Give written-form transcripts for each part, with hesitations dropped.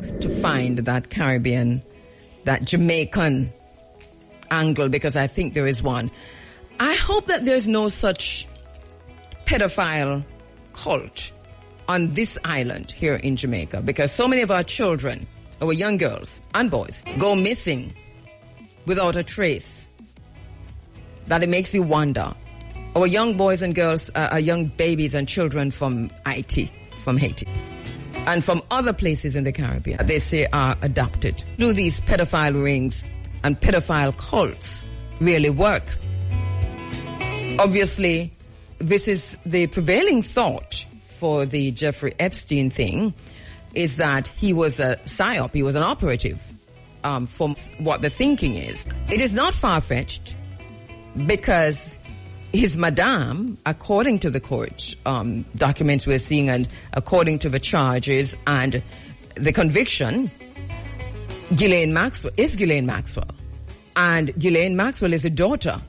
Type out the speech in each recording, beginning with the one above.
to find that Caribbean, that Jamaican angle, because I think there is one. I hope that there's no such pedophile cult on this island here in Jamaica, because so many of our children, our young girls and boys, go missing without a trace, that it makes you wonder. Our young boys and girls, our young babies and children from Haiti, and from other places in the Caribbean, they say are adopted. Do these pedophile rings and pedophile cults really work? Obviously, this is the prevailing thought for the Jeffrey Epstein thing, is that he was a psyop, he was an operative, from what the thinking is. It is not far-fetched, because his madame, according to the court documents we're seeing and according to the charges and the conviction, Ghislaine Maxwell is Ghislaine Maxwell. And Ghislaine Maxwell is the daughter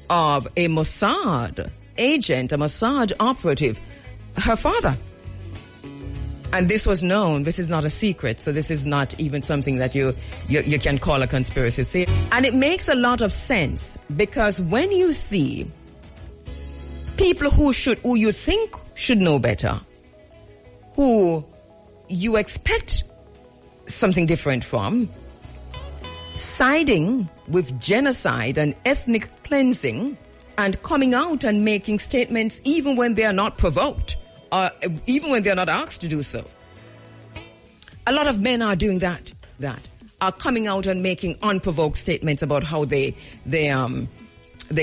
of a Mossad agent, a Mossad operative, her father. And this was known, this is not a secret, so this is not even something that you can call a conspiracy theory. And it makes a lot of sense, because when you see people who you think should know better, who you expect something different from, siding with genocide and ethnic cleansing, and coming out and making statements even when they are not provoked, or even when they are not asked to do so. A lot of men are doing that are coming out and making unprovoked statements about how they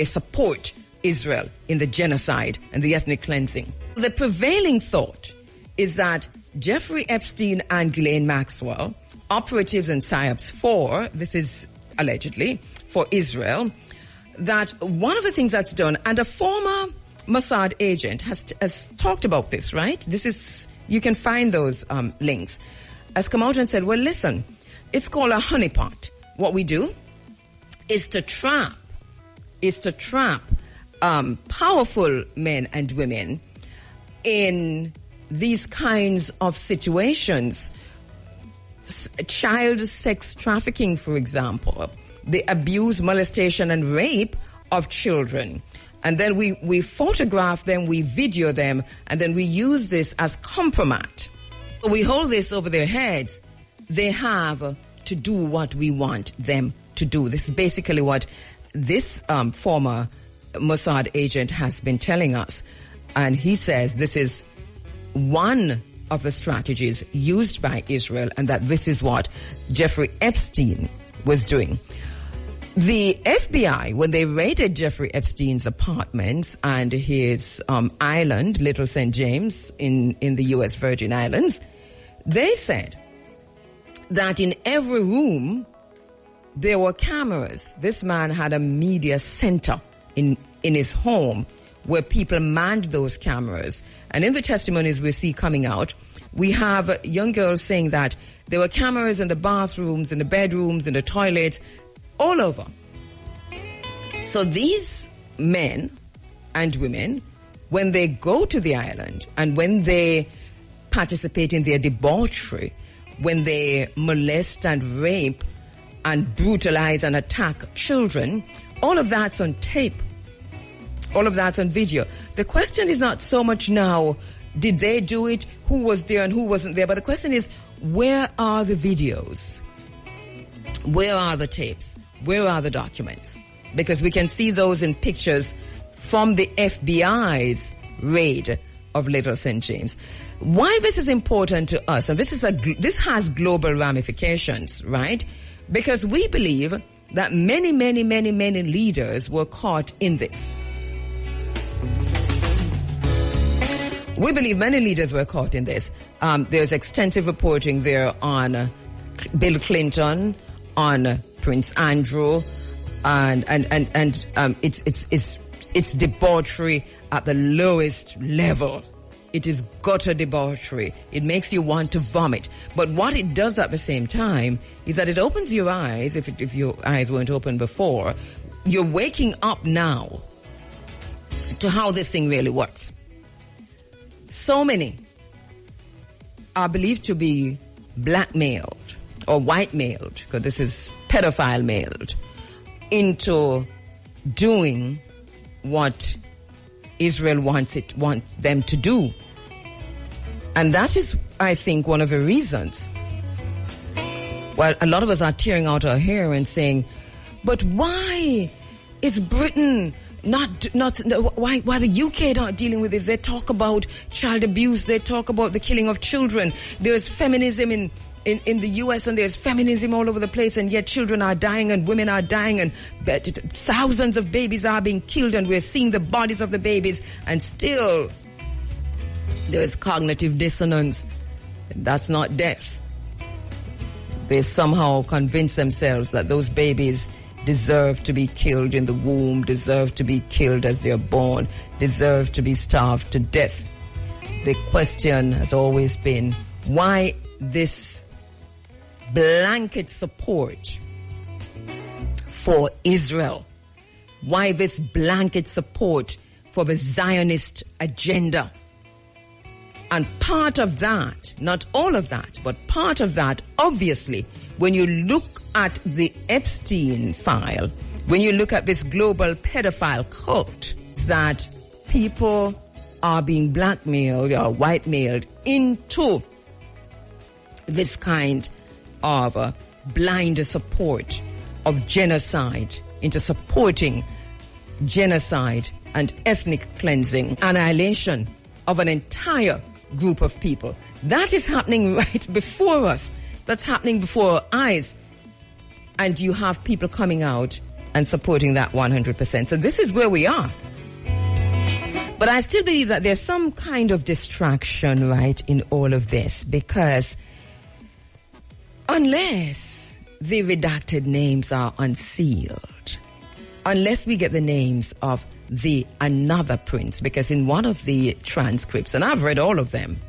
support Israel in the genocide and the ethnic cleansing. The prevailing thought is that Jeffrey Epstein and Ghislaine Maxwell, operatives and psyops this is allegedly, for Israel, that one of the things that's done, and a former Mossad agent has talked about this, right? You can find those links, has come out and said, well, listen, it's called a honeypot. What we do is to trap powerful men and women in these kinds of situations. Child sex trafficking, for example, the abuse, molestation, and rape of children. And then we photograph them, we video them, and then we use this as compromat. We hold this over their heads. They have to do what we want them to do. This is basically what this former Mossad agent has been telling us. And he says this is one of the strategies used by Israel, and that this is what Jeffrey Epstein was doing. The FBI, when they raided Jeffrey Epstein's apartments and his island, Little St. James, in the U.S. Virgin Islands, they said that in every room there were cameras. This man had a media center in his home where people manned those cameras. And in the testimonies we see coming out, we have young girls saying that there were cameras in the bathrooms, in the bedrooms, in the toilets, all over. So these men and women, when they go to the island and when they participate in their debauchery, when they molest and rape and brutalize and attack children, all of that's on tape. All of that's on video. The question is not so much now, did they do it, who was there and who wasn't there, but the question is, where are the videos? Where are the tapes? Where are the documents? Because we can see those in pictures from the FBI's raid of Little St. James. Why this is important to us, and this has global ramifications, right? Because we believe that many leaders were caught in this. We believe many leaders were caught in this. There's extensive reporting there on Bill Clinton, on Prince Andrew, and it's debauchery at the lowest level. It is gutter debauchery. It makes you want to vomit. But what it does at the same time is that it opens your eyes. If your eyes weren't open before, you're waking up now to how this thing really works. So many are believed to be blackmailed or white-mailed, because this is pedophile-mailed, into doing what Israel want them to do. And that is, I think, one of the reasons. Well, a lot of us are tearing out our hair and saying, but why is Britain why the UK not dealing with this? They talk about child abuse, they talk about the killing of children. There's feminism in the US, and there's feminism all over the place, and yet children are dying and women are dying, and thousands of babies are being killed, and we're seeing the bodies of the babies, and still there's cognitive dissonance. That's not death. They somehow convince themselves that those babies deserve to be killed in the womb, deserve to be killed as they're born, deserve to be starved to death. The question has always been, why this blanket support for Israel? Why this blanket support for the Zionist agenda? And part of that, not all of that, but part of that, obviously, when you look at the Epstein file, when you look at this global pedophile cult, is that people are being blackmailed or white-mailed into this kind of blind support of genocide, into supporting genocide and ethnic cleansing, annihilation of an entire group of people. That is happening right before us. That's happening before our eyes. And you have people coming out and supporting that 100%. So this is where we are. But I still believe that there's some kind of distraction, right, in all of this, because unless the redacted names are unsealed, unless we get the names of the another prince, because in one of the transcripts, and I've read all of them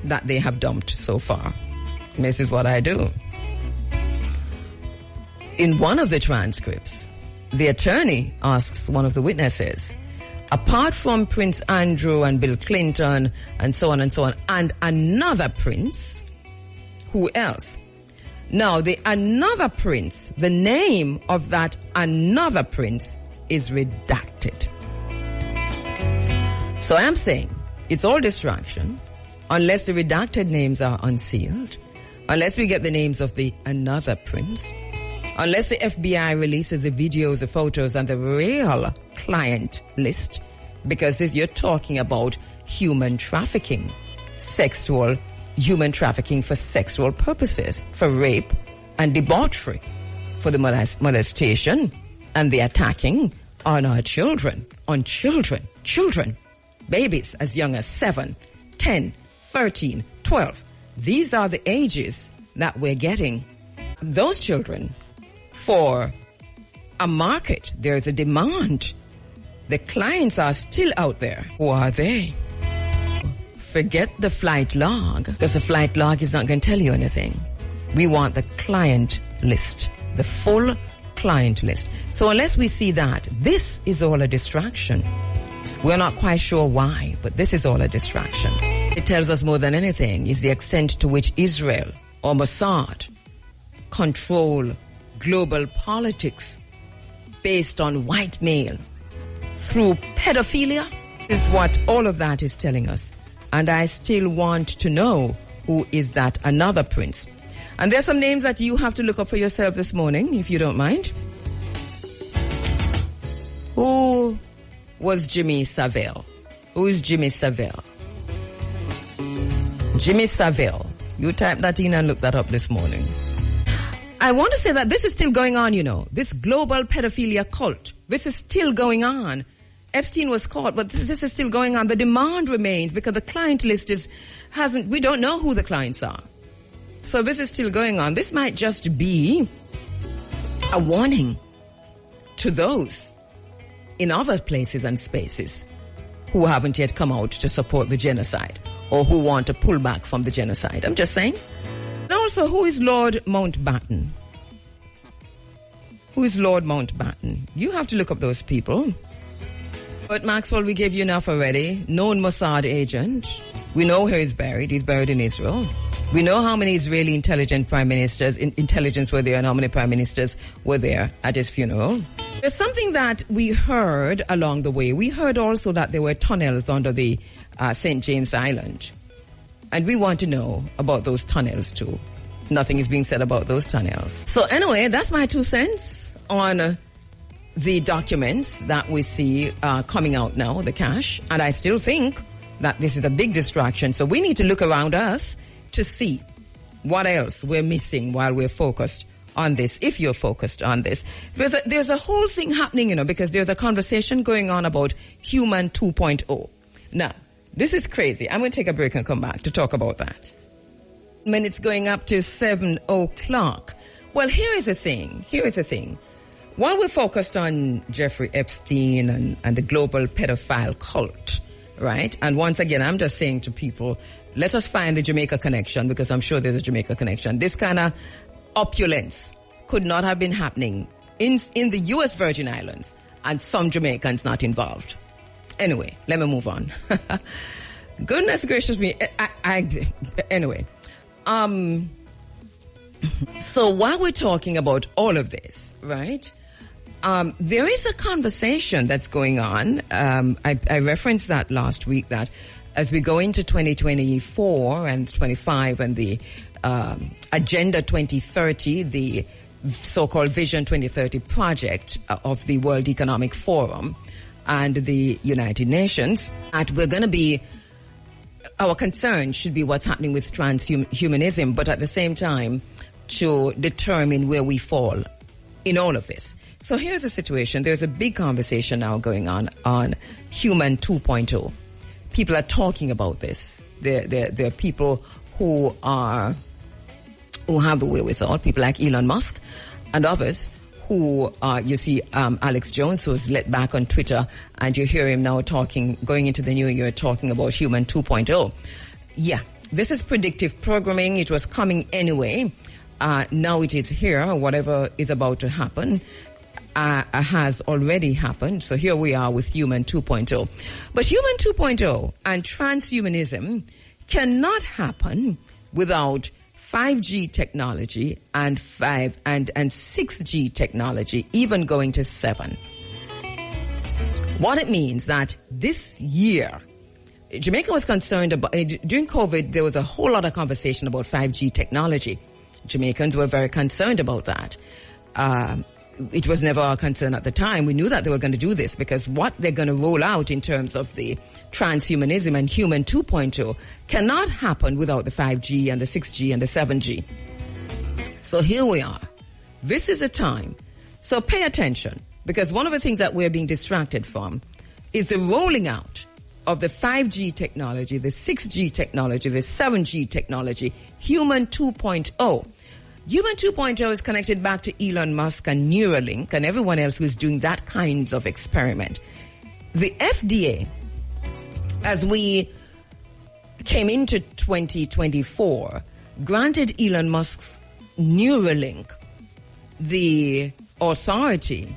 that they have dumped so far, this is what I do. In one of the transcripts, the attorney asks one of the witnesses, apart from Prince Andrew and Bill Clinton and so on, and another prince, who else? Now, the another prince, the name of that another prince is redacted. So I'm saying it's all distraction unless the redacted names are unsealed, unless we get the names of the another prince, unless the FBI releases the videos, the photos, and the real client list, because you're talking about human trafficking, sexual human trafficking for sexual purposes, for rape and debauchery, for the molestation and the attacking on our children, children, babies as young as 7, 10, 13, 12. These are the ages that we're getting those children for a market. There's a demand. The clients are still out there. Who are they? Forget the flight log, because the flight log is not going to tell you anything. We want the client list, the full client list. So unless we see that, this is all a distraction. We're not quite sure why, but this is all a distraction. It tells us more than anything is the extent to which Israel or Mossad control global politics based on white male through pedophilia, is what all of that is telling us. And I still want to know who is that another prince. And there's some names that you have to look up for yourself this morning, if you don't mind. Who was Jimmy Savile? Who is Jimmy Savile? Jimmy Savile. You type that in and look that up this morning. I want to say that this is still going on, you know. This global pedophilia cult. This is still going on. Epstein was caught, but this is still going on. The demand remains because the client list we don't know who the clients are. So this is still going on. This might just be a warning to those in other places and spaces who haven't yet come out to support the genocide or who want to pull back from the genocide. I'm just saying. And also, who is Lord Mountbatten? Who is Lord Mountbatten? You have to look up those people. But Maxwell, we gave you enough already. Known Mossad agent. We know where he's buried. He's buried in Israel. We know how many Israeli intelligence were there and how many prime ministers were there at his funeral. There's something that we heard along the way. We heard also that there were tunnels under the St. James Island. And we want to know about those tunnels too. Nothing is being said about those tunnels. So anyway, that's my 2 cents on the documents that we see coming out now, the cash. And I still think that this is a big distraction. So we need to look around us to see what else we're missing while we're focused on this, if you're focused on this. There's a whole thing happening, because there's a conversation going on about Human 2.0. Now, this is crazy. I'm going to take a break and come back to talk about that. When it's going up to 7 o'clock. Well, here is the thing. While we're focused on Jeffrey Epstein and the global pedophile cult, right? And once again, I'm just saying to people, let us find the Jamaica connection, because I'm sure there's a Jamaica connection. This kind of opulence could not have been happening in the U.S. Virgin Islands and some Jamaicans not involved. Anyway, let me move on. Goodness gracious me. Anyway. So while we're talking about all of this, right? There is a conversation that's going on. I referenced that last week, that as we go into 2024 and 25 and the Agenda 2030, the so-called Vision 2030 project of the World Economic Forum and the United Nations, that we're going to be, our concern should be what's happening with transhumanism, but at the same time to determine where we fall in all of this. So here's the situation. There's a big conversation now going on Human 2.0. People are talking about this. There are people who have the wherewithal, people like Elon Musk and others who you see Alex Jones, who was let back on Twitter, and you hear him now talking, going into the new year, talking about Human 2.0. Yeah, this is predictive programming. It was coming anyway. Now it is here. Whatever is about to happen has already happened. So here we are with Human 2.0. But Human 2.0 and transhumanism cannot happen without 5G technology and 6G technology, even going to 7. What it means that this year, Jamaica was concerned about, during COVID, there was a whole lot of conversation about 5G technology. Jamaicans were very concerned about that. It was never our concern at the time. We knew that they were going to do this, because what they're going to roll out in terms of the transhumanism and Human 2.0 cannot happen without the 5G and the 6G and the 7G. So here we are. This is a time. So pay attention, because one of the things that we're being distracted from is the rolling out of the 5G technology, the 6G technology, the 7G technology, Human 2.0. Human 2.0 is connected back to Elon Musk and Neuralink and everyone else who's doing that kinds of experiment. The FDA, as we came into 2024, granted Elon Musk's Neuralink the authority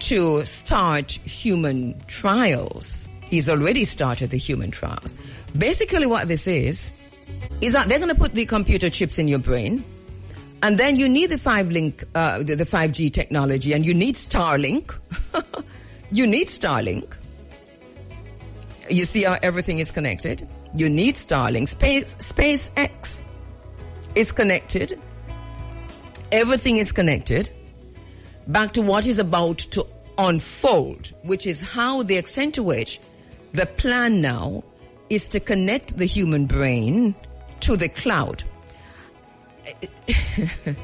to start human trials. He's already started the human trials. Basically what this is that they're going to put the computer chips in your brain, and then you need the 5G technology, and you need Starlink. You need Starlink. You see how everything is connected? You need Starlink. SpaceX is connected. Everything is connected back to what is about to unfold, which is how the extent to which the plan now is to connect the human brain to the cloud.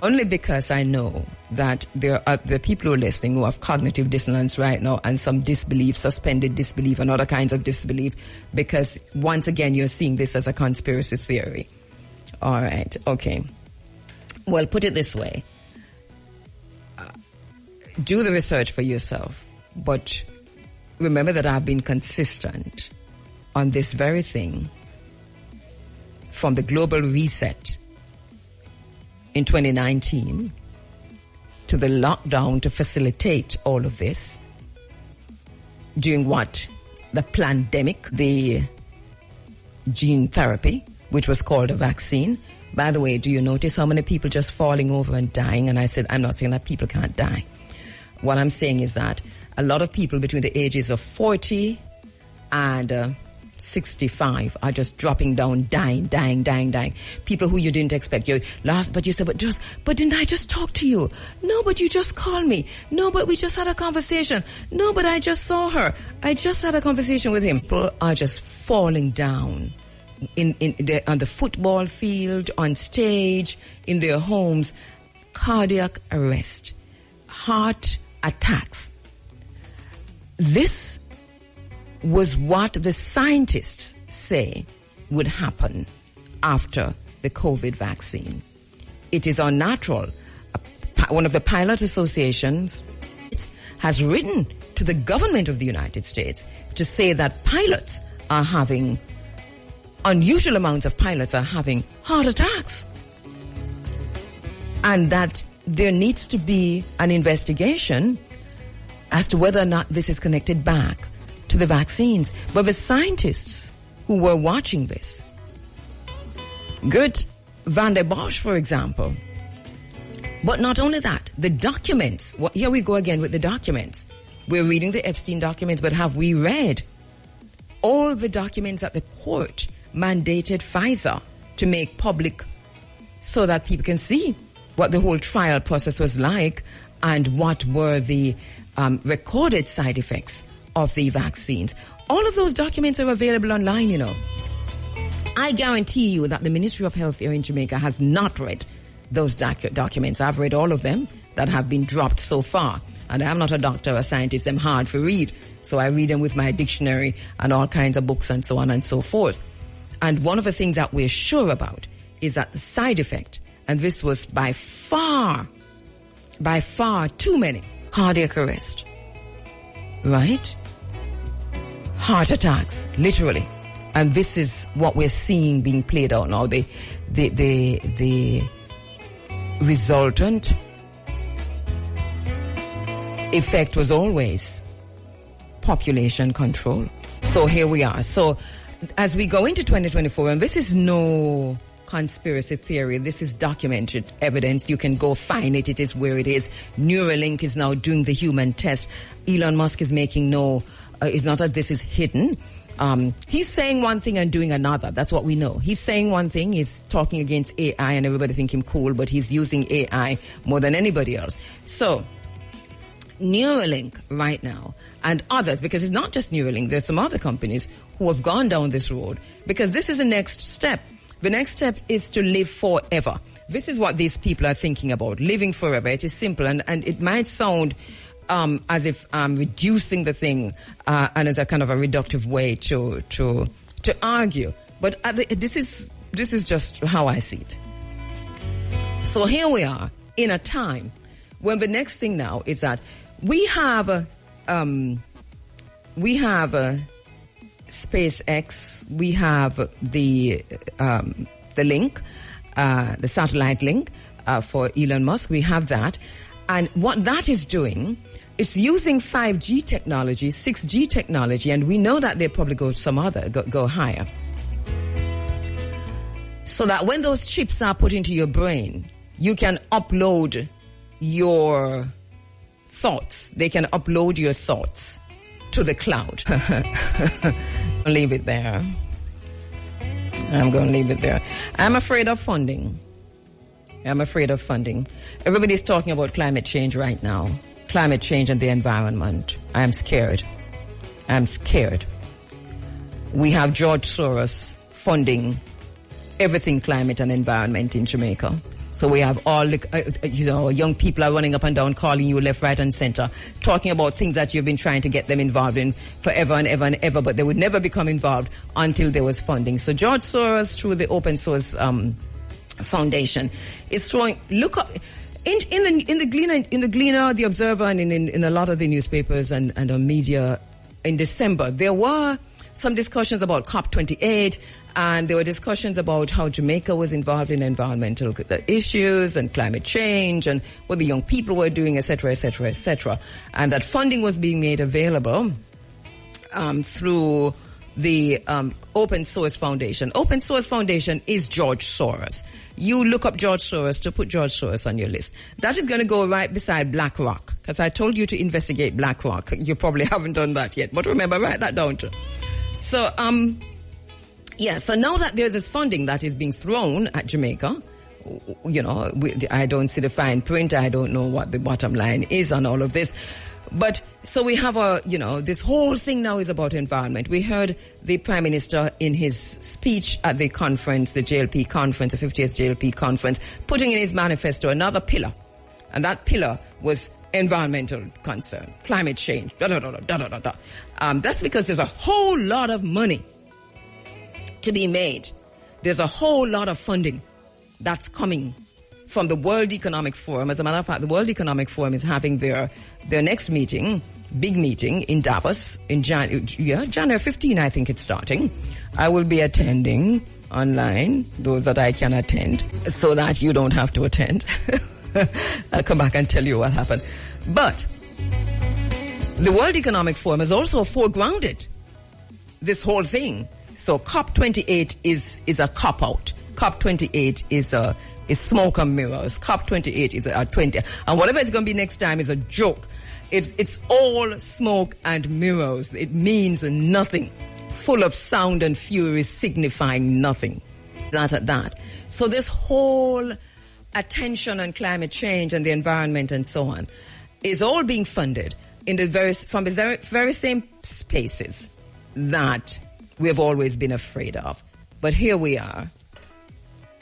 Only because I know that there are the people who are listening who have cognitive dissonance right now, and some disbelief, suspended disbelief, and other kinds of disbelief, because once again you're seeing this as a conspiracy theory. All right, okay. Well, put it this way. Do the research for yourself, but remember that I've been consistent on this very thing from the global reset in 2019 to the lockdown to facilitate all of this during the pandemic, the gene therapy, which was called a vaccine, By the way, do you notice how many people just falling over and dying? And I said, I'm not saying that people can't die. What I'm saying is that a lot of people between the ages of 40 and 65 are just dropping down, dying. People who you didn't expect. But you said, but didn't I just talk to you? No, but you just called me. No, but we just had a conversation. No, but I just saw her. I just had a conversation with him. People are just falling down on the football field, on stage, in their homes. Cardiac arrest, heart attacks. This was what the scientists say would happen after the COVID vaccine. It is unnatural. One of the pilot associations has written to the government of the United States to say that unusual amounts of pilots are having heart attacks. And that there needs to be an investigation as to whether or not this is connected back to the vaccines. But the scientists who were watching this, Gert van der Bosch, for example, but not only that, the documents, here we go again with the documents. We're reading the Epstein documents, but have we read all the documents that the court mandated Pfizer to make public so that people can see what the whole trial process was like and what were the recorded side effects of the vaccines? All of those documents are available online, you know. I guarantee you that the Ministry of Health here in Jamaica has not read those documents. I've read all of them that have been dropped so far. And I'm not a doctor or a scientist. I'm hard to read. So I read them with my dictionary and all kinds of books and so on and so forth. And one of the things that we're sure about is that the side effect, and this was by far too many, cardiac arrest, right? Heart attacks, literally. And this is what we're seeing being played out now. The resultant effect was always population control. So here we are. So as we go into 2024, and this is no conspiracy theory, this is documented evidence. You can go find it. It is where it is. Neuralink is now doing the human test. Elon Musk is making it's not that this is hidden. He's saying one thing and doing another. That's what we know. He's saying one thing, he's talking against AI and everybody think him cool, but he's using AI more than anybody else. So, Neuralink right now and others, because it's not just Neuralink, there's some other companies who have gone down this road because this is the next step. The next step is to live forever. This is what these people are thinking about, living forever. It is simple and it might sound as if I'm reducing the thing and as a kind of a reductive way to argue. But this is just how I see it. So here we are in a time when the next thing now is that we have SpaceX, we have the link, the satellite link for Elon Musk. We have that. And what that is doing is using 5G technology, 6G technology, and we know that they probably go higher. So that when those chips are put into your brain, you can upload your thoughts. They can upload your thoughts to the cloud. I'll leave it there. I'm going to leave it there. I'm afraid of funding. Everybody's talking about climate change right now. Climate change and the environment. I'm scared. We have George Soros funding everything climate and environment in Jamaica. So we have all the, young people are running up and down, calling you left, right, and center, talking about things that you've been trying to get them involved in forever and ever and ever, but they would never become involved until there was funding. So George Soros, through the Open Source Foundation, is throwing. Look up in the Gleaner, the Observer, and in a lot of the newspapers and on media in December, there were some discussions about COP28, and there were discussions about how Jamaica was involved in environmental issues and climate change and what the young people were doing, etc., etc., etc., and that funding was being made available through the Open Source Foundation. Open Source Foundation is George Soros. You look up George Soros to put George Soros on your list. That is going to go right beside BlackRock, because I told you to investigate BlackRock. You probably haven't done that yet, but remember, write that down too. So, so now that there's this funding that is being thrown at Jamaica, you know, I don't see the fine print. I don't know what the bottom line is on all of this. But so we have this whole thing now is about environment. We heard the Prime Minister in his speech at the conference, the JLP conference, the 50th JLP conference, putting in his manifesto another pillar. And that pillar was environmental concern, climate change, that's because there's a whole lot of money to be made. There's a whole lot of funding that's coming from the World Economic Forum. As a matter of fact, the World Economic Forum is having their next meeting, big meeting in Davos in January 15, I think it's starting. I will be attending online, those that I can attend, so that you don't have to attend. I'll come back and tell you what happened. But the World Economic Forum has also foregrounded this whole thing. So COP28 is a cop-out. COP28 is smoke and mirrors. COP28 is a 20. And whatever it's going to be next time is a joke. It's all smoke and mirrors. It means nothing. Full of sound and fury, signifying nothing. That. So this whole attention on climate change and the environment and so on is all being funded from the very same spaces that we have always been afraid of. But here we are.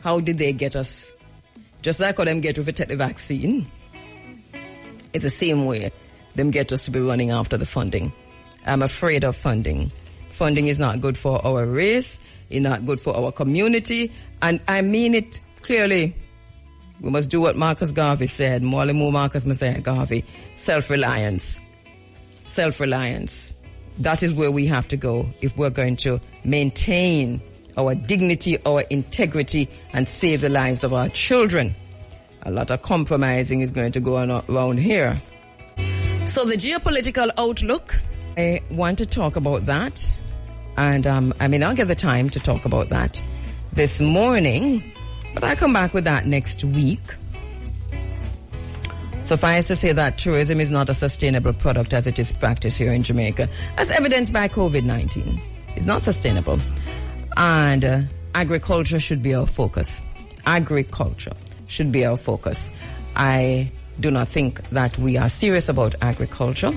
How did they get us? Just like how them get us to take the vaccine. It's the same way them get us to be running after the funding. I'm afraid of funding. Funding is not good for our race. It's not good for our community. And I mean it clearly. We must do what Marcus Garvey said. Marcus Messiah Garvey. Self-reliance. Self-reliance. That is where we have to go if we're going to maintain our dignity, our integrity, and save the lives of our children. A lot of compromising is going to go on around here. So the geopolitical outlook, I want to talk about that. And I may not get the time to talk about that this morning, but I'll come back with that next week. Suffice to say that tourism is not a sustainable product as it is practiced here in Jamaica, as evidenced by COVID-19. It's not sustainable. And agriculture should be our focus. Agriculture should be our focus. I do not think that we are serious about agriculture.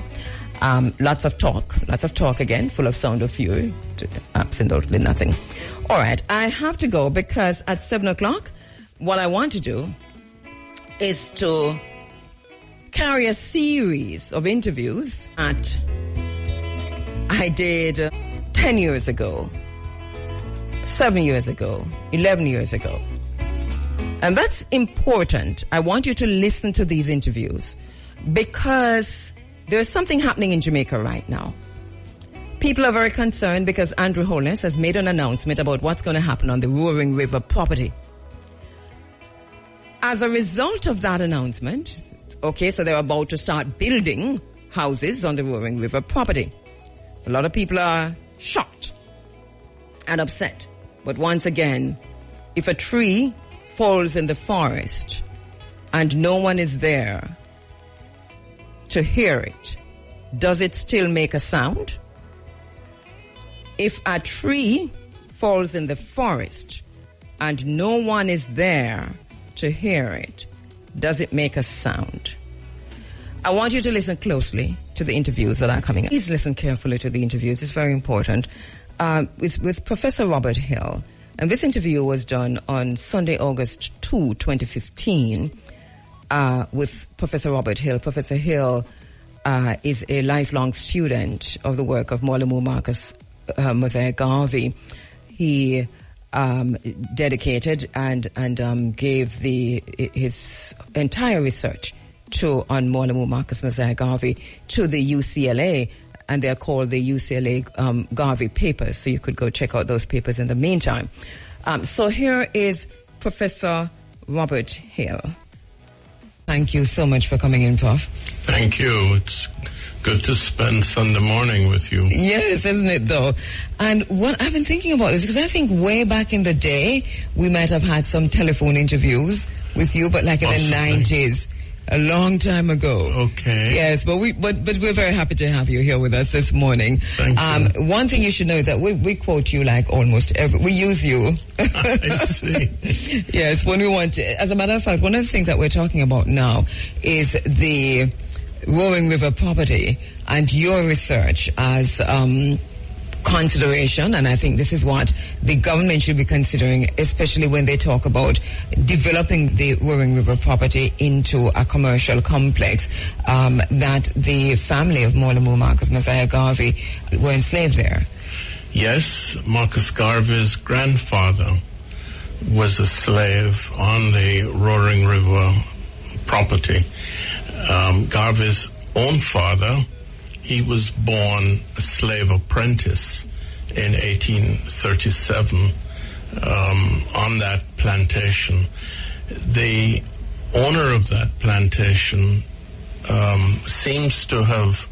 Lots of talk again, full of sound of fury. Absolutely nothing. All right, I have to go because at 7 o'clock, what I want to do is to carry a series of interviews that I did 10 years ago. 7 years ago, 11 years ago. And that's important. I want you to listen to these interviews because there's something happening in Jamaica right now. People are very concerned because Andrew Holness has made an announcement about what's going to happen on the Roaring River property. As a result of that announcement, so they're about to start building houses on the Roaring River property. A lot of people are shocked and upset. But once again, if a tree falls in the forest and no one is there to hear it, does it still make a sound? If a tree falls in the forest and no one is there to hear it, does it make a sound? I want you to listen closely to the interviews that are coming up. Please listen carefully to the interviews. It's very important. It's with Professor Robert Hill. And this interview was done on Sunday, August 2, 2015, with Professor Robert Hill. Professor Hill is a lifelong student of the work of Mwalimu Marcus Mosiah Garvey. He dedicated and gave his entire research on Mwalimu Marcus Mosiah Garvey to the UCLA, and they're called the UCLA Garvey papers, so you could go check out those papers in the meantime. So here is Professor Robert Hill. Thank you so much for coming in, Prof. Thank you. It's good to spend Sunday morning with you. Yes, isn't it, though? And what I've been thinking about this, because I think way back in the day, we might have had some telephone interviews with you, but like in the 90s. A long time ago. Okay. Yes, but we're very happy to have you here with us this morning. Thank you. One thing you should know is that we quote you like almost we use you. I see. Yes, when we want to. As a matter of fact, one of the things that we're talking about now is the Roaring River property and your research as consideration, and I think this is what the government should be considering, especially when they talk about developing the Roaring River property into a commercial complex, that the family of Molamu Marcus Messiah Garvey were enslaved there. Yes, Marcus Garvey's grandfather was a slave on the Roaring River property. Garvey's own father, he was born a slave apprentice in 1837 on that plantation. The owner of that plantation seems to have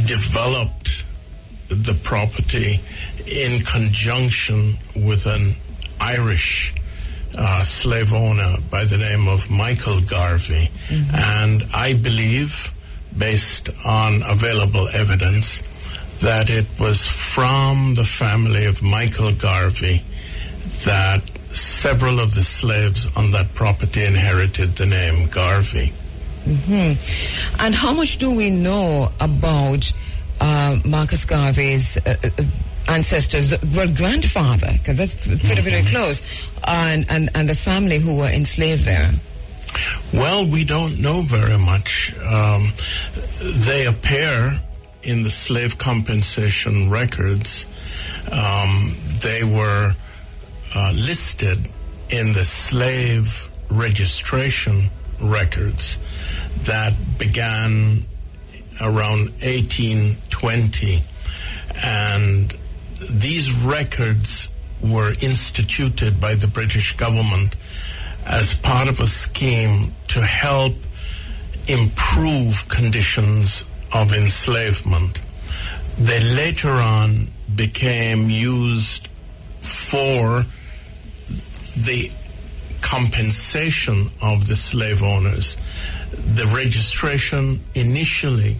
developed the property in conjunction with an Irish slave owner by the name of Michael Garvey. Mm-hmm. And I believe, based on available evidence, that it was from the family of Michael Garvey that several of the slaves on that property inherited the name Garvey. Mm-hmm. And how much do we know about Marcus Garvey's ancestors, well, grandfather, because that's pretty close, and the family who were enslaved there? Well, we don't know very much. They appear in the slave compensation records. They were listed in the slave registration records that began around 1820. And these records were instituted by the British government as part of a scheme to help improve conditions of enslavement. They later on became used for the compensation of the slave owners. The registration initially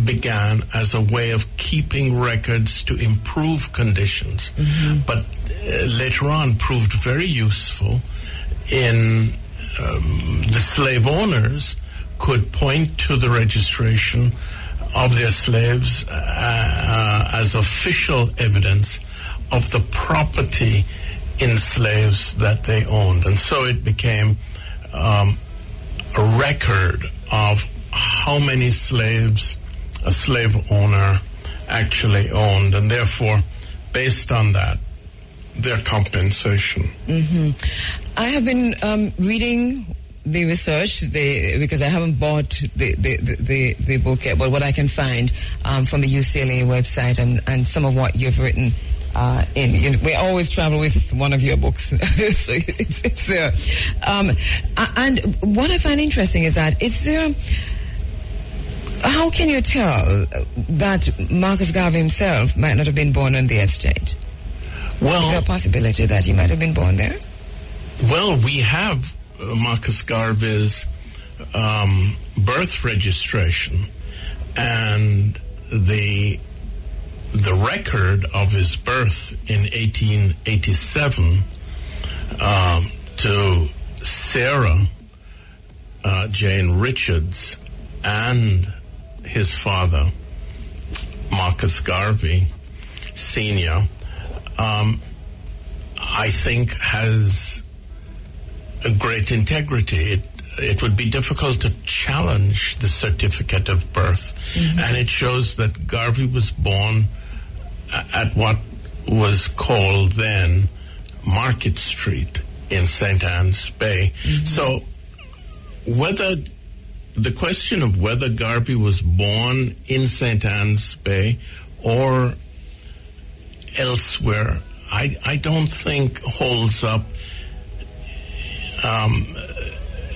began as a way of keeping records to improve conditions, but later on proved very useful in the slave owners could point to the registration of their slaves as official evidence of the property in slaves that they owned. And so it became a record of how many slaves a slave owner actually owned, and therefore, based on that, their compensation. Mm-hmm. I have been reading the research, because I haven't bought the book yet, but what I can find from the UCLA website and some of what you've written we always travel with one of your books, so it's there. And what I find interesting is that how can you tell that Marcus Garvey himself might not have been born on the estate? Well, is there a possibility that he might have been born there? Well, we have Marcus Garvey's birth registration, and the record of his birth in 1887 to Sarah Jane Richards and his father, Marcus Garvey Sr., I think has a great integrity. It would be difficult to challenge the certificate of birth. Mm-hmm. And it shows that Garvey was born at what was called then Market Street in St. Anne's Bay. Mm-hmm. So the question of whether Garvey was born in St. Anne's Bay or elsewhere, I don't think holds up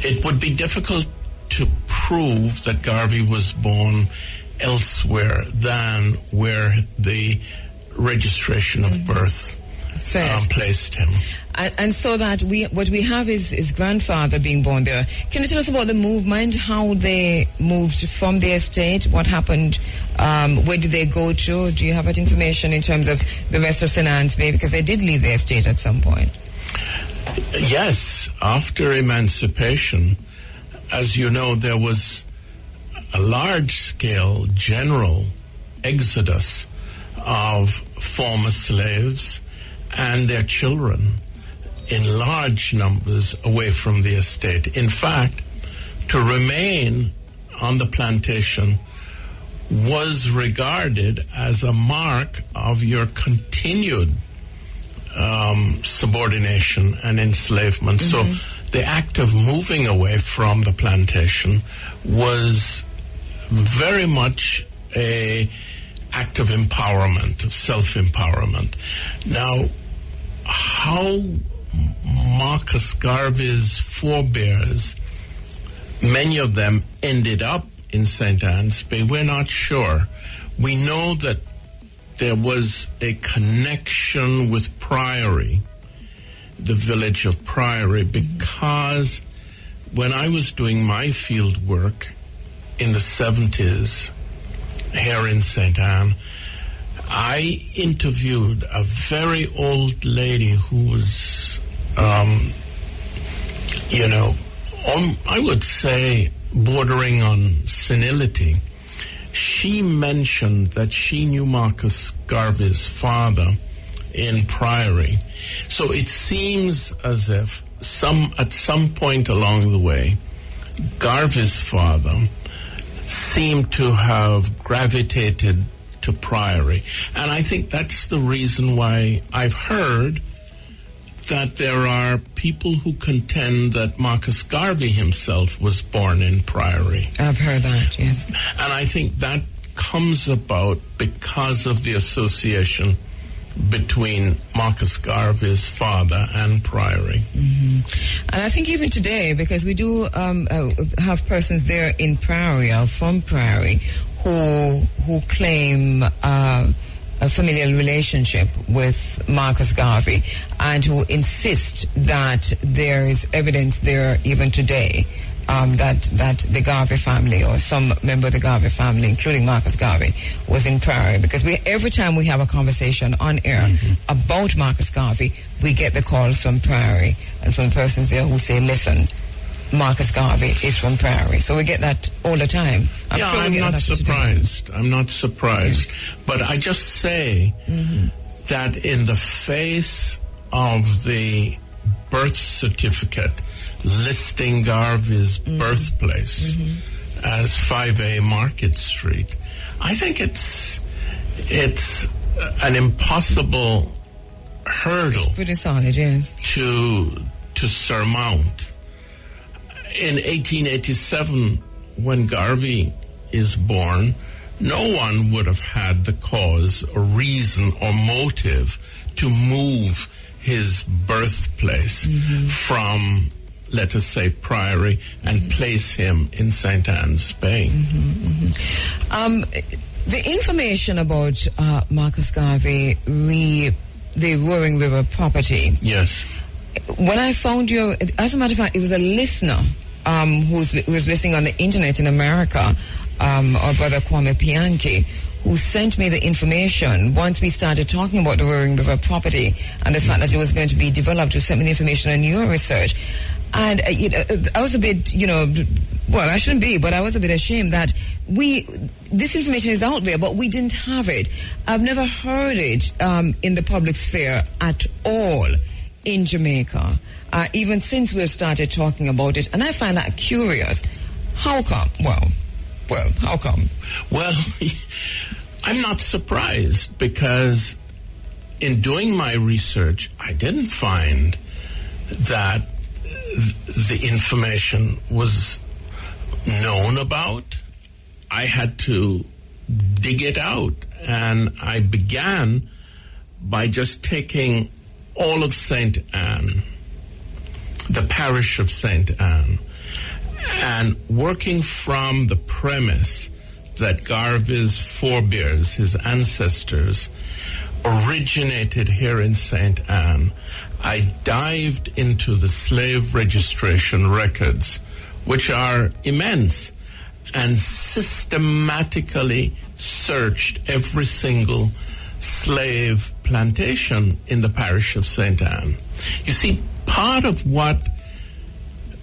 it would be difficult to prove that Garvey was born elsewhere than where the registration of birth placed him. And so that what we have is his grandfather being born there. Can you tell us about the movement, how they moved from the estate, what happened, where did they go to? Do you have that information in terms of the rest of St. Anne's Bay? Because they did leave the estate at some point. Yes, after emancipation, as you know, there was a large-scale general exodus of former slaves and their children in large numbers away from the estate. In fact, to remain on the plantation was regarded as a mark of your continued subordination and enslavement. So the act of moving away from the plantation was very much a act of empowerment, of self-empowerment. Now, how Marcus Garvey's forebears, many of them ended up in St. Anne's Bay, we're not sure. We know that there was a connection with Priory, the village of Priory, because when I was doing my field work in the 70s here in St. Anne, I interviewed a very old lady who was, I would say bordering on senility. She mentioned that she knew Marcus Garvey's father in Priory. So it seems as if at some point along the way, Garvey's father seemed to have gravitated to Priory. And I think that's the reason why I've heard that there are people who contend that Marcus Garvey himself was born in Priory. I've heard that, yes. And I think that comes about because of the association between Marcus Garvey's father and Priory. And I think even today, because we do have persons there in Priory or from Priory who claim a familial relationship with Marcus Garvey and who insist that there is evidence there even today that the Garvey family or some member of the Garvey family, including Marcus Garvey, was in Priory. Because every time we have a conversation on air about Marcus Garvey, we get the calls from Priory and from persons there who say, listen, Marcus Garvey is from Priory. So we get that all the time. I'm not surprised. I'm not surprised. Yes. But I just say that in the face of the birth certificate listing Garvey's birthplace as 5A Market Street, I think it's an impossible hurdle. It's pretty solid, yes. To surmount. In 1887, when Garvey is born, no one would have had the cause or reason or motive to move his birthplace from, let us say, Priory and place him in St. Anne's Bay. The information about Marcus Garvey, the Roaring River property. Yes. When I found you, as a matter of fact, it was a listener who was listening on the internet in America, our brother Kwame Pianki, who sent me the information once we started talking about the Roaring River property and the fact that it was going to be developed. Who sent me the information on your research. And I was a bit, well, I shouldn't be, but I was a bit ashamed that this information is out there, but we didn't have it. I've never heard it in the public sphere at all in Jamaica, even since we've started talking about it. And I find that curious. How come? Well, how come? Well, I'm not surprised, because in doing my research, I didn't find that the information was known about. I had to dig it out, and I began by just taking all of St. Anne, the parish of St. Anne, And working from the premise that Garvey's forebears, his ancestors, originated here in St. Anne, I dived into the slave registration records, which are immense, and systematically searched every single slave plantation in the parish of St. Anne. You see, part of what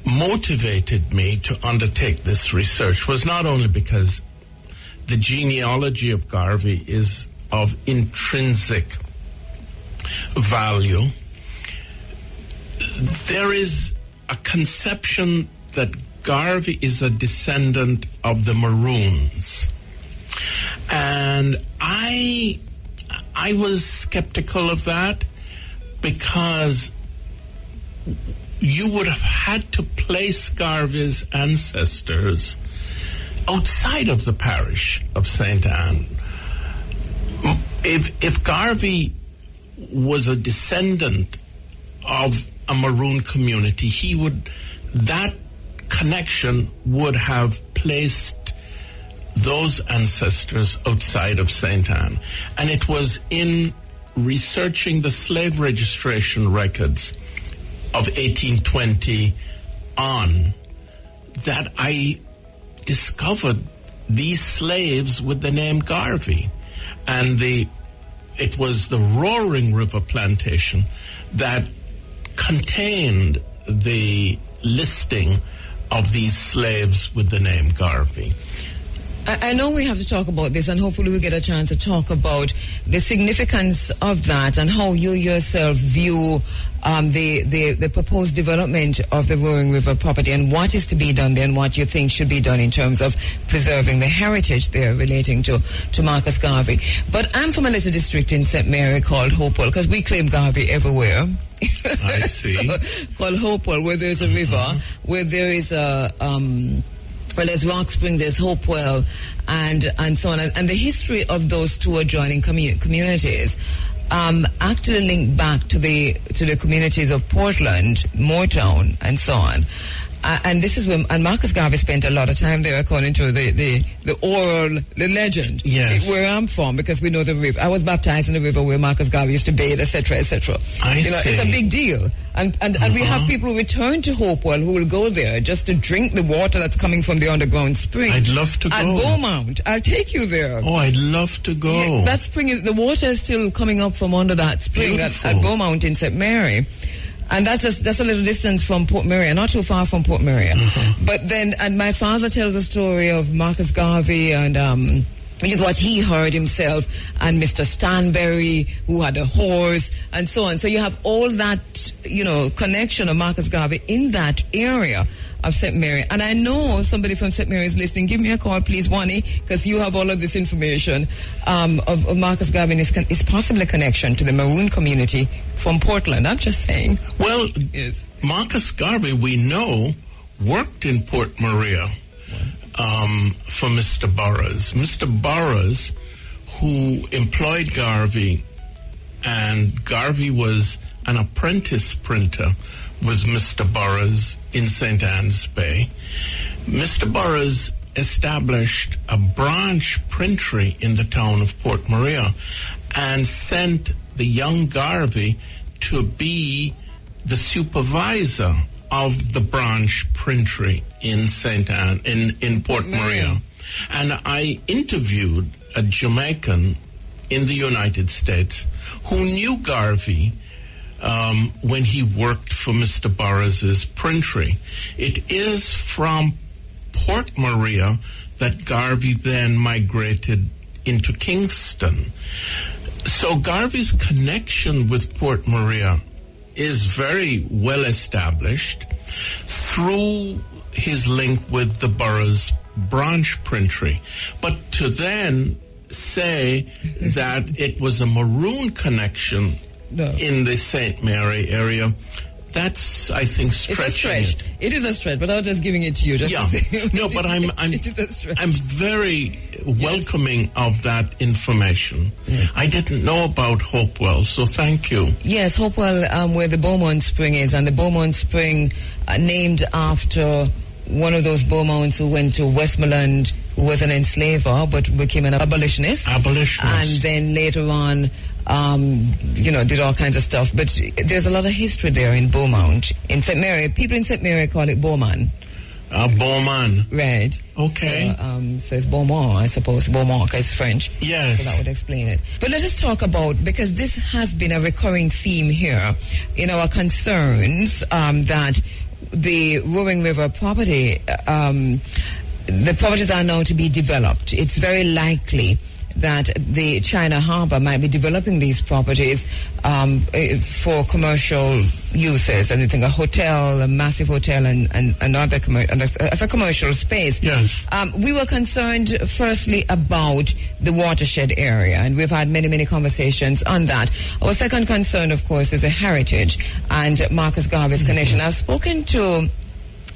motivated me to undertake this research was not only because the genealogy of Garvey is of intrinsic value. There is a conception that Garvey is a descendant of the Maroons. And I was skeptical of that because you would have had to place Garvey's ancestors outside of the parish of St. Anne. If Garvey was a descendant of a Maroon community, that connection would have placed those ancestors outside of St. Anne. And it was in researching the slave registration records of 1820 on that I discovered these slaves with the name Garvey. And it was the Roaring River plantation that contained the listing of these slaves with the name Garvey. I know we have to talk about this, and hopefully we get a chance to talk about the significance of that and how you yourself view the proposed development of the Roaring River property and what is to be done there and what you think should be done in terms of preserving the heritage there relating to Marcus Garvey. But I'm from a little district in St. Mary called Hopewell, because we claim Garvey everywhere. I see. Called Hopewell, where there's a river, where there is well, there's Rock Spring, there's Hopewell, and so on. And the history of those two adjoining communities actually link back to the communities of Portland, Moortown, and so on. And this is when, and Marcus Garvey spent a lot of time there, according to the legend. Yes. Where I'm from, because we know the river. I was baptized in the river where Marcus Garvey used to bathe, etc., etc. I see. It's a big deal. And we have people who return to Hopewell who will go there just to drink the water that's coming from the underground spring. I'd love to go. At Beaumont. I'll take you there. Oh, I'd love to go. Yeah, that spring the water is still coming up from under that spring at Beaumont in St. Mary. And that's a little distance from Port Maria, not too far from Port Maria. But then, and my father tells a story of Marcus Garvey and, which is what he heard himself, and Mr. Stanberry, who had a horse, and so on. So you have all that, connection of Marcus Garvey in that area of St. Mary. And I know somebody from St. Mary is listening. Give me a call, please, Wani, because you have all of this information of Marcus Garvey and his possible connection to the Maroon community from Portland. I'm just saying. Well, yes. Marcus Garvey, we know, worked in Port Maria for Mr. Burroughs. Mr. Burroughs, who employed Garvey, and Garvey was an apprentice printer with Mr. Burroughs in St. Anne's Bay. Mr. Burroughs established a branch printery in the town of Port Maria and sent the young Garvey to be the supervisor of the branch printery in St. Anne, in Port Maria. And I interviewed a Jamaican in the United States who knew Garvey when he worked for Mr. Burroughs' printery. It is from Port Maria that Garvey then migrated into Kingston. So Garvey's connection with Port Maria is very well established through his link with the Burroughs branch printery. But to then say that it was a Maroon connection in the St. Mary area, that's, I think, stretching. It's a stretch. It is a stretch, but I was just giving it to you. Just to say. No, but I'm very welcoming of that information. Yeah. I didn't know about Hopewell, so thank you. Yes, Hopewell, where the Beaumont Spring is, and the Beaumont Spring named after one of those Beaumonts who went to Westmoreland, who was an enslaver, but became an abolitionist. And then later on, did all kinds of stuff. But there's a lot of history there in Beaumont. In St. Mary, people in St. Mary call it Beaumont. Beaumont. Right. Okay. So it's Beaumont, I suppose. Beaumont, because it's French. Yes. So that would explain it. But let us talk about, because this has been a recurring theme here in our concerns, that the Roaring River property, the properties are now to be developed. It's very likely that the China Harbor might be developing these properties for commercial uses. And you think a hotel, a massive hotel, and other as a commercial space. Yes. We were concerned, firstly, about the watershed area, and we've had many, many conversations on that. Our second concern, of course, is the heritage and Marcus Garvey's connection. I've spoken to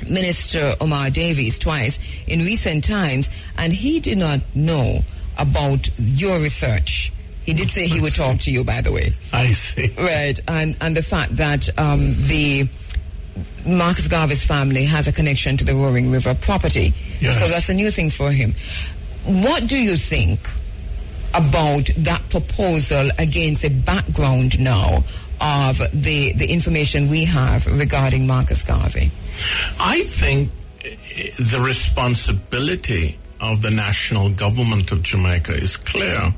Minister Omar Davies twice in recent times, and he did not know about your research. He did say he would talk to you, by the way. I see. Right, and the fact that the Marcus Garvey's family has a connection to the Roaring River property. Yes. So that's a new thing for him. What do you think about that proposal against the background now of the information we have regarding Marcus Garvey? I think the responsibility of the national government of Jamaica is clear.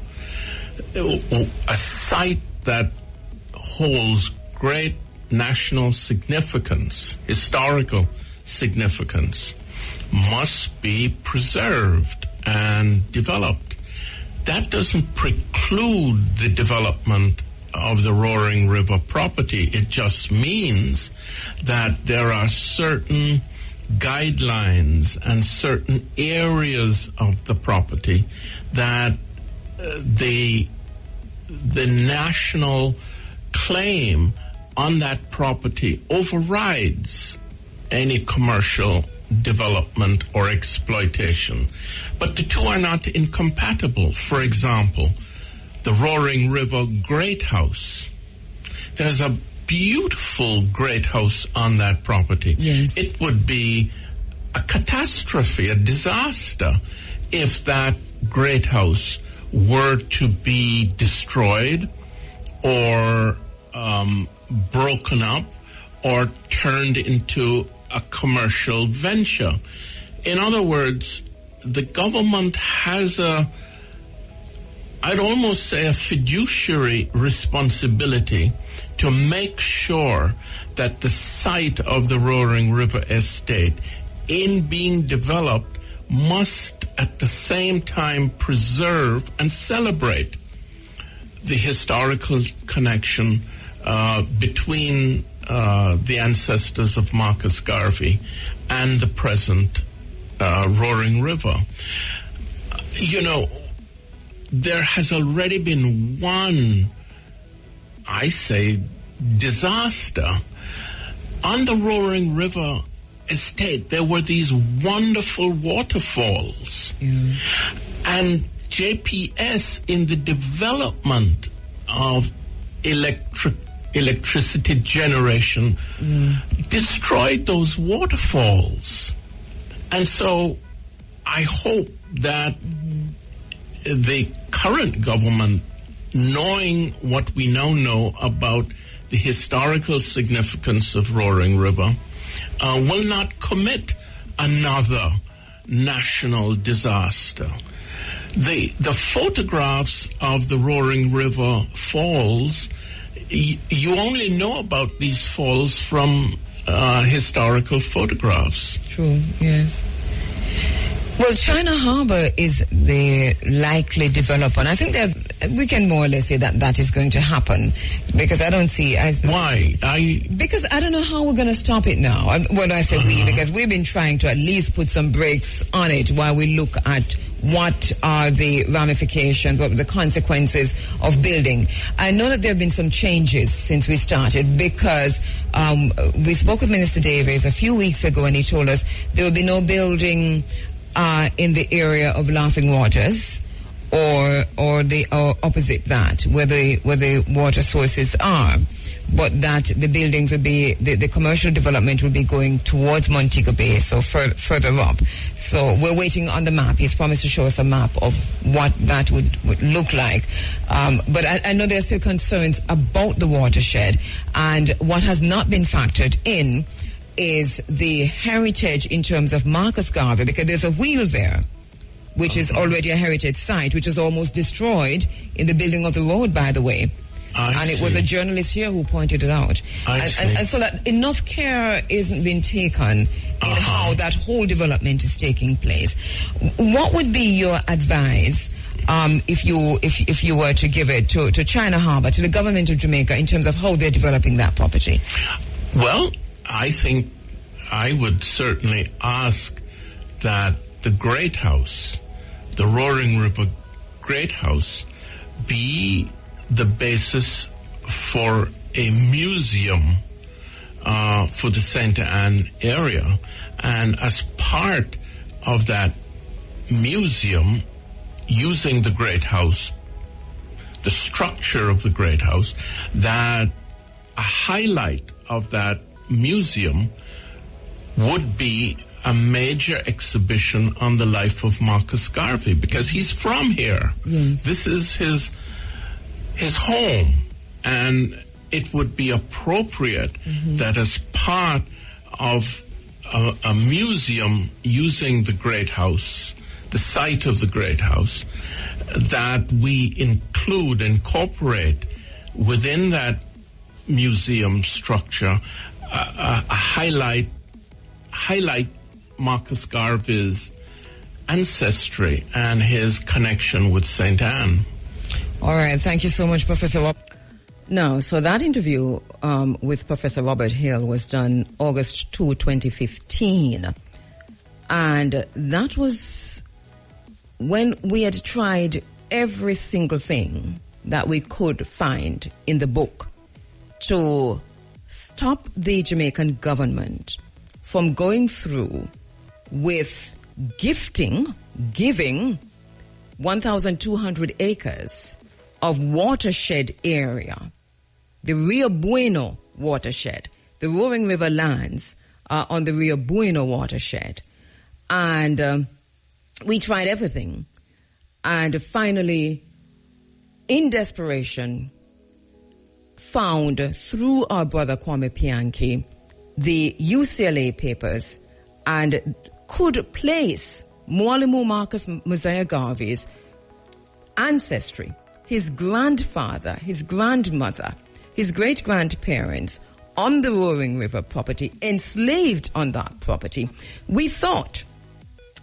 A site that holds great national significance, historical significance, must be preserved and developed. That doesn't preclude the development of the Roaring River property. It just means that there are certain guidelines and certain areas of the property that the national claim on that property overrides any commercial development or exploitation. But the two are not incompatible. For example, the Roaring River Great House. There's a beautiful great house on that property. Yes. It would be a catastrophe, a disaster, if that great house were to be destroyed or broken up or turned into a commercial venture. In other words, the government has I'd almost say a fiduciary responsibility to make sure that the site of the Roaring River Estate, in being developed, must at the same time preserve and celebrate the historical connection between the ancestors of Marcus Garvey and the present Roaring River. You know, there has already been one, I say, disaster. On the Roaring River Estate, there were these wonderful waterfalls. Yeah. And JPS, in the development of electricity generation, destroyed those waterfalls. And so I hope that the current government, knowing what we now know about the historical significance of Roaring River, will not commit another national disaster. The photographs of the Roaring River falls, you only know about these falls from historical photographs. True, yes. Well, China Harbor is the likely developer, and I think that we can more or less say that that is going to happen, because I don't see... Why? Because I don't know how we're going to stop it now. When I say we, because we've been trying to at least put some brakes on it while we look at what are the ramifications, what are the consequences of building. I know that there have been some changes since we started, because we spoke with Minister Davies a few weeks ago, and he told us there will be no building in the area of Laughing Waters or the opposite that, where the water sources are, but that the buildings would be, the commercial development would be going towards Montego Bay, so further up. So we're waiting on the map. He's promised to show us a map of what that would look like. But I know there are still concerns about the watershed, and what has not been factored in is the heritage in terms of Marcus Garvey, because there's a wheel there, which is already a heritage site, which was almost destroyed in the building of the road, by the way. It was a journalist here who pointed it out. And so that enough care isn't being taken in how that whole development is taking place. What would be your advice if you were to give it to China Harbour, to the government of Jamaica, in terms of how they're developing that property? Well, I think I would certainly ask that the Great House, the Roaring River Great House, be the basis for a museum for the St. Anne area. And as part of that museum, using the Great House, the structure of the Great House, that a highlight of that museum would be a major exhibition on the life of Marcus Garvey, because he's from here. Yes. This is his home, and it would be appropriate that as part of a museum using the Great House, the site of the Great House, that we incorporate within that museum structure a highlight Marcus Garvey's ancestry and his connection with St. Anne. All right. Thank you so much, Professor Rob. Now, so that interview with Professor Robert Hill was done August 2, 2015. And that was when we had tried every single thing that we could find in the book to stop the Jamaican government from going through with giving 1,200 acres of watershed area, the Rio Bueno watershed, the Roaring River lands on the Rio Bueno watershed. And we tried everything. And finally, in desperation, found through our brother Kwame Pianki the UCLA papers and could place Mwalimu Marcus Mosiah Garvey's ancestry, his grandfather, his grandmother, his great-grandparents on the Roaring River property, enslaved on that property. We thought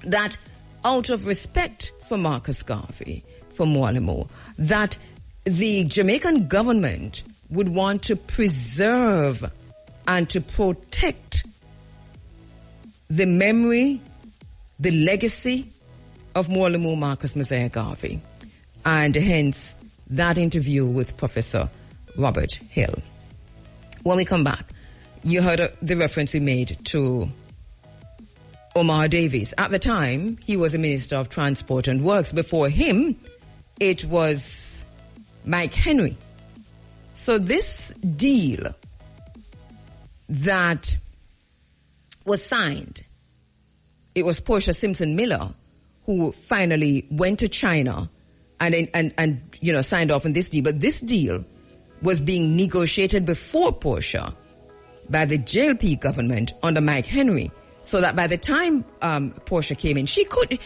that out of respect for Marcus Garvey, for Mwalimu, that the Jamaican government would want to preserve and to protect the memory, the legacy of Mwalimu Marcus Mosiah Garvey. And hence that interview with Professor Robert Hill. When we come back, you heard the reference we made to Omar Davies. At the time, he was a Minister of Transport and Works. Before him, it was Mike Henry. So this deal that was signed, it was Portia Simpson Miller who finally went to China and signed off on this deal. But this deal was being negotiated before Portia by the JLP government under Mike Henry, so that by the time Portia came in, she could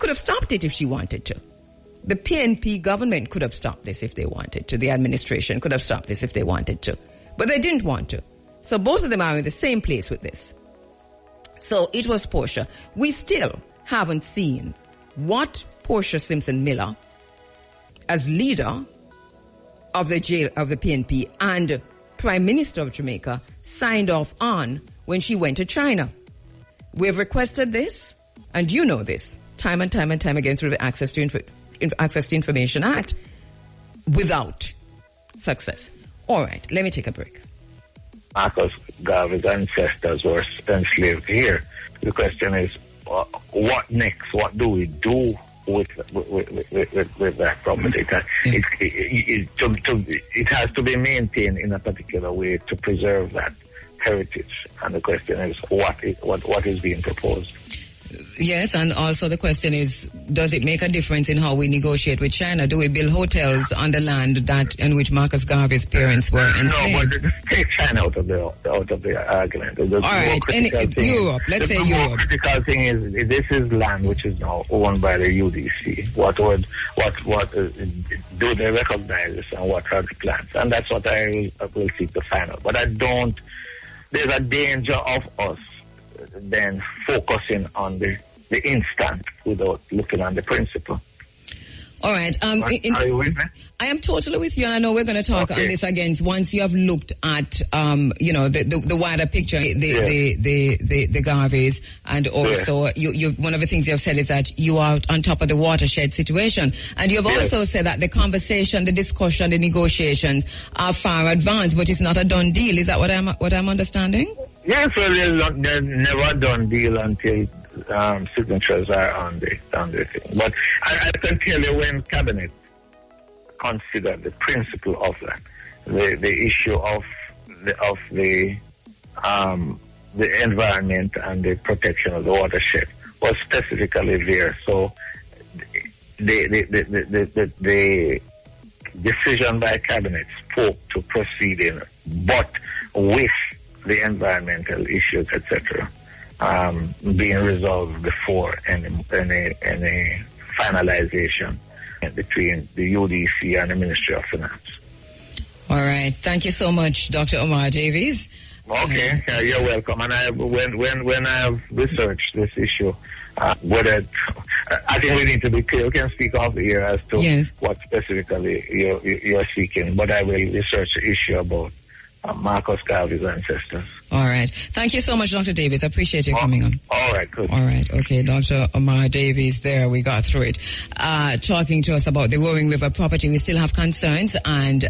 have stopped it if she wanted to. The PNP government could have stopped this if they wanted to. The administration could have stopped this if they wanted to. But they didn't want to. So both of them are in the same place with this. So it was Portia. We still haven't seen what Portia Simpson Miller, as leader of the PNP and Prime Minister of Jamaica, signed off on when she went to China. We've requested this, and you know this, time and time again through the Access to Information Act, without success. All right, let me take a break. Marcus Garvey's ancestors were enslaved here. The question is, what next? What do we do with that property. It has to be maintained in a particular way to preserve that heritage. And the question is, what is being proposed? Yes, and also the question is, does it make a difference in how we negotiate with China? Do we build hotels on the land in which Marcus Garvey's parents were enslaved? No, but take China out of the argument. All right, Europe. Let's say Europe. The critical thing is, this is land which is now owned by the UDC. What do they recognize this, and what are the plans? And that's what I will seek to find out. But there's a danger of us then focusing on the instant without looking on the principle. All right. Are you with me? I am totally with you, and I know we're going to talk on this again once you have looked at, the wider picture, the Garveys, and also you. One of the things you have said is that you are on top of the watershed situation, and you have also said that the conversation, the discussion, the negotiations are far advanced, but it's not a done deal. Is that what I'm understanding? Yes, well, they're never a done deal until signatures are on the thing. But I can tell you, when cabinet consider the principle of that, the issue of the environment and the protection of the watershed was specifically there. So the decision by cabinet spoke to proceeding, but with the environmental issues, etc., being resolved before any finalization between the UDC and the Ministry of Finance. All right. Thank you so much, Dr. Omar Davies. Okay, you're welcome. And when I have researched this issue, whether I think we need to be clear. You can speak off the air as to what specifically you're seeking, but I will research the issue about Marcus Garvey's ancestors. All right. Thank you so much, Dr. Davies. I appreciate you coming on. All right, good. All right. Okay, Dr. Omar Davies there. We got through it. Talking to us about the Roaring River property. We still have concerns, and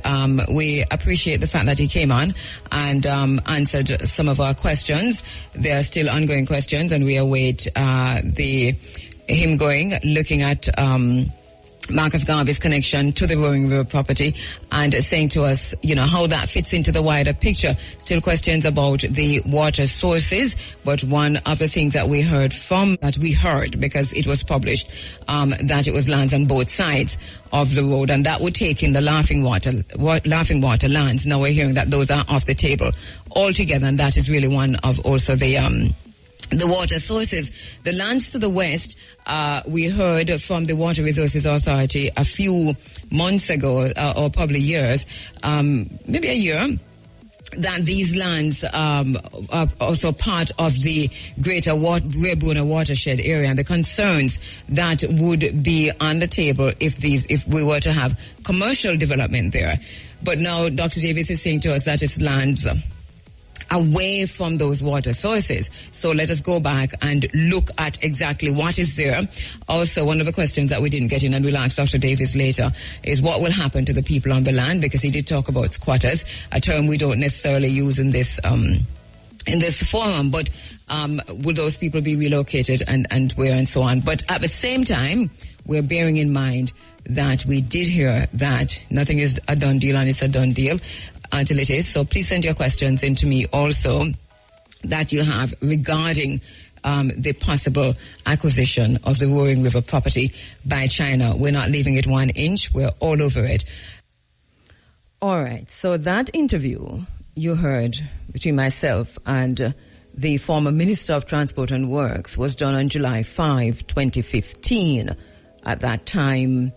we appreciate the fact that he came on and answered some of our questions. There are still ongoing questions, and we await looking at Marcus Garvey's connection to the Roaring River property and saying to us, how that fits into the wider picture. Still questions about the water sources, but one of the things that we heard because it was published, that it was lands on both sides of the road, and that would take in the Laughing Water lands. Now we're hearing that those are off the table altogether, and that is really one of also the water sources. The lands to the west, we heard from the Water Resources Authority a few months ago, or probably years, maybe a year, that these lands are also part of the greater Webuona watershed area, and the concerns that would be on the table if we were to have commercial development there. But now Dr. Davis is saying to us that it's lands away from those water sources. So let us go back and look at exactly what is there. Also, one of the questions that we didn't get in, and we'll ask Dr. Davis later, is what will happen to the people on the land, because he did talk about squatters, a term we don't necessarily use in this forum, but will those people be relocated and where and so on. But at the same time, we're bearing in mind that we did hear that nothing is a done deal, and it's a done deal until it is. So please send your questions in to me also that you have regarding the possible acquisition of the Roaring River property by China. We're not leaving it 1 inch. We're all over it. All right. So that interview you heard between myself and the former Minister of Transport and Works was done on July 5, 2015. At that time,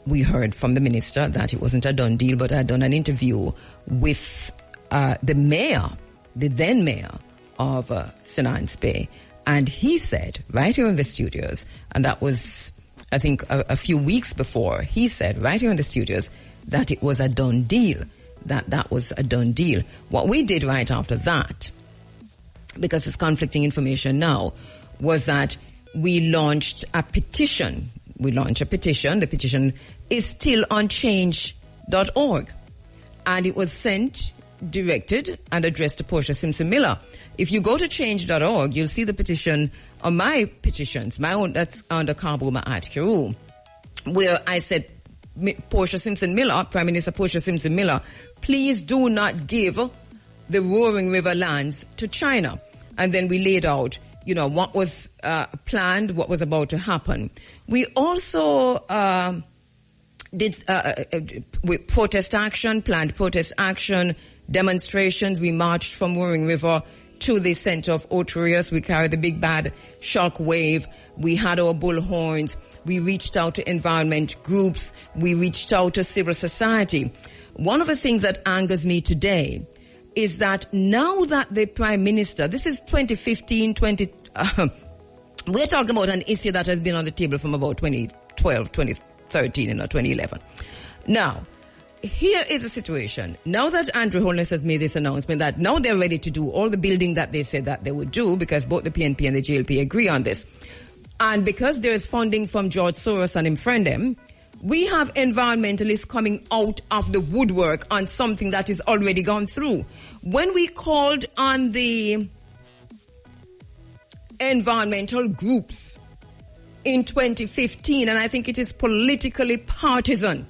we heard from the minister that it wasn't a done deal, but I had done an interview with the then mayor of St. Anne's Bay. And he said, right here in the studios, and that was, I think, a few weeks before, he said right here in the studios that it was a done deal, that was a done deal. What we did right after that, because it's conflicting information now, was that we launched a petition. The petition is still on change.org. And it was sent directed and addressed to Portia Simpson Miller. If you go to change.org, you'll see the petition on my petitions, my own, that's under Karbuma at Kheru, where I said, Portia Simpson Miller, Prime Minister Portia Simpson Miller, please do not give the Roaring River lands to China. And then we laid out, what was planned, what was about to happen. We also did with protest action, planned protest action, demonstrations. We marched from Roaring River to the center of Otorius. We carried the big bad shock wave. We had our bullhorns. We reached out to environment groups. We reached out to civil society. One of the things that angers me today is that now that the Prime Minister, this is 2015, we're talking about an issue that has been on the table from about 2012, 2013, 2011. Now, here is the situation. Now that Andrew Holness has made this announcement that now they're ready to do all the building that they said that they would do, because both the PNP and the JLP agree on this. And because there is funding from George Soros and Infrendem, we have environmentalists coming out of the woodwork on something that is already gone through. When we called on the environmental groups in 2015, and I think it is politically partisan,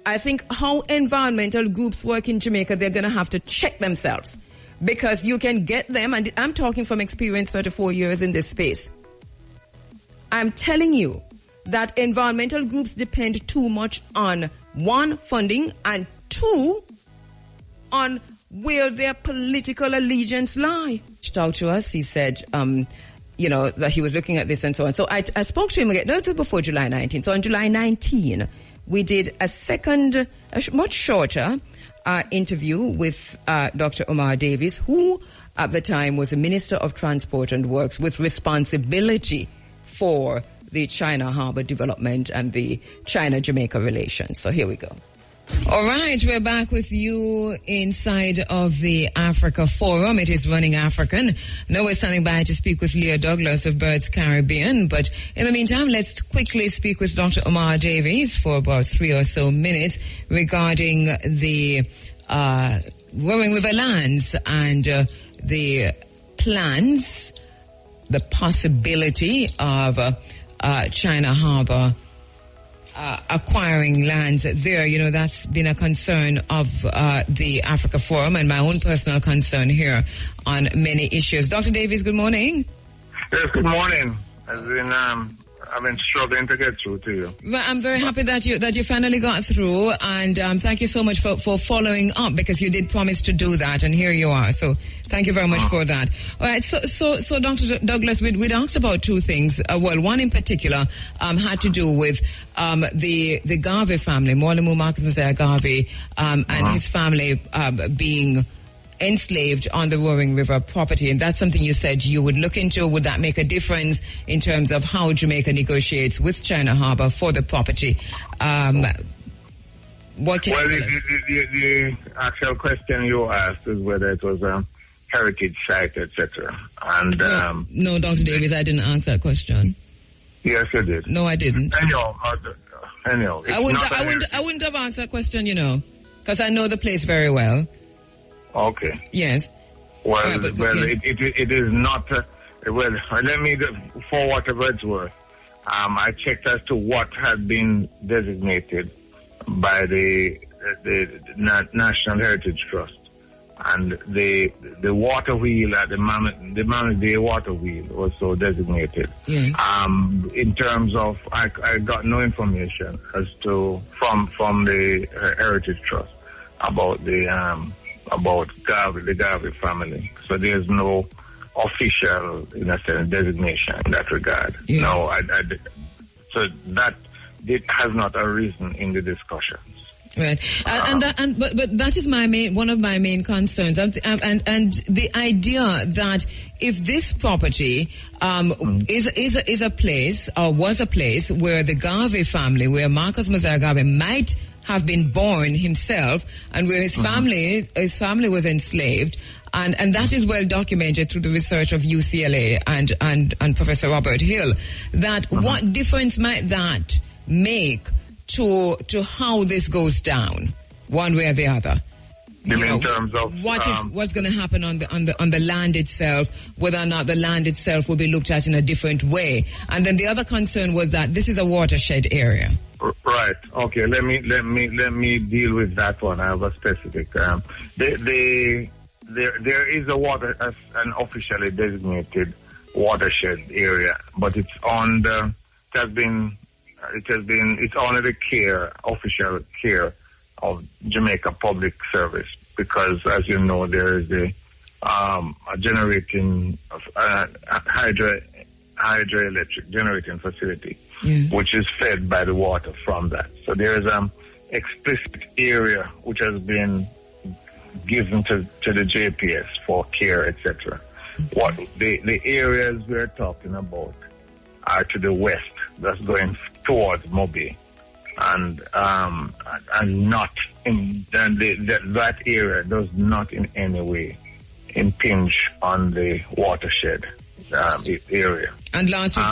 I think how environmental groups work in Jamaica, they're going to have to check themselves, because you can get them, and I'm talking from experience, 34 years in this space. I'm telling you that environmental groups depend too much on, one, funding, and two, on where their political allegiance lie. He reached out to us. He said, that he was looking at this and so on. So I spoke to him again. No, it was before July 19. So on July 19, we did a second, much shorter interview with Dr. Omar Davies, who at the time was a Minister of Transport and Works with responsibility for the China Harbour development and the China-Jamaica relations. So here we go. All right, we're back with you inside of the Africa Forum. It is Running African. Now we're standing by to speak with Leah Douglas of Birds Caribbean. But in the meantime, let's quickly speak with Dr. Omar Davies for about 3 or so minutes regarding the Roaring River lands and the plans, the possibility of China Harbour acquiring lands there. That's been a concern of the Africa Forum and my own personal concern here on many issues. Dr. Davies, good morning. Yes, good morning. I've been struggling to get through to you. Well, I'm very happy that you finally got through, and thank you so much for following up, because you did promise to do that, and here you are. So thank you very much for that. All right, so Dr. Douglas, we'd asked about two things. One in particular had to do with the Garvey family, Morlemu Marcus Messiah Garvey, and his family being enslaved on the Roaring River property, and that's something you said you would look into. Would that make a difference in terms of how Jamaica negotiates with China Harbour for the property? What can you tell us? The actual question you asked is whether it was a heritage site, etc. And no, Dr. Davies, I didn't answer that question. Yes, you did. No, I didn't. Anyhow, I wouldn't have answered that question, because I know the place very well. Okay. Yes. Well, right, yes. It is not. Let me, for whatever it's worth, I checked as to what had been designated by the National Heritage Trust, and the water wheel at the Mammoth Bay water wheel was so designated. Yes. In terms of, I got no information as to from the Heritage Trust about the Garvey family. So there's no official, in a sense, designation in that regard. Yes. No, so that has not arisen in the discussions. Right, but that is one of my main concerns, and the idea that if this property is a place, or was a place where the Garvey family, where Marcus Messiah Garvey might have been born himself, and where his family was enslaved, and that is well documented through the research of UCLA and Professor Robert Hill, that what difference might that make to how this goes down, one way or the other? in terms of what's going to happen on the land itself, whether or not the land itself will be looked at in a different way. And then the other concern was that this is a watershed area. Right. Okay. Let me deal with that one. I have a specific. There is an officially designated watershed area, but it's on the. It's under the official care of Jamaica Public Service, because, as you know, there is a generating hydroelectric generating facility, which is fed by the water from that. So there is an explicit area which has been given to the JPS for care, etc. What the areas we're talking about are to the west, that's going towards Mobi, and not in that area does not in any way impinge on the watershed area. And last week,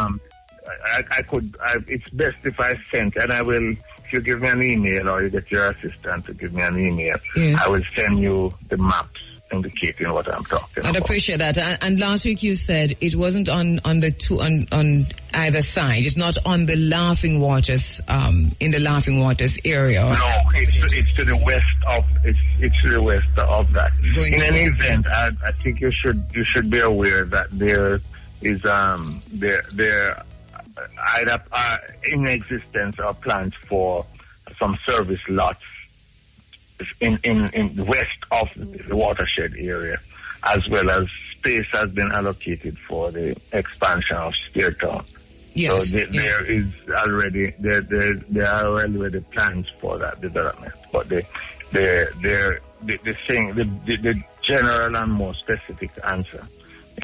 it's best if I send, and I will. If you give me an email, or you get your assistant to give me an email, I will send you the maps indicating what I'm talking about. I'd appreciate that. And last week you said it wasn't on either side. It's not on the Laughing Waters, in the Laughing Waters area. No, it's to the west of it's to the west of that. In any event, I think you should be aware that there is there either in existence or plans for some service lots in west of the watershed area, as well as space has been allocated for the expansion of Steertown. Yes. So there is already there are already plans for that development, but the general and more specific answer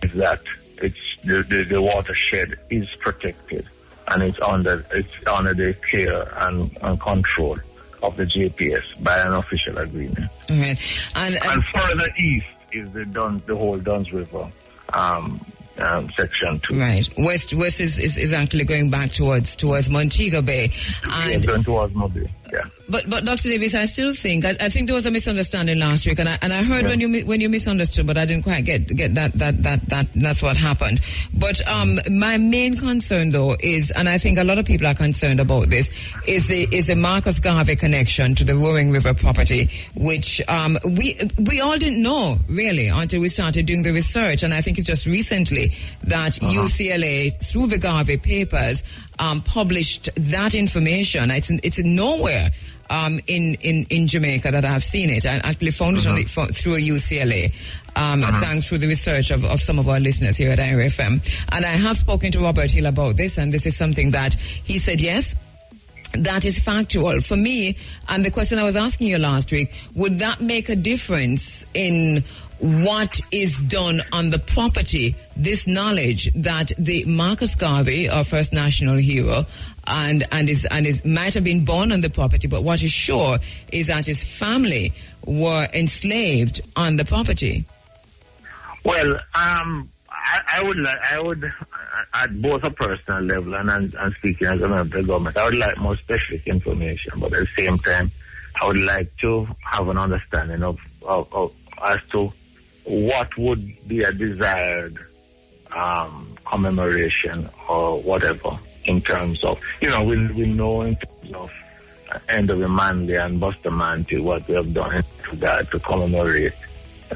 is that it's the watershed is protected, and it's under the care and control of the JPS by an official agreement. All right. And further east is the whole Duns River section 2. Right. West is actually going back towards Montego Bay. And going towards Mobi. Yeah. But Dr. Davis, I still think I think there was a misunderstanding last week, and I heard when you misunderstood, but I didn't quite get that's what happened. But my main concern though is, and I think a lot of people are concerned about this, is the Marcus Garvey connection to the Roaring River property, which we all didn't know really until we started doing the research, and I think it's just recently that UCLA through the Garvey papers published that information. It's nowhere in Jamaica that I've seen it. I actually found it through UCLA. Thanks to the research of some of our listeners here at IRFM. And I have spoken to Robert Hill about this, and this is something that he said, yes, that is factual. For me, and the question I was asking you last week, would that make a difference in what is done on the property, this knowledge that the Marcus Garvey, our first national hero, and might have been born on the property, but what is sure is that his family were enslaved on the property? Well, I would at both a personal level and speaking as a member of the government, I would like more specific information, but at the same time, I would like to have an understanding of as to what would be a desired commemoration or whatever in terms of, we know in terms of End of the Manley and Bustamante what we have done in regard to commemorate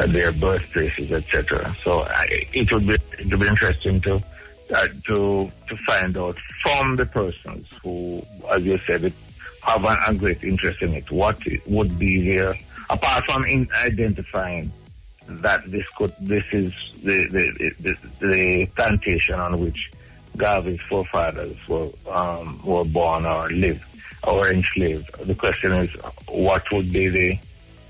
their birthplaces, etc. So it would be interesting to find out from the persons who, as you said, have a great interest in it, what would be there, apart from identifying that this is the plantation on which Garvey's forefathers were born or lived or enslaved. The question is, what would be the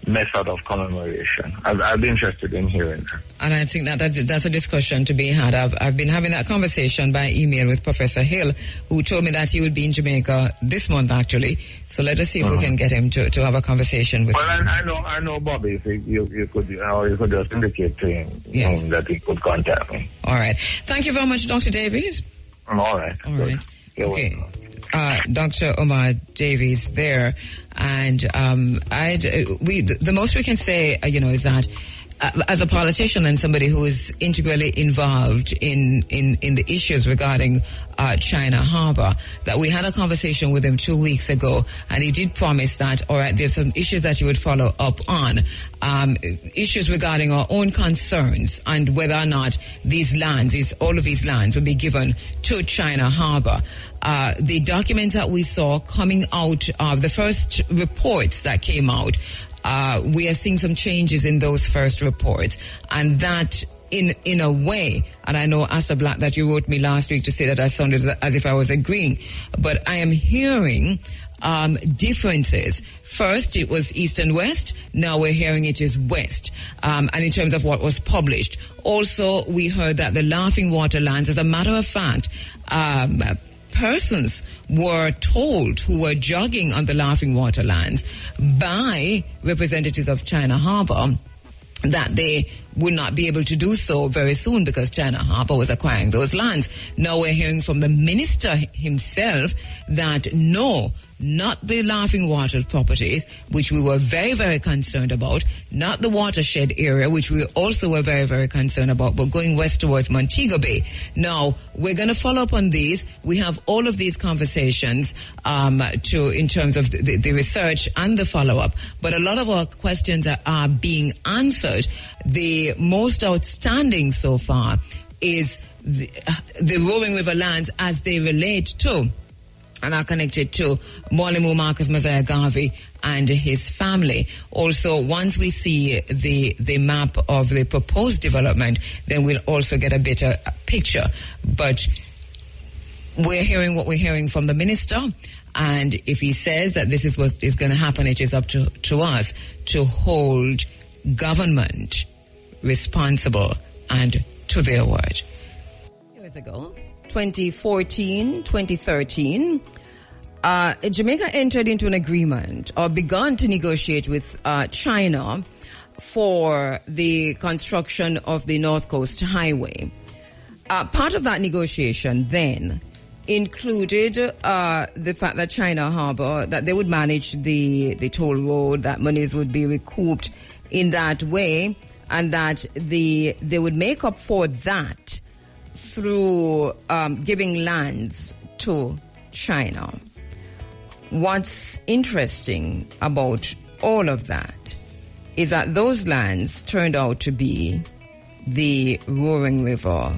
method of commemoration? I'd be interested in hearing that. And I think that's a discussion to be had. I've been having that conversation by email with Professor Hill, who told me that he would be in Jamaica this month, actually. So let us see if we can get him to have a conversation with him. Well, I know Bobby, if you could just indicate to him that he could contact me. All right. Thank you very much, Dr. Davies. All right. Okay. Dr. Omar Davies there. And the most we can say, is that as a politician and somebody who is integrally involved in the issues regarding China Harbor, that we had a conversation with him 2 weeks ago, and he did promise that, all right, there's some issues that he would follow up on, issues regarding our own concerns and whether or not all of these lands will be given to China Harbor. The documents that we saw coming out of the first reports that came out, we are seeing some changes in those first reports, and that in a way, and I know, Asa Black, that you wrote me last week to say that I sounded as if I was agreeing, but I am hearing differences. First, it was east and west. Now we're hearing it is west. And in terms of what was published. Also, we heard that the Laughing Water lands, as a matter of fact, persons were told who were jogging on the Laughing Water lands by representatives of China Harbor that they would not be able to do so very soon because China Harbor was acquiring those lands. Now we're hearing from the minister himself that no, not the Laughing Water properties, which we were very, very concerned about, not the watershed area, which we also were very, very concerned about, but going west towards Montego Bay. Now, we're going to follow up on these. We have all of these conversations in terms of the research and the follow-up, but a lot of our questions are being answered. The most outstanding so far is the Roaring River lands as they relate to and are connected to Molimu Marcus Messiah Garvey and his family. Also, once we see the map of the proposed development, then we'll also get a better picture. But we're hearing what we're hearing from the minister, and if he says that this is what is going to happen, it is up to us to hold government responsible and to their word. Years ago, 2014, 2013, Jamaica entered into an agreement or began to negotiate with China for the construction of the North Coast Highway. Part of that negotiation then included the fact that China Harbor, that they would manage the toll road, that monies would be recouped in that way, and that they would make up for that through giving lands to China. What's interesting about all of that is that those lands turned out to be the Roaring River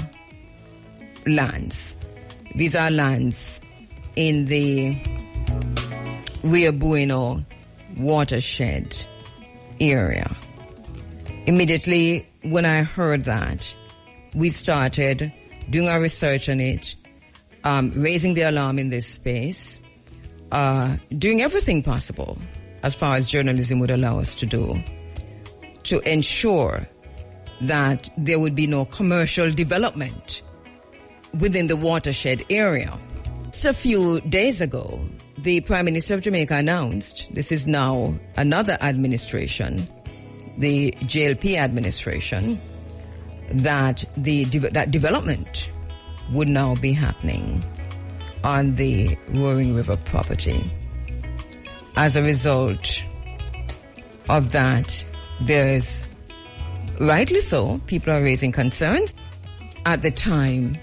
lands. These are lands in the Rio Bueno watershed area. Immediately when I heard that, we started doing our research on it, raising the alarm in this space, doing everything possible as far as journalism would allow us to do to ensure that there would be no commercial development within the watershed area. Just a few days ago, the Prime Minister of Jamaica announced, this is now another administration, the JLP administration, that that development would now be happening on the Roaring River property. As a result of that, there's, rightly so, people are raising concerns at the time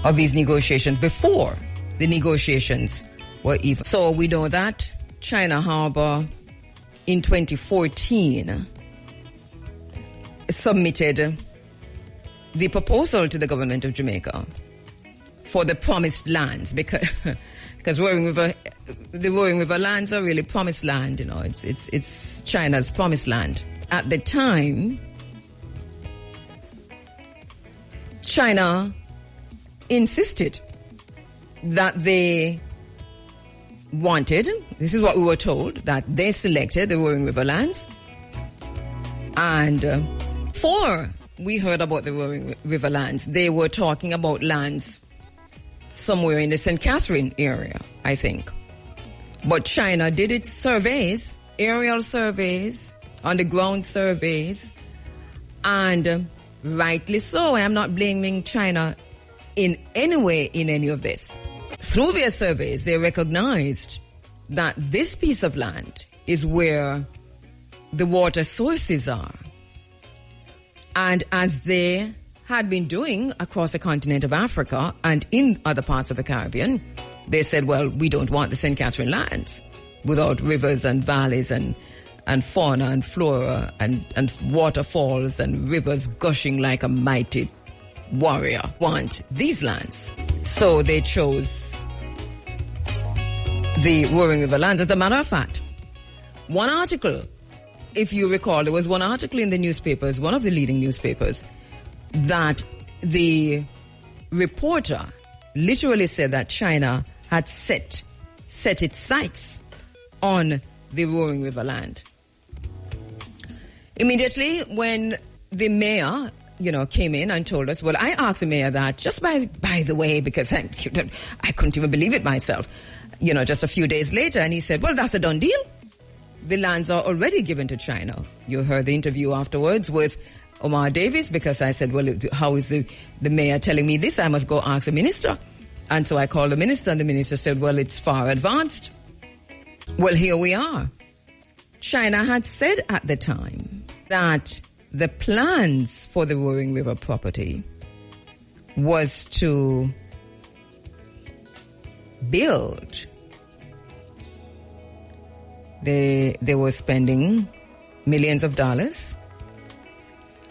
of these negotiations, before the negotiations were even. So we know that China Harbor in 2014 submitted the proposal to the government of Jamaica for the promised lands, because the Roaring River lands are really promised land, it's China's promised land. At the time, China insisted that they wanted, this is what we were told, that they selected the Roaring River lands, and before we heard about the Roaring River lands, they were talking about lands somewhere in the St. Catherine area, I think. But China did its surveys, aerial surveys, on-the-ground surveys, and rightly so. I am not blaming China in any way in any of this. Through their surveys, they recognized that this piece of land is where the water sources are. And as they had been doing across the continent of Africa and in other parts of the Caribbean, they said, well, we don't want the St. Catherine lands without rivers and valleys and fauna and flora and waterfalls and rivers gushing like a mighty warrior. Want these lands. So they chose the Roaring River lands. As a matter of fact, one article, if you recall, there was one article in the newspapers, one of the leading newspapers, that the reporter literally said that China had set its sights on the Roaring River land. Immediately when the mayor, came in and told us, well, I asked the mayor that just by the way, because I couldn't even believe it myself, just a few days later, and he said, well, that's a done deal. The lands are already given to China. You heard the interview afterwards with Omar Davis, because I said, well, how is the mayor telling me this? I must go ask the minister. And so I called the minister, and the minister said, well, it's far advanced. Well, here we are. China had said at the time that the plans for the Roaring River property was to build. They were spending millions of dollars,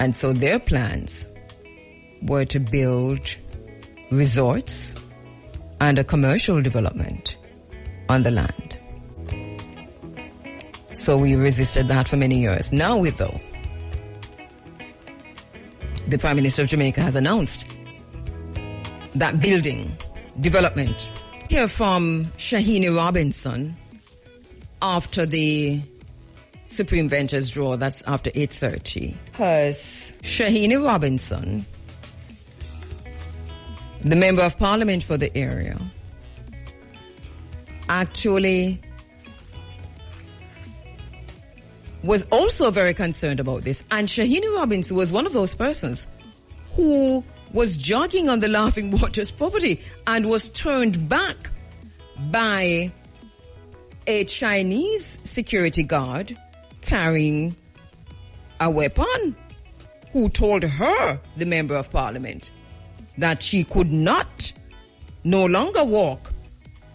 and so their plans were to build resorts and a commercial development on the land. So we resisted that for many years. Now, though, the Prime Minister of Jamaica has announced that building, development. Hear from Shahini Robinson after the Supreme Bench's draw. That's after 8:30. Has Shahini Robinson, the Member of Parliament for the area, actually was also very concerned about this. And Shahini Robinson was one of those persons who was jogging on the Laughing Waters property and was turned back by a Chinese security guard carrying a weapon, who told her, the Member of Parliament, that she could no longer walk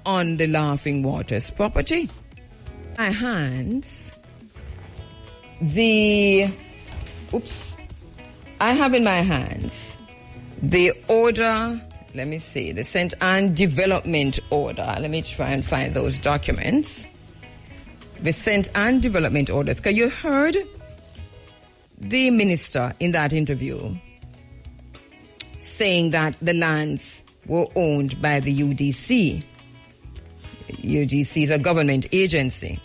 on the Laughing Waters property. My hands, I have in my hands the order, let me see, the St. Anne Development Order. Let me try and find those documents. The St. Anne Development Order. Because you heard the minister in that interview saying that the lands were owned by the UDC. UDC is a government agency.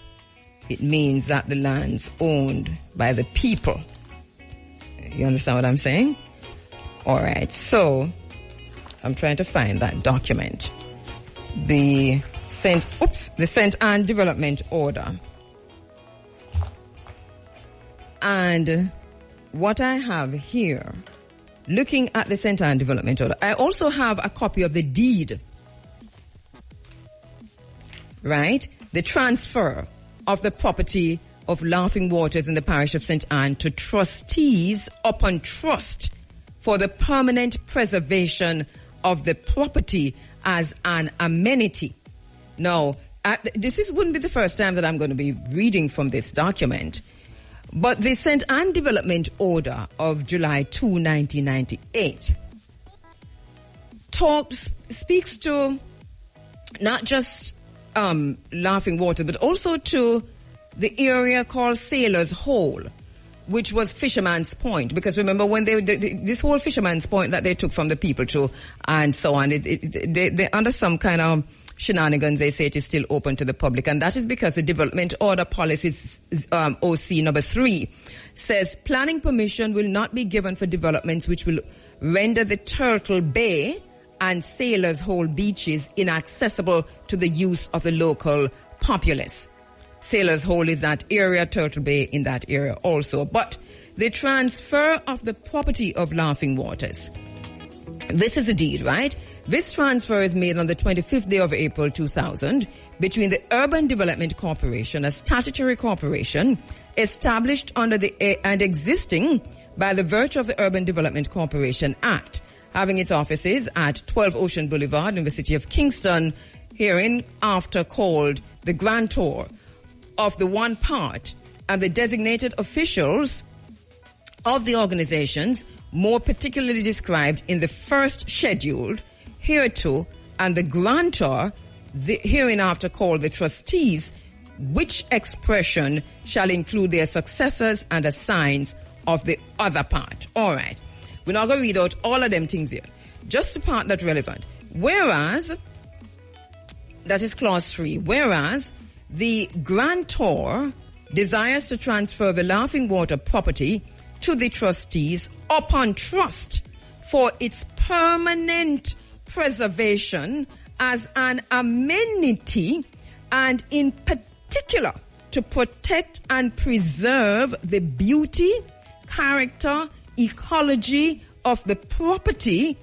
It means that the land's owned by the people. You understand what I'm saying? All right. So I'm trying to find that document. The St. Anne Development Order. And what I have here, looking at the St. Anne Development Order, I also have a copy of the deed. Right? The transfer of the property of Laughing Waters in the parish of St. Anne to trustees upon trust for the permanent preservation of the property as an amenity. Now, this wouldn't be the first time that I'm going to be reading from this document, but the St. Anne Development Order of July 2, 1998 speaks to not just Laughing Water, but also to the area called Sailor's Hole, which was Fisherman's Point. Because remember, when this whole Fisherman's Point that they took from the people to, and so on, they under some kind of shenanigans, they say it is still open to the public. And that is because the Development Order Policies OC number 3 says planning permission will not be given for developments which will render the Turtle Bay and Sailor's Hole beaches inaccessible to the use of the local populace. Sailor's Hole is that area, Turtle Bay in that area also. But the transfer of the property of Laughing Waters, this is a deed, right? This transfer is made on the 25th day of April 2000 between the Urban Development Corporation, a statutory corporation established under and existing by the virtue of the Urban Development Corporation Act, having its offices at 12 Ocean Boulevard in the city of Kingston, hereinafter called the grantor of the one part, and the designated officials of the organizations more particularly described in the first scheduled hereto, and the grantor hereinafter called the trustees, which expression shall include their successors and assigns of the other part. All right. We're not going to read out all of them things here. Just the part that's relevant. Whereas, that is clause 3, whereas the grantor desires to transfer the Laughing Water property to the trustees upon trust for its permanent preservation as an amenity, and in particular to protect and preserve the beauty, character, ecology of the property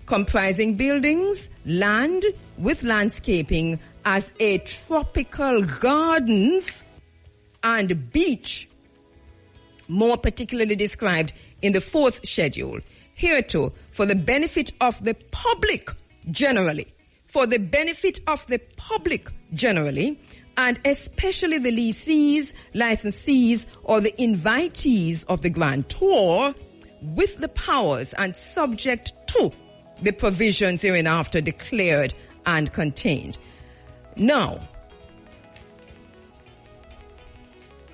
comprising buildings, land with landscaping as a tropical gardens and beach, more particularly described in the 4th schedule, hereto for the benefit of the public generally, and especially the lessees, licensees, or the invitees of the grantor, with the powers and subject to the provisions hereinafter declared and contained. Now,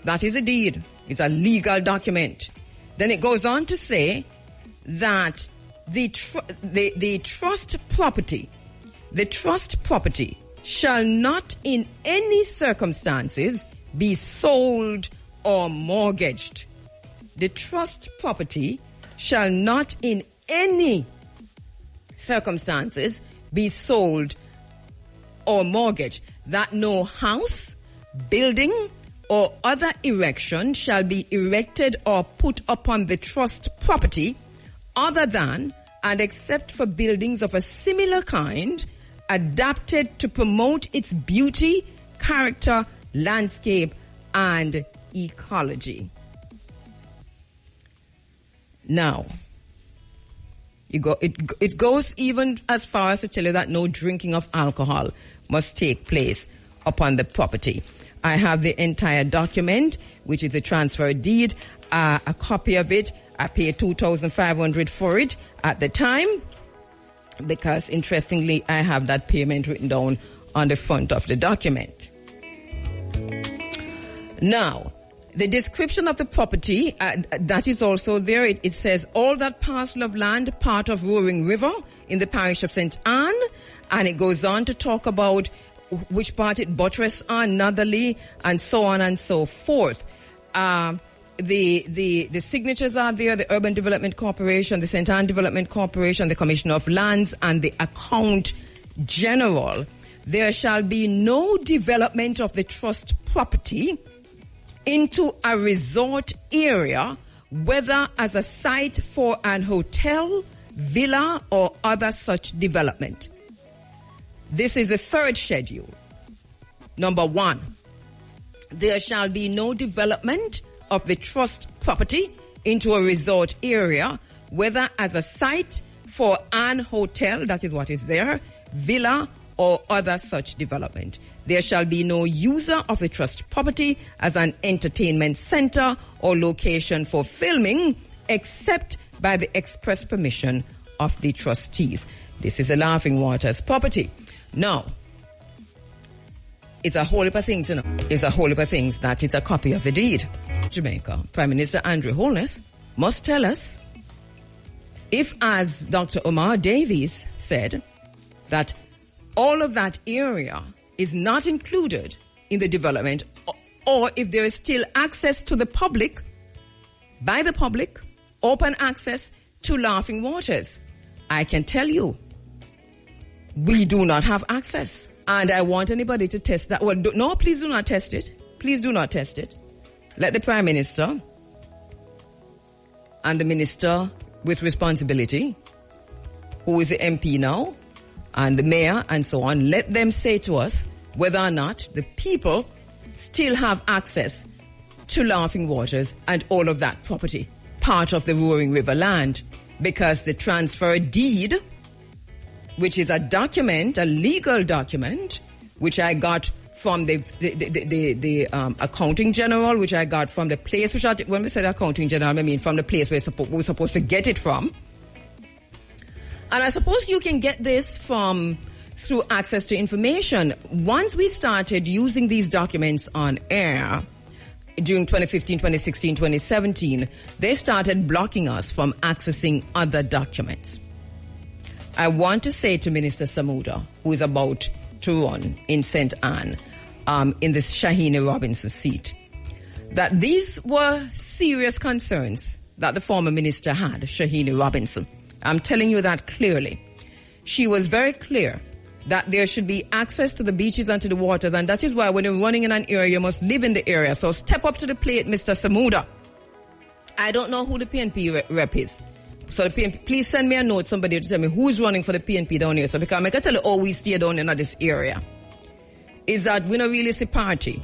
that is a deed. It's a legal document. Then it goes on to say that the trust property shall not in any circumstances be sold or mortgaged. The trust property shall not in any circumstances be sold or mortgaged. That no house, building, or other erection shall be erected or put upon the trust property other than and except for buildings of a similar kind adapted to promote its beauty, character, landscape, and ecology. Now, it goes even as far as to tell you that no drinking of alcohol must take place upon the property. I have the entire document, which is a transfer deed, a copy of it. I paid $2,500 for it at the time because, interestingly, I have that payment written down on the front of the document. Now, the description of the property, that is also there. It says, all that parcel of land, part of Roaring River in the parish of St. Anne, and it goes on to talk about which part it buttress on, Netherly, and so on and so forth. The signatures are there, the Urban Development Corporation, the St. Anne Development Corporation, the Commissioner of Lands, and the Account General. There shall be no development of the trust property into a resort area, whether as a site for an hotel, villa, or other such development. This is the 3rd schedule. Number 1, there shall be no development of the trust property into a resort area, whether as a site for an hotel, that is what is there, villa, or other such development. There shall be no user of the trust property as an entertainment center or location for filming, except by the express permission of the trustees. This is a Laughing Waters property. Now, it's a whole heap of things, you know. It's a whole heap of things that it's a copy of the deed. Jamaica, Prime Minister Andrew Holness must tell us if, as Dr. Omar Davies said, that all of that area is not included in the development, or if there is still access to the public, by the public, open access to Laughing Waters. I can tell you, we do not have access. And I want anybody to test that. Well, no, please do not test it. Please do not test it. Let the Prime Minister and the Minister with responsibility, who is the MP now, and the mayor and so on, let them say to us whether or not the people still have access to Laughing Waters and all of that property, part of the Roaring River land, because the transfer deed, which is a document, a legal document, which I got from the accounting general, which I got from the place, when we said accounting general, I mean from the place where we're supposed to get it from. And I suppose you can get this through access to information. Once we started using these documents on air during 2015, 2016, 2017, they started blocking us from accessing other documents. I want to say to Minister Samuda, who is about to run in St. Anne, in the Shahini Robinson seat, that these were serious concerns that the former minister had, Shahini Robinson. I'm telling you that clearly. She was very clear that there should be access to the beaches and to the waters, and that is why when you're running in an area, you must live in the area. So step up to the plate, Mr. Samuda. I don't know who the PNP rep is. So the PNP, please send me a note, somebody to tell me who's running for the PNP down here. So because I can tell you, oh, we stay down in this area. Is that we don't really see party.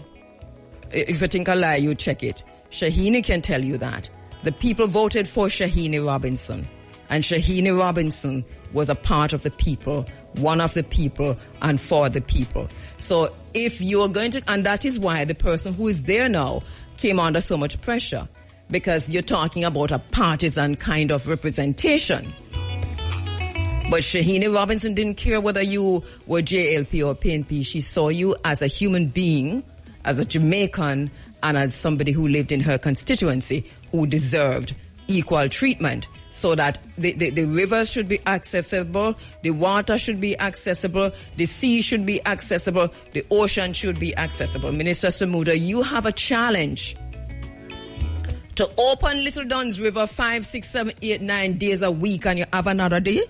If you think a lie, you check it. Shahini can tell you that. The people voted for Shahini Robinson. And Shahini Robinson was a part of the people, one of the people, and for the people. So if you're going to, and that is why the person who is there now came under so much pressure, because you're talking about a partisan kind of representation. But Shahini Robinson didn't care whether you were JLP or PNP. She saw you as a human being, as a Jamaican, and as somebody who lived in her constituency who deserved equal treatment. So that the rivers should be accessible, the water should be accessible, the sea should be accessible, the ocean should be accessible. Minister Samuda, you have a challenge to open Little Duns River 5, 6, 7, 8, 9 days a week, and you have another day?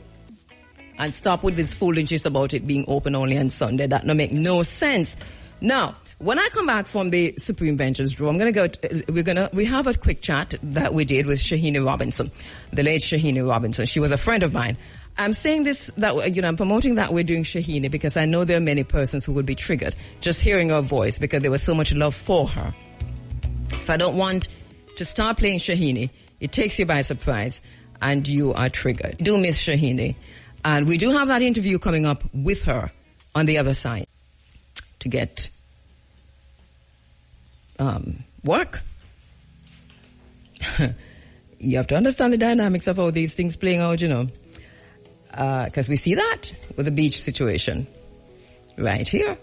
And stop with this foolishness about it being open only on Sunday. That no make no sense. Now, when I come back from the Supreme Benches, Drew, we have a quick chat that we did with Shahini Robinson, the late Shahini Robinson. She was a friend of mine. I'm saying this, I'm promoting that we're doing Shahini because I know there are many persons who would be triggered just hearing her voice because there was so much love for her. So I don't want to start playing Shahini. It takes you by surprise and you are triggered. Do miss Shahini. And we do have that interview coming up with her on the other side to get work. You have to understand the dynamics of how these things playing out, because we see that with the beach situation right here.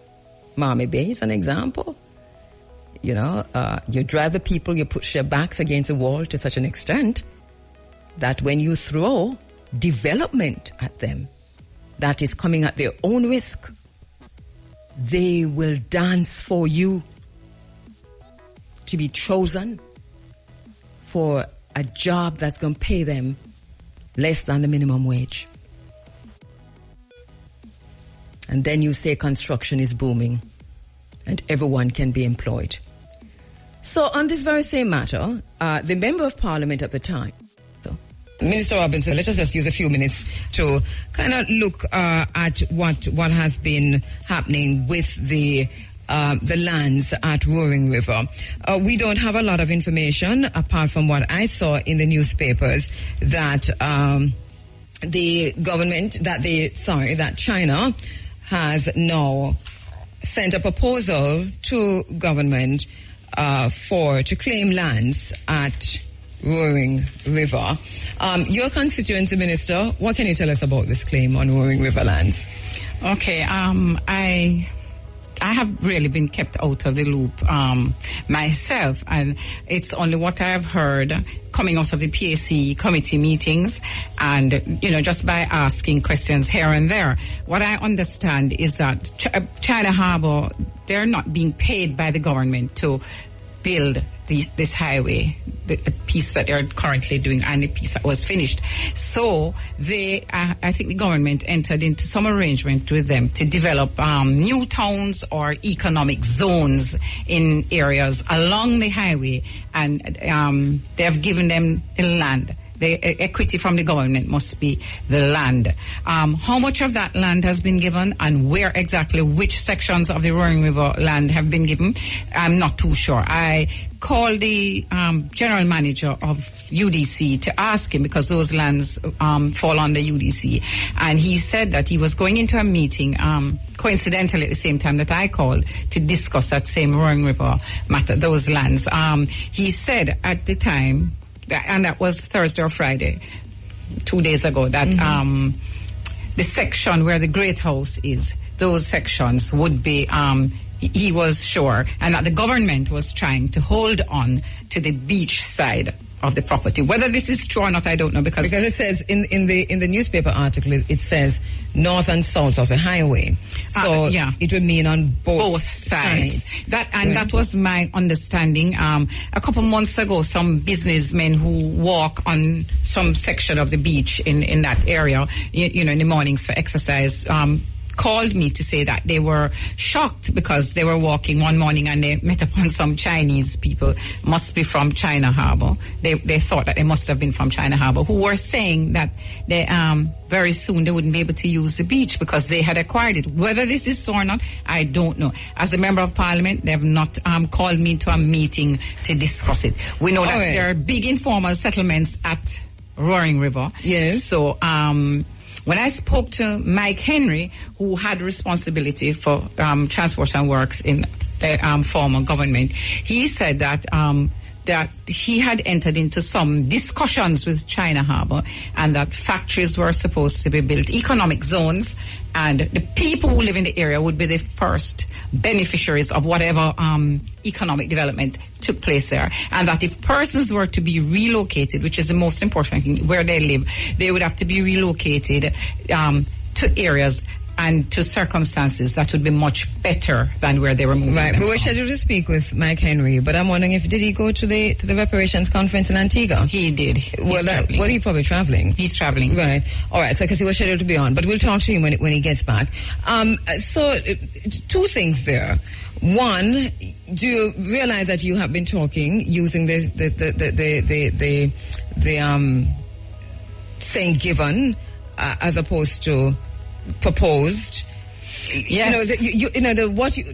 Miami Bay is an example. You drive the people, you push their backs against the wall to such an extent that when you throw development at them that is coming at their own risk, they will dance for you to be chosen for a job that's going to pay them less than the minimum wage. And then you say construction is booming and everyone can be employed. So on this very same matter, the Member of Parliament at the time, Minister Robinson, let's just use a few minutes to kind of look at what has been happening with the lands at Roaring River. We don't have a lot of information apart from what I saw in the newspapers that that China has now sent a proposal to government to claim lands at Roaring River. Your constituency minister, what can you tell us about this claim on Roaring River lands? Okay, I have really been kept out of the loop myself, and it's only what I have heard coming out of the PAC committee meetings and, just by asking questions here and there. What I understand is that China Harbour, they're not being paid by the government to build this highway, the piece that they're currently doing and the piece that was finished. So I think the government entered into some arrangement with them to develop new towns or economic zones in areas along the highway, and they have given them the land The equity from the government must be the land. How much of that land has been given and where exactly, which sections of the Roaring River land have been given, I'm not too sure. I called the general manager of UDC to ask him, because those lands fall under UDC, and he said that he was going into a meeting coincidentally at the same time that I called to discuss that same Roaring River matter, those lands. He said at the time, and that was Thursday or Friday, 2 days ago, that the section where the Great House is, those sections would be, he was sure, and that the government was trying to hold on to the beach side of the property. Whether this is true or not, I don't know, because it says in the newspaper article, it says north and south of the highway. So it would mean on both sides. That was my understanding. A couple months ago, some businessmen who walk on some section of the beach in that area, you know, in the mornings for exercise, called me to say that they were shocked because they were walking one morning and they met upon some Chinese people, must be from China Harbor. They thought that they must have been from China Harbor, who were saying that they very soon they wouldn't be able to use the beach because they had acquired it. Whether this is so or not, I don't know. As a member of parliament, they have not called me to a meeting to discuss it. We know that there are big informal settlements at Roaring River. Yes. So, when I spoke to Mike Henry, who had responsibility for transport and works in the former government, he said that that he had entered into some discussions with China Harbor and that factories were supposed to be built, economic zones, and the people who live in the area would be the first beneficiaries of whatever economic development took place there, and that if persons were to be relocated, which is the most important thing, where they live, they would have to be relocated to areas and to circumstances that would be much better than where they were moving. Right, we were scheduled to speak with Mike Henry, but I'm wondering did he go to the reparations conference in Antigua? He did. He's probably traveling. He's traveling. Right. All right. So because he was scheduled to be on, but we'll talk to him when he gets back. So two things there. One, do you realize that you have been talking using the saying given as opposed to proposed? Yes. You know,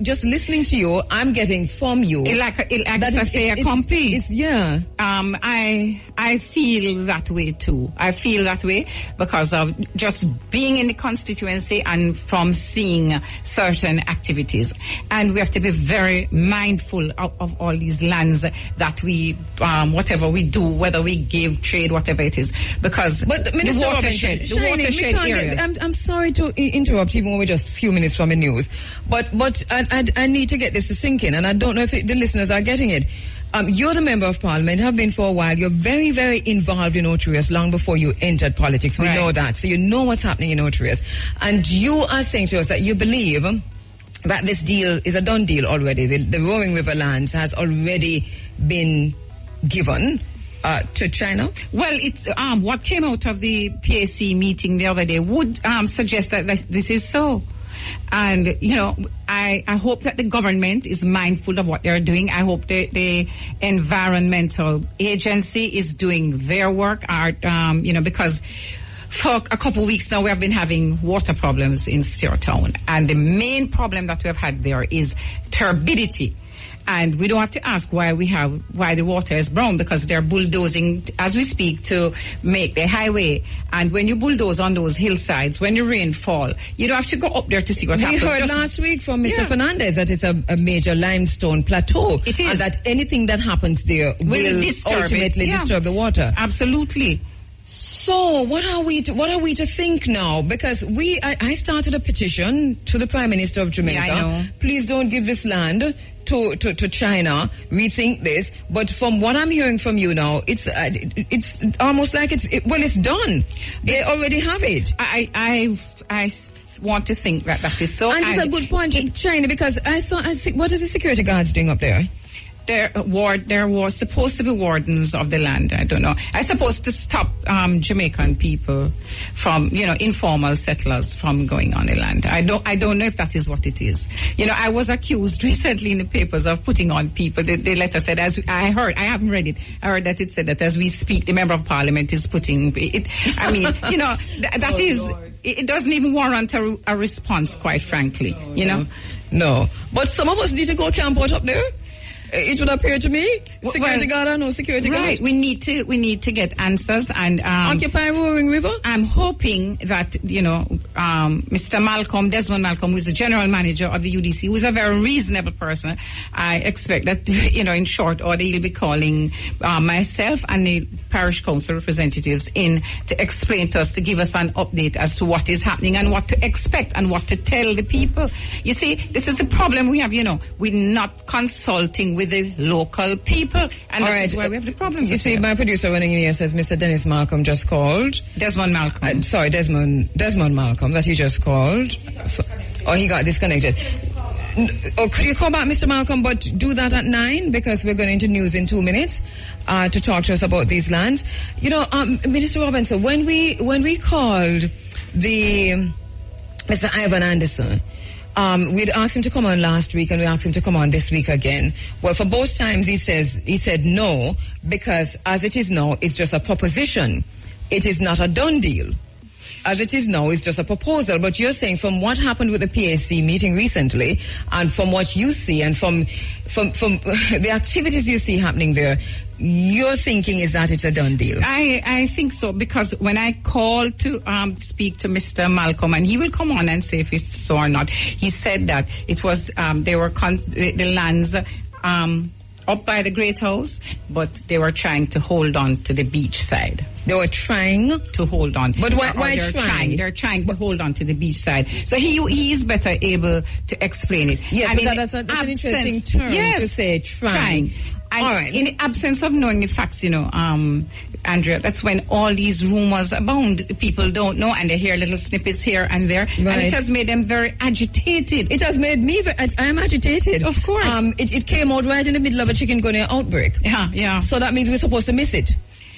just listening to you, I'm getting from you. That's a fait accompli. Yeah. I feel that way too. I feel that way because of just being in the constituency and from seeing certain activities. And we have to be very mindful of all these lands that we, whatever we do, whether we give, trade, whatever it is. Because the watershed area. I'm sorry to interrupt, even when we're just a few minutes from the news, but I need to get this to sink in, and I don't know if the listeners are getting it. You're the member of parliament, have been for a while. You're very, very involved in Otrias long before you entered politics. We know that. So you know what's happening in Otrias. And you are saying to us that you believe that this deal is a done deal already. The Roaring River lands has already been given to China? Well, it's what came out of the PAC meeting the other day would suggest that this is so. And, you know, I hope that the government is mindful of what they're doing. I hope the environmental agency is doing their work, because for a couple of weeks now we have been having water problems in Steertown. And the main problem that we have had there is turbidity. And we don't have to ask why the water is brown, because they're bulldozing as we speak to make the highway. And when you bulldoze on those hillsides, when the rain fall, you don't have to go up there to see what happens. We heard last week from Mr. Fernandez that it's a major limestone plateau. It is. And that anything that happens there will ultimately disturb the water. Absolutely. So what are we to think now? Because I started a petition to the Prime Minister of Jamaica. Yeah, I know. Please don't give this land to China. Rethink this. But from what I'm hearing from you now, it's almost like it's done. They already have it. I want to think that is so. And it's a good point, China, because I see what is the security guards doing up there? there was supposed to be wardens of the land. I don't know. I supposed to stop Jamaican people from, informal settlers from going on the land. I don't know if that is what it is. I was accused recently in the papers of putting on people. The letter said, as I heard, I haven't read it. I heard that it said that as we speak, the member of parliament is putting it. I mean, that is. Lord. It doesn't even warrant a response, quite frankly. No. But some of us need to go camp out up there. It would appear to me. Security guard or no security guard? Right. We need to get answers and occupy Roaring River. I'm hoping that Mr. Desmond Malcolm, who is the general manager of the UDC, who is a very reasonable person. I expect that in short order he'll be calling myself and the parish council representatives in to explain to us, to give us an update as to what is happening and what to expect and what to tell the people. You see, this is the problem we have. We're not consulting with the local people, and that's why we have the problems. You see, my producer running in here says Mr. Dennis Malcolm just called. Desmond Malcolm. Desmond Malcolm, that he just called. He got disconnected. Or could you call back Mr. Malcolm, but do that at 9, because we're going into news in 2 minutes to talk to us about these lands. Minister Robinson, when we called the Mr. Ivan Anderson, we'd asked him to come on last week and we asked him to come on this week again. Well, for both times he said no, because as it is now, it's just a proposition. It is not a done deal. As it is now, it's just a proposal. But you're saying from what happened with the PAC meeting recently, and from what you see, and from the activities you see happening there, your thinking is that it's a done deal? I think so, because when I called to speak to Mr. Malcolm, and he will come on and say if it's so or not, he said that it was the lands up by the Great House, but they were trying to hold on to the beach side. They were trying to hold on. But why trying? They're trying to hold on to the beach side. So he is better able to explain it. Yes, and that's an interesting term to say, trying. And all right. In the absence of knowing the facts, Andrea, that's when all these rumors abound. People don't know, and they hear little snippets here and there, right. And it has made them very agitated. It has made me I am agitated. Of course. It came out right in the middle of a chicken gonorrhea outbreak. Yeah. So that means we're supposed to miss it.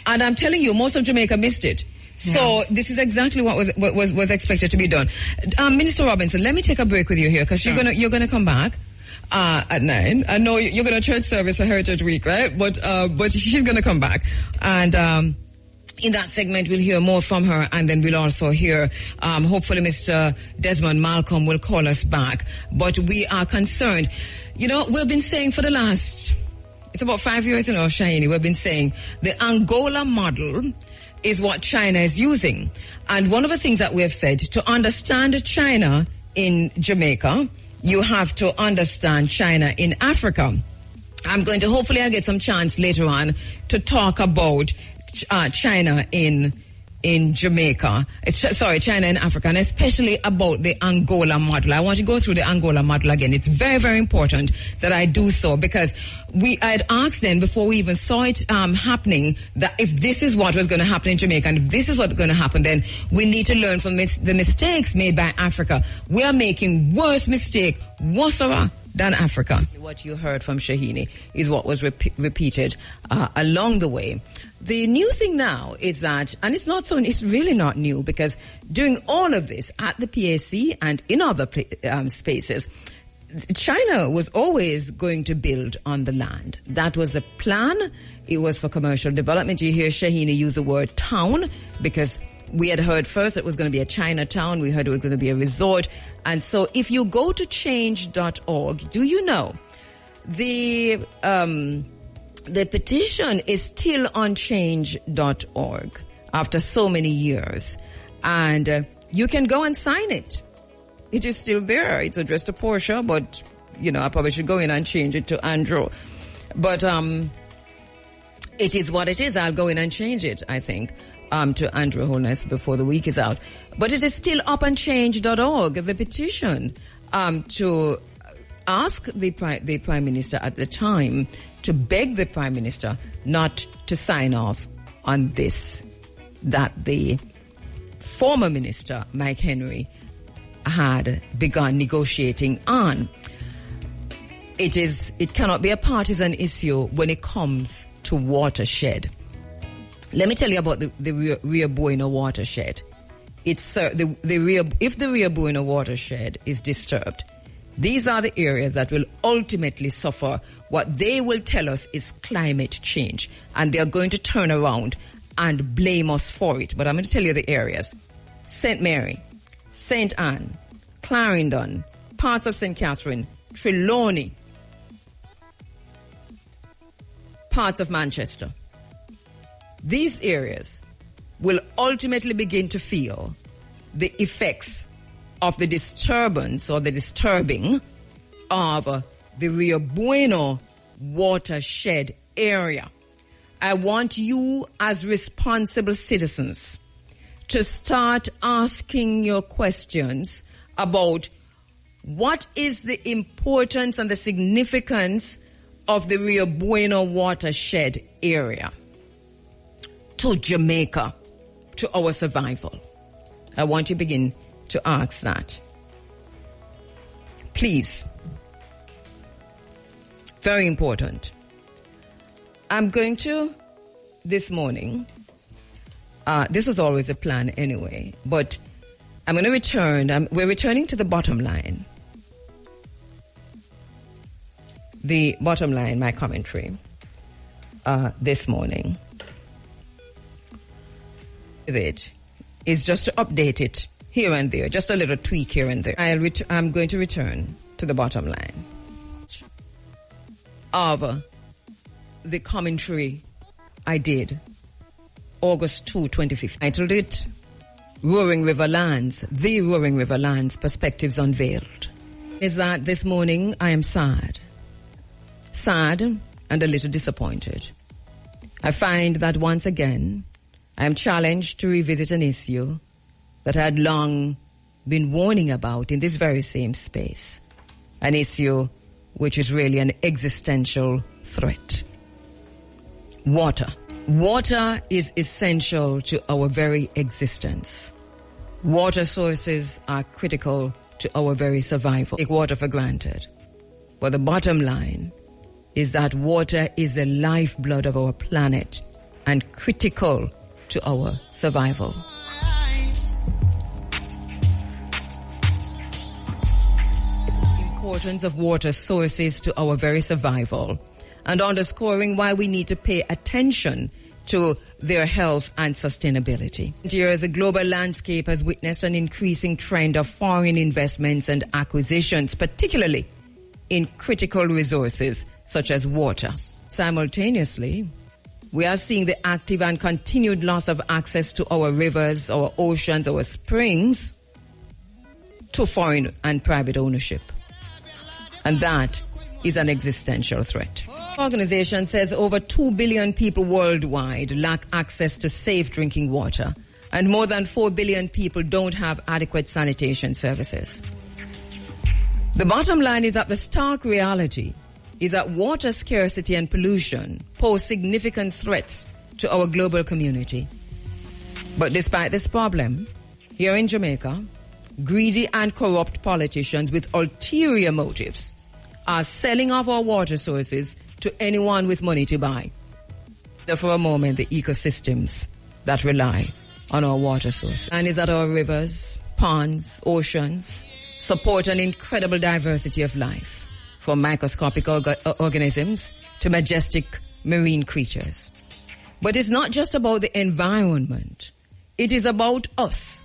And I'm telling you, most of Jamaica missed it. So this is exactly what was expected to be done. Minister Robinson, let me take a break with you here, because you're gonna come back at 9. I know you're gonna church service for Heritage Week, right? But she's gonna come back, and in that segment we'll hear more from her, and then we'll also hear hopefully Mr. Desmond Malcolm will call us back. But we are concerned. We've been saying for the last, it's about 5 years now, Shahini, we've been saying the Angola model is what China is using. And one of the things that we have said, to understand China in Jamaica, you have to understand China in Africa. Hopefully I'll get some chance later on to talk about China in Jamaica. China in Africa, and especially about the Angola model. I want to go through the Angola model again. It's very, very important that I do so, because I had asked then, before we even saw it happening, that if this is what was going to happen in Jamaica, and if this is what's going to happen, then we need to learn from the mistakes made by Africa. We are making worse mistake, worse than Africa. What you heard from Shahini is what was repeated along the way. The new thing now is that, and it's really not new, because during all of this at the PAC and in other spaces, China was always going to build on the land. That was the plan. It was for commercial development. You hear Shahini use the word town, because we had heard first it was going to be a Chinatown. We heard it was going to be a resort. And so if you go to change.org, do you know the petition is still on change.org after so many years. And you can go and sign it. It is still there. It's addressed to Portia, but, I probably should go in and change it to Andrew. But it is what it is. I'll go in and change it, I think, to Andrew Holness before the week is out. But it is still up on change.org, the petition to ask the Prime Minister at the time, to beg the Prime Minister not to sign off on this, that the former Minister, Mike Henry, had begun negotiating on. It cannot be a partisan issue when it comes to watershed. Let me tell you about the Rio Bueno watershed. If the Rio Bueno watershed is disturbed, these are the areas that will ultimately suffer what they will tell us is climate change. And they're going to turn around and blame us for it. But I'm going to tell you the areas. St. Mary, St. Anne, Clarendon, parts of St. Catherine, Trelawney, parts of Manchester. These areas will ultimately begin to feel the effects of the disturbance or the disturbing of the Rio Bueno watershed area. I want you as responsible citizens to start asking your questions about what is the importance and the significance of the Rio Bueno watershed area to Jamaica, to our survival. I want you to begin to ask that. Please. Very important. I'm going to, this morning, this is always a plan anyway, but I'm going to return, we're returning to the bottom line. The bottom line, my commentary, this morning. It is just to update it here and there, just a little tweak here and there. I'm going to return to the bottom line of the commentary I did August 2, 2015. I titled it Roaring River Lands, the Roaring River Lands Perspectives Unveiled. Is that this morning I am sad and a little disappointed. I find that once again I am challenged to revisit an issue that I had long been warning about in this very same space. An issue which is really an existential threat. Water. Water is essential to our very existence. Water sources are critical to our very survival. Take water for granted. But the bottom line is that water is the lifeblood of our planet and critical to our survival. Importance of water sources to our very survival and underscoring why we need to pay attention to their health and sustainability. Years, the global landscape has witnessed an increasing trend of foreign investments and acquisitions, particularly in critical resources such as water. Simultaneously, we are seeing the active and continued loss of access to our rivers, our oceans, our springs to foreign and private ownership. And that is an existential threat. The organization says over 2 billion people worldwide lack access to safe drinking water, and more than 4 billion people don't have adequate sanitation services. The bottom line is that the stark reality is that water scarcity and pollution pose significant threats to our global community. But despite this problem, here in Jamaica, greedy and corrupt politicians with ulterior motives are selling off our water sources to anyone with money to buy. For a moment, the ecosystems that rely on our water sources. And is that our rivers, ponds, oceans support an incredible diversity of life, from microscopic organisms to majestic marine creatures. But it's not just about the environment. It is about us.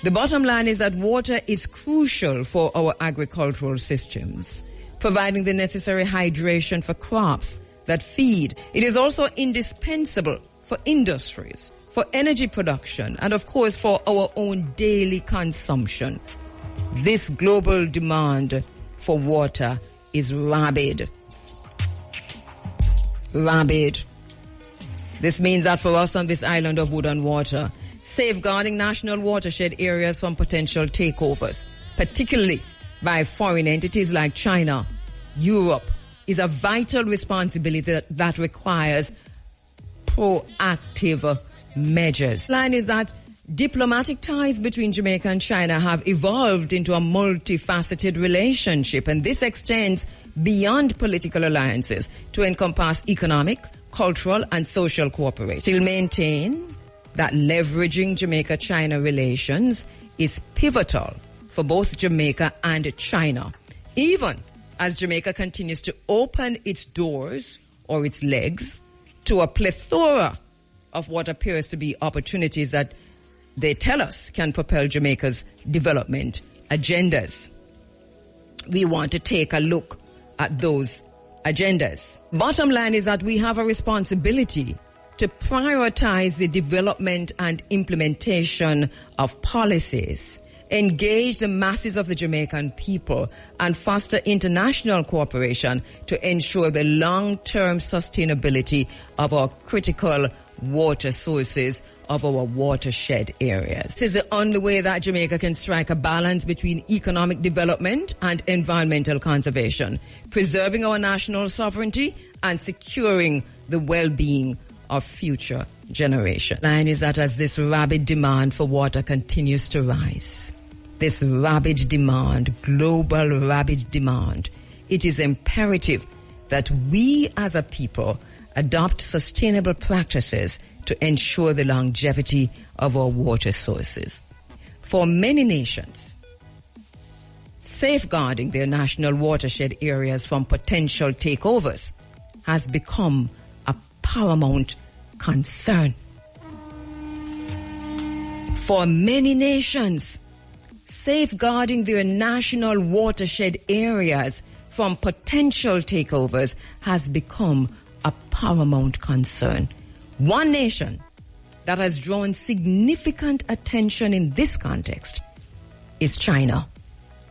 The bottom line is that water is crucial for our agricultural systems, providing the necessary hydration for crops that feed. It is also indispensable for industries, for energy production, and of course for our own daily consumption. This global demand for water is rabid. Rabid. This means that for us on this island of wood and water, safeguarding national watershed areas from potential takeovers, particularly by foreign entities like China, Europe, is a vital responsibility that requires proactive measures. The line is that diplomatic ties between Jamaica and China have evolved into a multifaceted relationship, and this extends beyond political alliances to encompass economic, cultural, and social cooperation. She'll maintain that leveraging Jamaica-China relations is pivotal for both Jamaica and China, even as Jamaica continues to open its doors or its legs to a plethora of what appears to be opportunities that they tell us can propel Jamaica's development agendas. We want to take a look at those agendas. Bottom line is that we have a responsibility to prioritize the development and implementation of policies, engage the masses of the Jamaican people, and foster international cooperation to ensure the long-term sustainability of our critical water sources of our watershed areas. This is the only way that Jamaica can strike a balance between economic development and environmental conservation, preserving our national sovereignty and securing the well-being of future generations. The line is that as this rabid demand for water continues to rise, this rabid demand, global rabid demand, it is imperative that we as a people adopt sustainable practices to ensure the longevity of our water sources. For many nations, safeguarding their national watershed areas from potential takeovers has become a paramount concern. For many nations, safeguarding their national watershed areas from potential takeovers has become a paramount concern. One nation that has drawn significant attention in this context is China,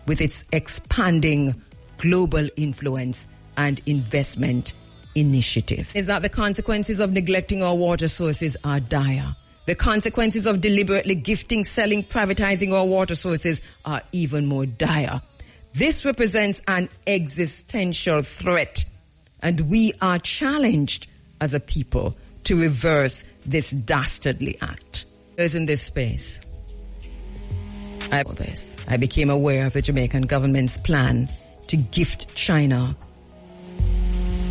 with its expanding global influence and investment initiatives. Is that the consequences of neglecting our water sources are dire. The consequences of deliberately gifting, selling, privatizing our water sources are even more dire. This represents an existential threat, and we are challenged as a people to reverse this dastardly act. In this space, I became aware of the Jamaican government's plan to gift China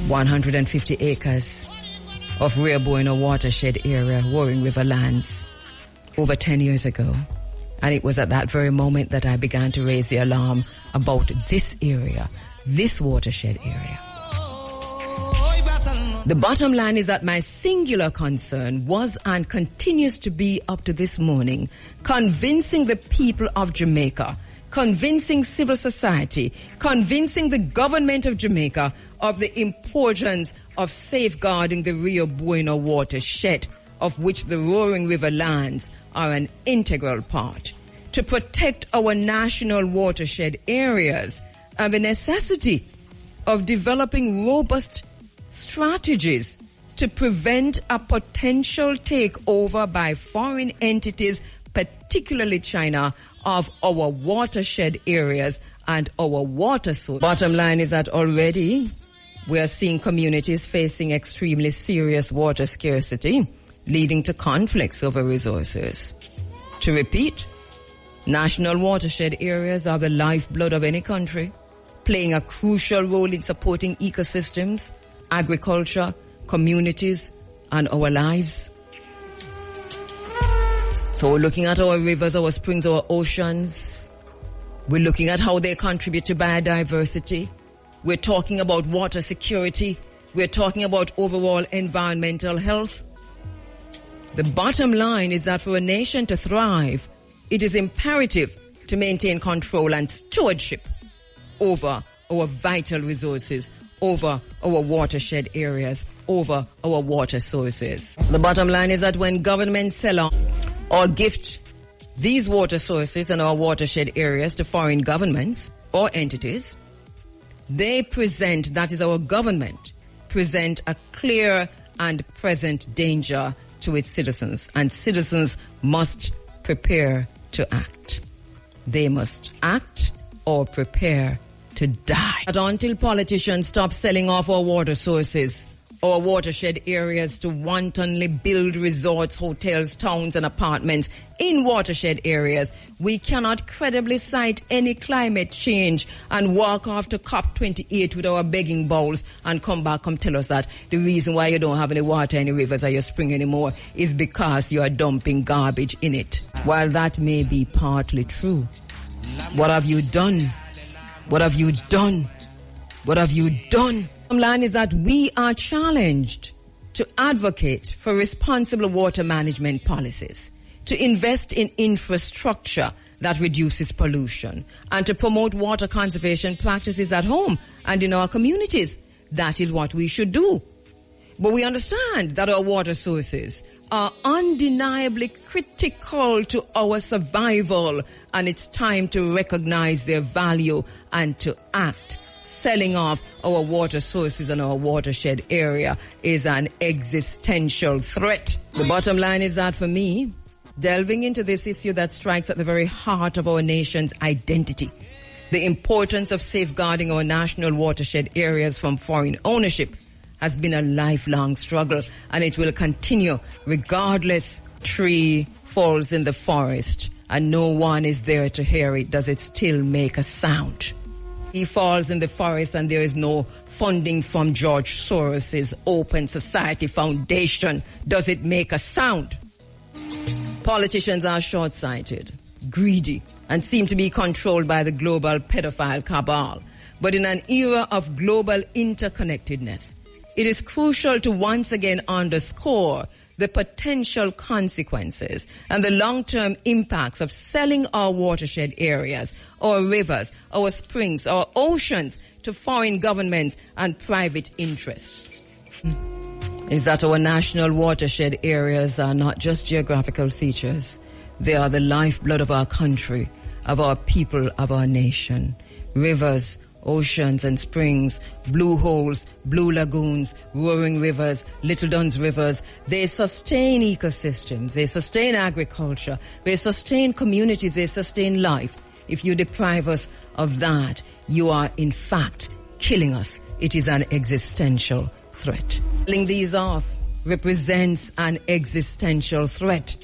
150 acres of Rio Bueno watershed area, Roaring River lands, over 10 years ago. And it was at that very moment that I began to raise the alarm about this area, this watershed area. The bottom line is that my singular concern was and continues to be up to this morning convincing the people of Jamaica, convincing civil society, convincing the government of Jamaica of the importance of safeguarding the Rio Bueno watershed, of which the Roaring River lands are an integral part, to protect our national watershed areas, and the necessity of developing robust strategies to prevent a potential takeover by foreign entities, particularly China, of our watershed areas and our water source. Bottom line is that already we are seeing communities facing extremely serious water scarcity, leading to conflicts over resources. To repeat, national watershed areas are the lifeblood of any country, playing a crucial role in supporting ecosystems, agriculture, communities, and our lives. So we're looking at our rivers, our springs, our oceans. We're looking at how they contribute to biodiversity. We're talking about water security. We're talking about overall environmental health. The bottom line is that for a nation to thrive, it is imperative to maintain control and stewardship over our vital resources, over our watershed areas, over our water sources. The bottom line is that when governments sell on or gift these water sources and our watershed areas to foreign governments or entities, they present, that is our government, present a clear and present danger to its citizens, and citizens must prepare to act. They must act or prepare to die. But until politicians stop selling off our water sources, our watershed areas to wantonly build resorts, hotels, towns, and apartments in watershed areas, we cannot credibly cite any climate change and walk off to COP28 with our begging bowls and come tell us that the reason why you don't have any water in the rivers or your spring anymore is because you are dumping garbage in it. While that may be partly true, what have you done? What have you done? What have you done? The line is that we are challenged to advocate for responsible water management policies, to invest in infrastructure that reduces pollution, and to promote water conservation practices at home and in our communities. That is what we should do. But we understand that our water sources are undeniably critical to our survival, and it's time to recognize their value and to act. Selling off our water sources and our watershed area is an existential threat. The bottom line is that for me, delving into this issue that strikes at the very heart of our nation's identity, the importance of safeguarding our national watershed areas from foreign ownership, has been a lifelong struggle, and it will continue regardless. Tree falls in the forest and no one is there to hear it. Does it still make a sound? He falls in the forest and there is no funding from George Soros's Open Society Foundation. Does it make a sound? Politicians are short-sighted, greedy, and seem to be controlled by the global pedophile cabal. But in an era of global interconnectedness, it is crucial to once again underscore the potential consequences and the long-term impacts of selling our watershed areas, our rivers, our springs, our oceans to foreign governments and private interests. Is that our national watershed areas are not just geographical features. They are the lifeblood of our country, of our people, of our nation. Rivers, oceans and springs, blue holes, blue lagoons, roaring rivers, Little Duns rivers, they sustain ecosystems, they sustain agriculture, they sustain communities, they sustain life. If you deprive us of that, you are in fact killing us. It is an existential threat. Killing these off represents an existential threat,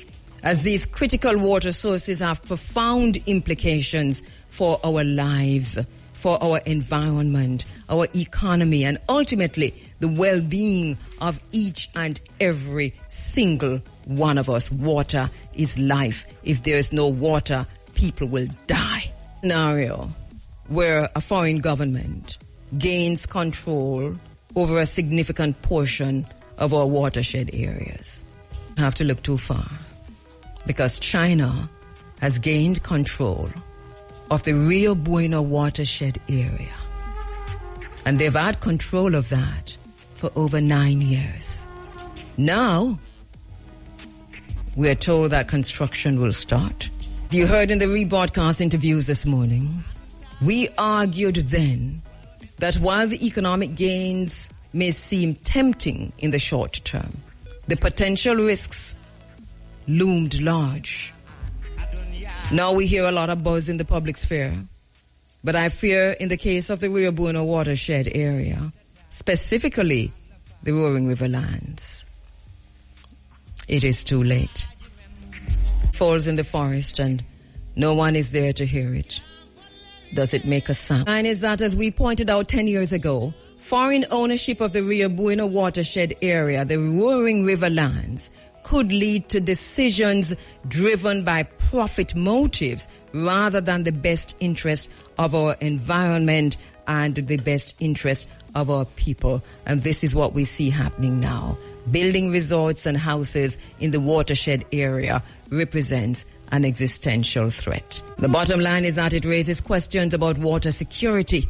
as these critical water sources have profound implications for our lives, for our environment, our economy, and ultimately the well-being of each and every single one of us. Water is life. If there is no water, people will die. Scenario where a foreign government gains control over a significant portion of our watershed areas. You don't have to look too far, because China has gained control of the Rio Bueno watershed area. And they've had control of that for over 9 years. Now, we are told that construction will start. You heard in the rebroadcast interviews this morning, we argued then that while the economic gains may seem tempting in the short term, the potential risks loomed large. Now we hear a lot of buzz in the public sphere, but I fear in the case of the Rio Bueno watershed area, specifically the Roaring River lands, it is too late. It falls in the forest and no one is there to hear it. Does it make a sound? And is that, as we pointed out 10 years ago, foreign ownership of the Rio Bueno watershed area, the Roaring River lands, could lead to decisions driven by profit motives rather than the best interest of our environment and the best interest of our people. And this is what we see happening now. Building resorts and houses in the watershed area represents an existential threat. The bottom line is that it raises questions about water security.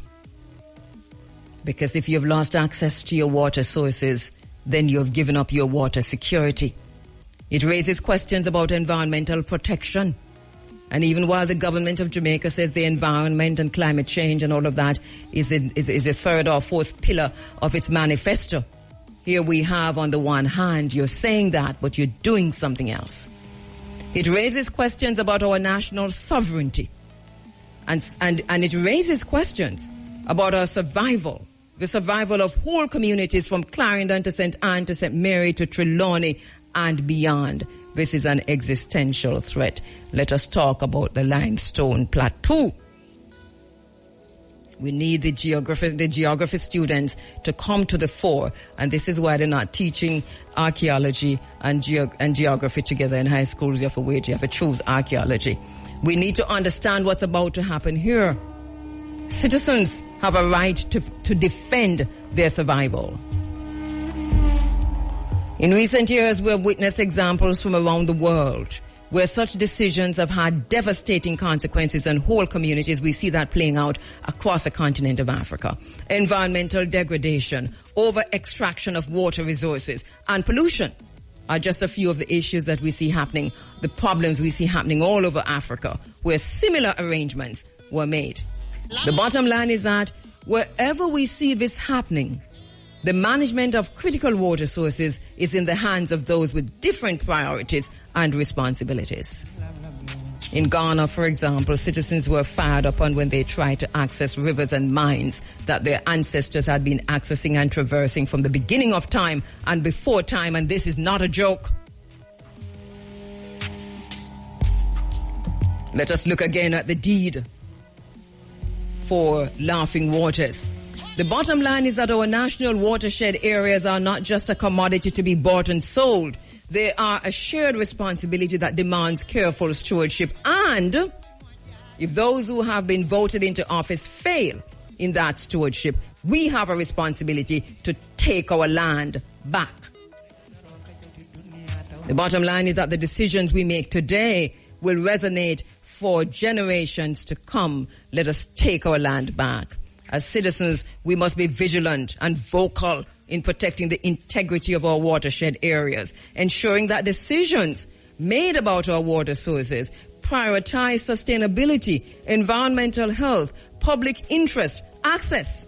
Because if you've lost access to your water sources, then you've given up your water security. It raises questions about environmental protection. And even while the government of Jamaica says the environment and climate change and all of that is a third or fourth pillar of its manifesto, here we have, on the one hand, you're saying that, but you're doing something else. It raises questions about our national sovereignty. And it raises questions about our survival the survival of whole communities from Clarendon to St. Anne to St. Mary to Trelawney and beyond. This is an existential threat. Let us talk about the Limestone Plateau. We need the geography students to come to the fore, and this is why they're not teaching archaeology and geography together in high schools. You have to choose archaeology. We need to understand what's about to happen here. Citizens have a right to defend their survival. In recent years, we have witnessed examples from around the world where such decisions have had devastating consequences on whole communities. We see that playing out across the continent of Africa. Environmental degradation, over-extraction of water resources, and pollution are just a few of the issues that we see happening, the problems we see happening all over Africa, where similar arrangements were made. The bottom line is that wherever we see this happening, the management of critical water sources is in the hands of those with different priorities and responsibilities. In Ghana, for example, citizens were fired upon when they tried to access rivers and mines that their ancestors had been accessing and traversing from the beginning of time and before time, and this is not a joke. Let us look again at the deed for Laughing Waters. The bottom line is that our national watershed areas are not just a commodity to be bought and sold. They are a shared responsibility that demands careful stewardship. And if those who have been voted into office fail in that stewardship, we have a responsibility to take our land back. The bottom line is that the decisions we make today will resonate for generations to come. Let us take our land back. As citizens, we must be vigilant and vocal in protecting the integrity of our watershed areas, ensuring that decisions made about our water sources prioritize sustainability, environmental health, public interest, access,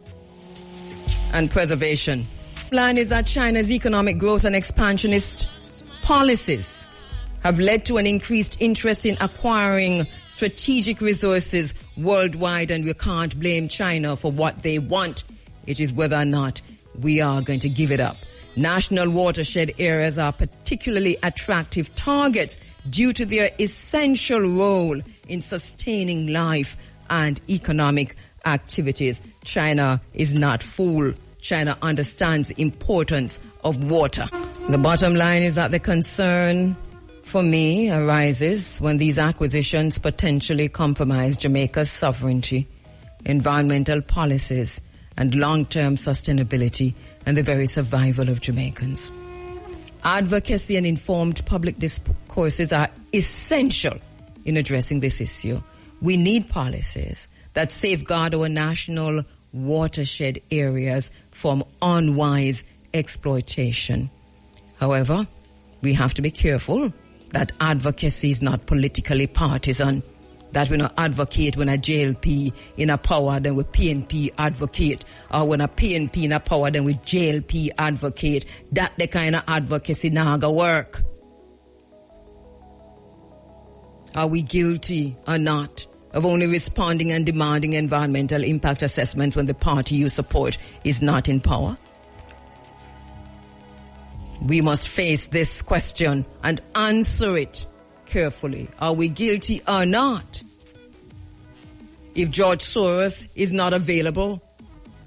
and preservation. The plan is that China's economic growth and expansionist policies have led to an increased interest in acquiring strategic resources worldwide, and we can't blame China for what they want. It is whether or not we are going to give it up. National watershed areas are particularly attractive targets due to their essential role in sustaining life and economic activities. China is not fooled. China understands the importance of water. The bottom line is that the concern for me arises when these acquisitions potentially compromise Jamaica's sovereignty, environmental policies, and long-term sustainability and the very survival of Jamaicans. Advocacy and informed public discourses are essential in addressing this issue. We need policies that safeguard our national watershed areas from unwise exploitation. However, we have to be careful that advocacy is not politically partisan, that we not advocate when a JLP in a power, then we PNP advocate, or when a PNP in a power, then we JLP advocate. That the kind of advocacy now go work. Are we guilty or not of only responding and demanding environmental impact assessments when the party you support is not in power? We must face this question and answer it carefully. Are we guilty or not? If George Soros is not available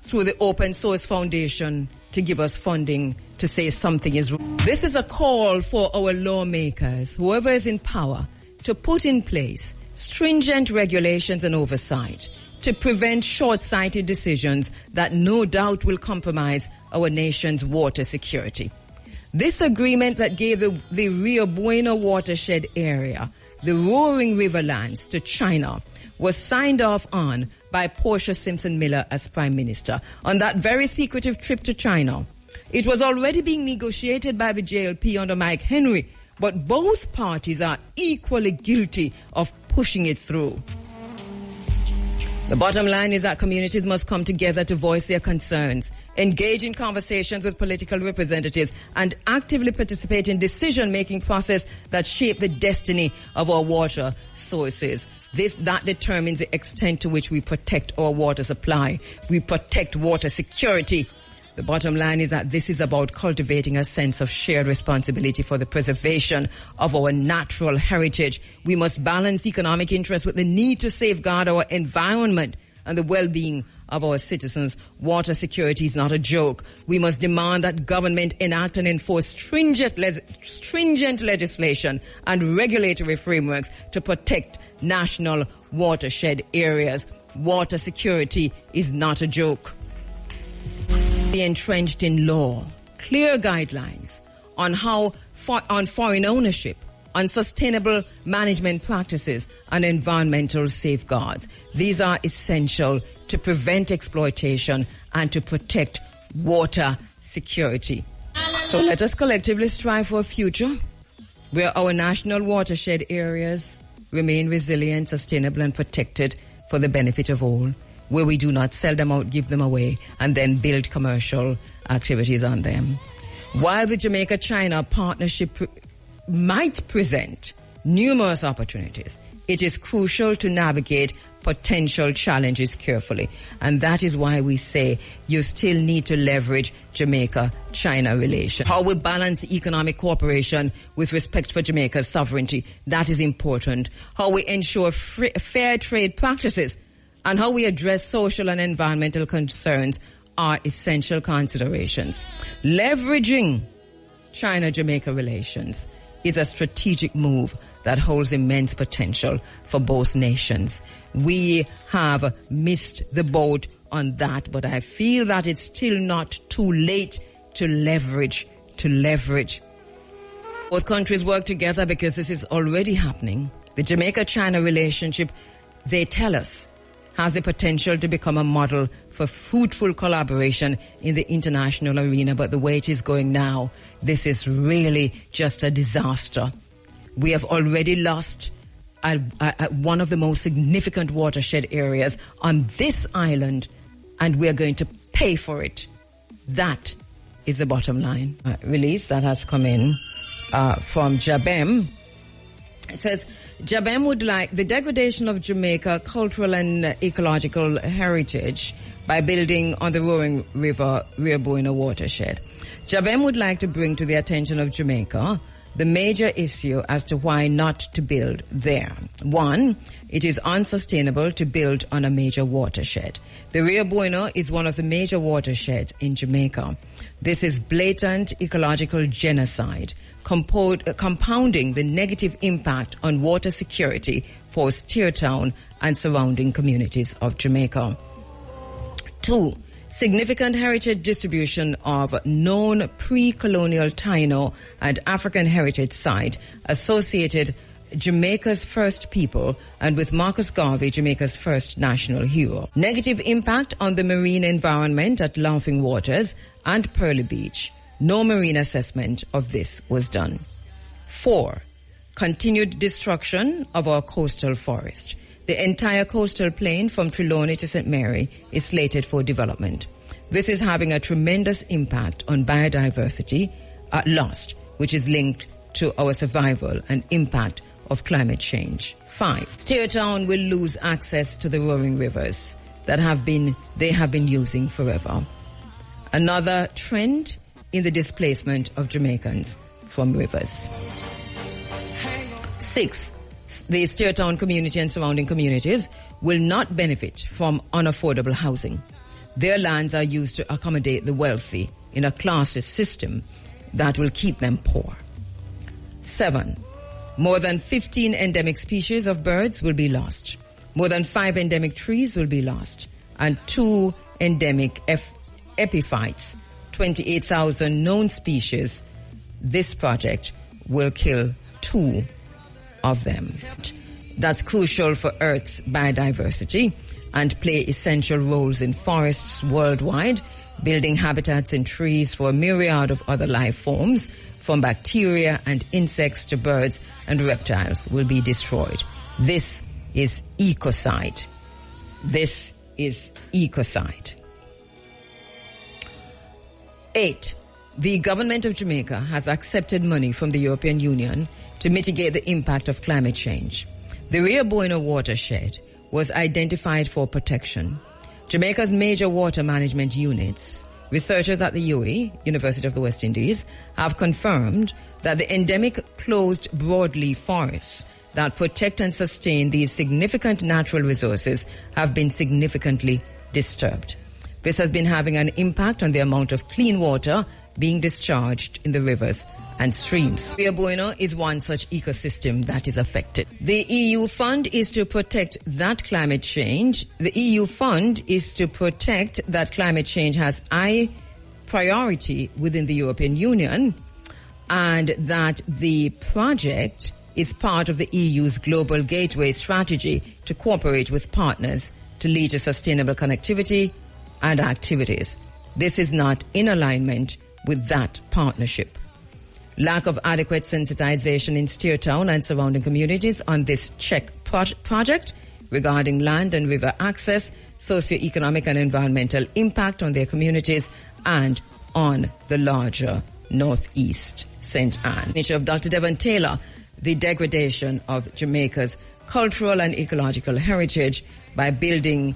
through the Open Source Foundation to give us funding to say something is wrong. This is a call for our lawmakers, whoever is in power, to put in place stringent regulations and oversight to prevent short-sighted decisions that no doubt will compromise our nation's water security. This agreement that gave the Rio Bueno watershed area, the Roaring Riverlands, to China was signed off on by Portia Simpson Miller as Prime Minister on that very secretive trip to China. It was already being negotiated by the JLP under Mike Henry, but both parties are equally guilty of pushing it through. The bottom line is that communities must come together to voice their concerns, engage in conversations with political representatives, and actively participate in decision-making process that shape the destiny of our water sources. That determines the extent to which we protect our water supply. We protect water security. The bottom line is that this is about cultivating a sense of shared responsibility for the preservation of our natural heritage. We must balance economic interest with the need to safeguard our environment and the well-being of our citizens. Water security is not a joke. We must demand that government enact and enforce stringent legislation and regulatory frameworks to protect national watershed areas. Water security is not a joke. Be entrenched in law, clear guidelines on on foreign ownership, on sustainable management practices and environmental safeguards. These are essential to prevent exploitation and to protect water security. So let us collectively strive for a future where our national watershed areas remain resilient, sustainable and protected for the benefit of all, where we do not sell them out, give them away, and then build commercial activities on them. While the Jamaica-China partnership might present numerous opportunities, it is crucial to navigate potential challenges carefully. And that is why we say you still need to leverage Jamaica-China relations. How we balance economic cooperation with respect for Jamaica's sovereignty, that is important. How we ensure fair trade practices and how we address social and environmental concerns are essential considerations. Leveraging China-Jamaica relations is a strategic move that holds immense potential for both nations. We have missed the boat on that, but I feel that it's still not too late to leverage. Both countries work together because this is already happening. The Jamaica-China relationship, they tell us, has the potential to become a model for fruitful collaboration in the international arena. But the way it is going now, this is really just a disaster. We have already lost one of the most significant watershed areas on this island, and we're going to pay for it. That is the bottom line. Release that has come in from Jabem. It says, Jabem would like the degradation of Jamaica cultural and ecological heritage by building on the Roaring River Rio Bueno watershed. Jabem would like to bring to the attention of Jamaica the major issue as to why not to build there. 1, it is unsustainable to build on a major watershed. The Rio Bueno is one of the major watersheds in Jamaica. This is blatant ecological genocide, compounding the negative impact on water security for Steertown and surrounding communities of Jamaica. 2, significant heritage distribution of known pre-colonial Taino and African heritage site associated Jamaica's first people and with Marcus Garvey, Jamaica's first national hero. Negative impact on the marine environment at Laughing Waters and Pearly Beach. No marine assessment of this was done. 4, continued destruction of our coastal forest. The entire coastal plain from Trelawney to St. Mary is slated for development. This is having a tremendous impact on biodiversity lost, which is linked to our survival and impact of climate change. 5, Steertown will lose access to the roaring rivers that they have been using forever. Another trend in the displacement of Jamaicans from rivers. 6, the Steertown community and surrounding communities will not benefit from unaffordable housing. Their lands are used to accommodate the wealthy in a classless system that will keep them poor. 7, more than 15 endemic species of birds will be lost. More than 5 endemic trees will be lost. And 2 endemic epiphytes, 28,000 known species. This project will kill 2 of them. That's crucial for Earth's biodiversity and play essential roles in forests worldwide, building habitats in trees for a myriad of other life forms, from bacteria and insects to birds and reptiles will be destroyed. This is ecocide. This is ecocide. 8, the government of Jamaica has accepted money from the European Union to mitigate the impact of climate change. The Rio Bueno watershed was identified for protection. Jamaica's major water management units, researchers at the UE, University of the West Indies, have confirmed that the endemic closed broadleaf forests that protect and sustain these significant natural resources have been significantly disturbed. This has been having an impact on the amount of clean water being discharged in the rivers and streams. Rio Bueno is one such ecosystem that is affected. The EU fund is to protect that climate change. The EU fund is to protect that climate change has high priority within the European Union, and that the project is part of the EU's global gateway strategy to cooperate with partners to lead to sustainable connectivity and activities. This is not in alignment with that partnership. Lack of adequate sensitization in Steertown and surrounding communities on this Czech project regarding land and river access, socio-economic and environmental impact on their communities and on the larger Northeast St. Anne. Nature of Dr. Devon Taylor, the degradation of Jamaica's cultural and ecological heritage by building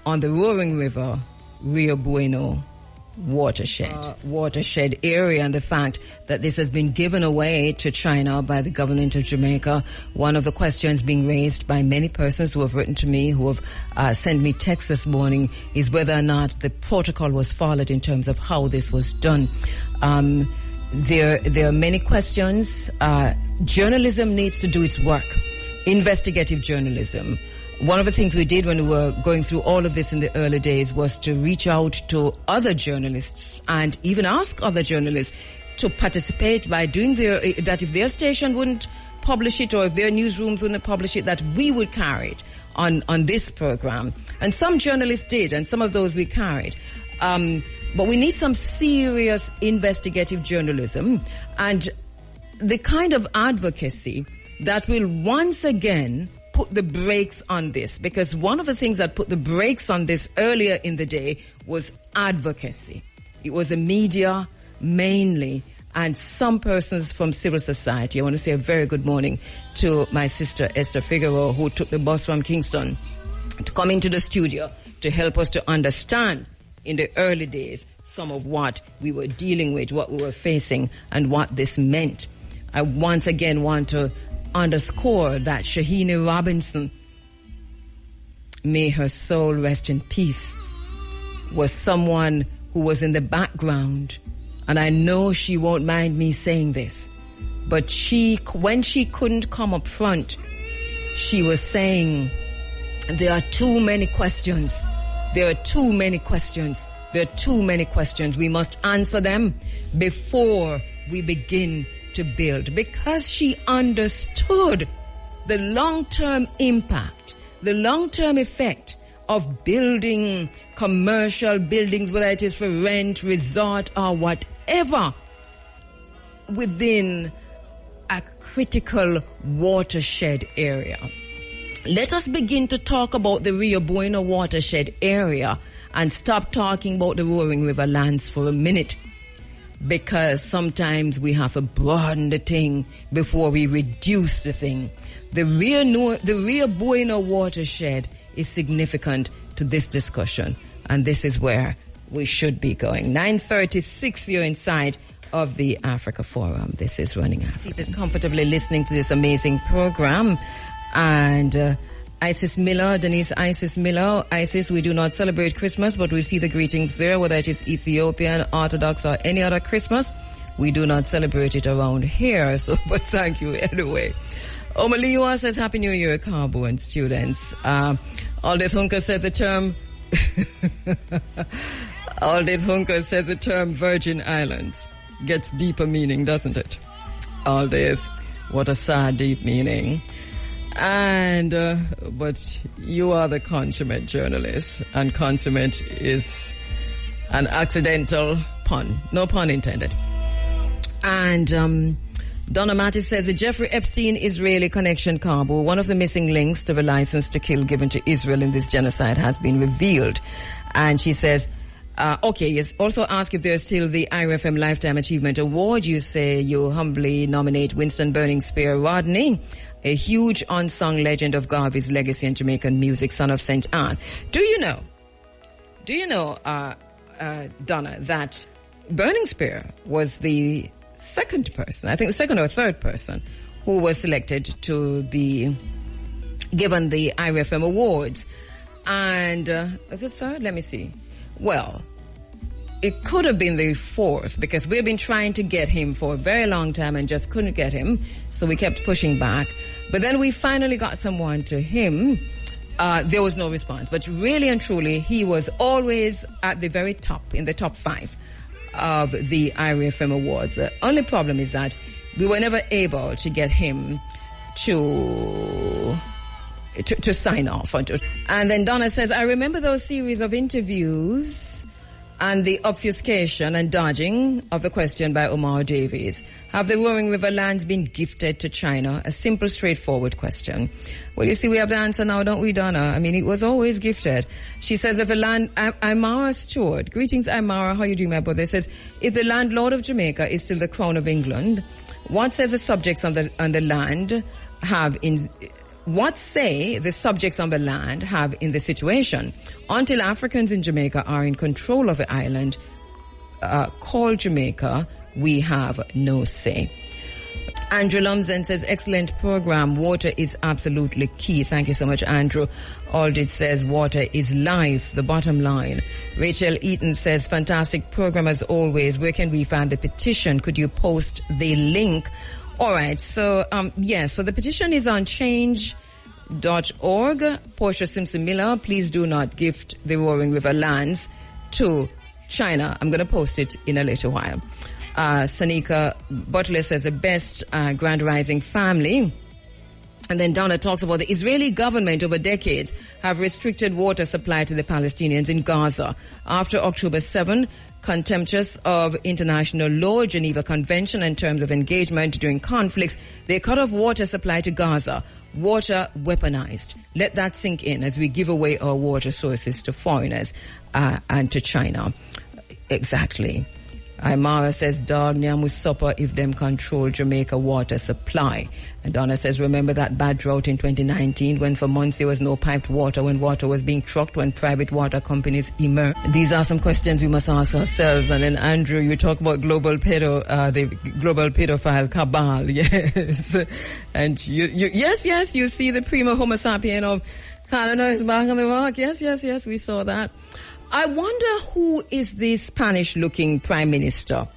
on the roaring river Rio Bueno watershed area, and the fact that this has been given away to China by the government of Jamaica. One of the questions being raised by many persons who have written to me, who have sent me texts this morning, is whether or not the protocol was followed in terms of how this was done. There are many questions. Journalism needs to do its work. Investigative journalism. One of the things we did when we were going through all of this in the early days was to reach out to other journalists and even ask other journalists to participate by doing that if their station wouldn't publish it or if their newsrooms wouldn't publish it, that we would carry it on this program. And some journalists did, and some of those we carried. But we need some serious investigative journalism and the kind of advocacy that will once again put the brakes on this, because one of the things that put the brakes on this earlier in the day was advocacy. It was the media mainly and some persons from civil society. I want to say a very good morning to my sister Esther Figueroa, who took the bus from Kingston to come into the studio to help us to understand in the early days some of what we were dealing with, what we were facing, and what this meant. I once again want to underscore that Shahini Robinson, may her soul rest in peace, was someone who was in the background, and I know she won't mind me saying this, but when she couldn't come up front, she was saying, there are too many questions. There are too many questions. There are too many questions. We must answer them before we begin to build, because she understood the long-term impact, the long-term effect of building commercial buildings, whether it is for rent, resort, or whatever, within a critical watershed area. Let us begin to talk about the Rio Bueno watershed area and stop talking about the roaring river lands for a minute, because sometimes we have to broaden the thing before we reduce the thing. The Rio Bueno watershed is significant to this discussion, and this is where we should be going. 9:36, you're inside of the Africa Forum. This is Running Africa. Seated comfortably listening to this amazing program. And Isis Miller, Denise Isis Miller. Isis, we do not celebrate Christmas, but we see the greetings there, whether it is Ethiopian, Orthodox, or any other Christmas. We do not celebrate it around here, so, but thank you anyway. Omaliwa says, Happy New Year, Cabo and students. Aldith Hunker says the term, Aldith Hunker says the term Virgin Islands gets deeper meaning, doesn't it? Aldith, what a sad, deep meaning. And, but you are the consummate journalist, and consummate is an accidental pun. No pun intended. And, Donna Mattis says the Jeffrey Epstein Israeli connection, Cabo, one of the missing links to the license to kill given to Israel in this genocide, has been revealed. And she says, okay, yes. Also ask if there's still the IRFM Lifetime Achievement Award. You say you humbly nominate Winston Burning Spear Rodney. a huge unsung legend of Garvey's legacy in Jamaican music, son of St. Anne. Do you know, Donna, that Burning Spear was the second person, I think the second or third person, who was selected to be given the IRFM Awards. And was it third? Let me see. Well, it could have been the fourth, because we've been trying to get him for a very long time and just couldn't get him. So we kept pushing back. But then we finally got someone to him. There was no response. But really and truly, he was always at the very top, in the top 5 of the IRFM Awards. The only problem is that we were never able to get him to sign off. And then Donna says, I remember those series of interviews and the obfuscation and dodging of the question by Omar Davies. Have the Roaring River lands been gifted to China? A simple, straightforward question. Well, you see, we have the answer now, don't we, Donna? I mean, it was always gifted. She says, if a land, Imara Stewart, greetings, Imara, how you doing, my brother? It says, if the landlord of Jamaica is still the crown of England, what says the subjects on the land have in... What say the subjects on the land have in the situation? Until Africans in Jamaica are in control of the island called Jamaica, we have no say. Andrew Lumsden says, excellent program. Water is absolutely key. Thank you so much, Andrew. Aldit says, water is life, the bottom line. Rachel Eaton says, fantastic program as always. Where can we find the petition? Could you post the link? All right. So, so the petition is on change.org. Portia Simpson Miller, please do not gift the Roaring River lands to China. I'm going to post it in a little while. Sanika Butler says the best Grand Rising family. And then Donna talks about the Israeli government over decades have restricted water supply to the Palestinians in Gaza. After October 7, contemptuous of international law, Geneva Convention and terms of engagement during conflicts, they cut off water supply to Gaza. Water weaponized. Let that sink in as we give away our water sources to foreigners and to China. Exactly. Imara says, dog nyamu supper if them control Jamaica water supply. And Donna says, remember that bad drought in 2019 when for months there was no piped water, when water was being trucked, when private water companies emerged? These are some questions we must ask ourselves. And then Andrew, you talk about the global pedophile cabal. Yes. And yes, you see the prima homo sapien of Canada is back on the rock. Yes, we saw that. I wonder who is the Spanish-looking prime minister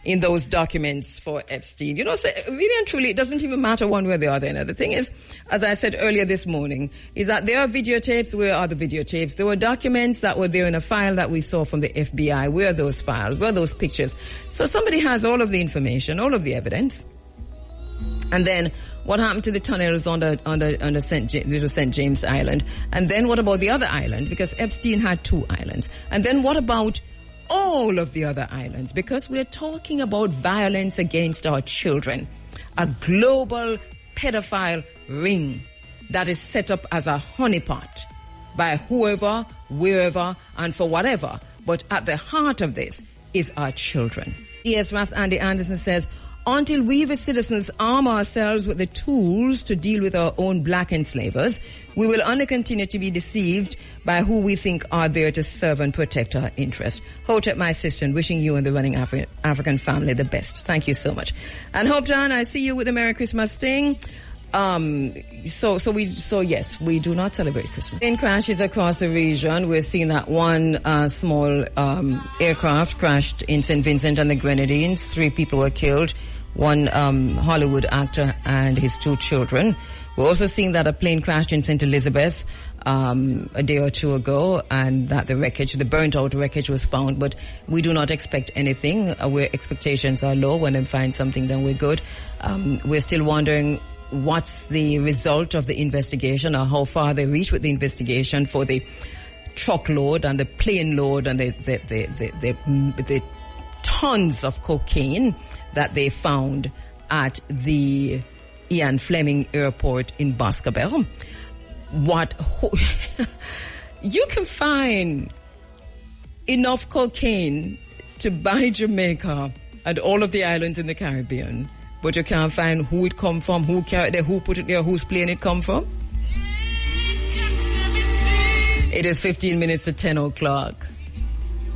in those documents for Epstein. You know, so really and truly, it doesn't even matter one way or the other. And the thing is, as I said earlier this morning, is that there are videotapes. Where are the videotapes? There were documents that were there in a file that we saw from the FBI. Where are those files? Where are those pictures? So somebody has all of the information, all of the evidence. And then what happened to the tunnels on the Little St. James Island? And then what about the other island? Because Epstein had 2 islands. And then what about all of the other islands? Because we're talking about violence against our children. A global pedophile ring that is set up as a honeypot by whoever, wherever, and for whatever. But at the heart of this is our children. Yes, Ras Andy Anderson says, until we as citizens arm ourselves with the tools to deal with our own black enslavers, we will only continue to be deceived by who we think are there to serve and protect our interests. Hotep, my sister, and wishing you and the running African family the best. Thank you so much. And Hope John, I see you with the Merry Christmas thing. Yes, we do not celebrate Christmas. Plane crashes across the region. We're seeing that one small aircraft crashed in St. Vincent and the Grenadines. 3 people were killed. One Hollywood actor and his 2 children. We're also seeing that a plane crashed in St. Elizabeth a day or 2 ago, and that the burnt out wreckage was found. But we do not expect anything. Where expectations are low, when they find something, then we're good. We're still wondering what's the result of the investigation, or how far they reach with the investigation for the truckload and the plane load and the tons of cocaine that they found at the Ian Fleming Airport in Boscobel. You can find enough cocaine to buy Jamaica and all of the islands in the Caribbean but you can't find who it come from, who carried it there, who put it there, whose plane it come from. It is 15 minutes to 10 o'clock.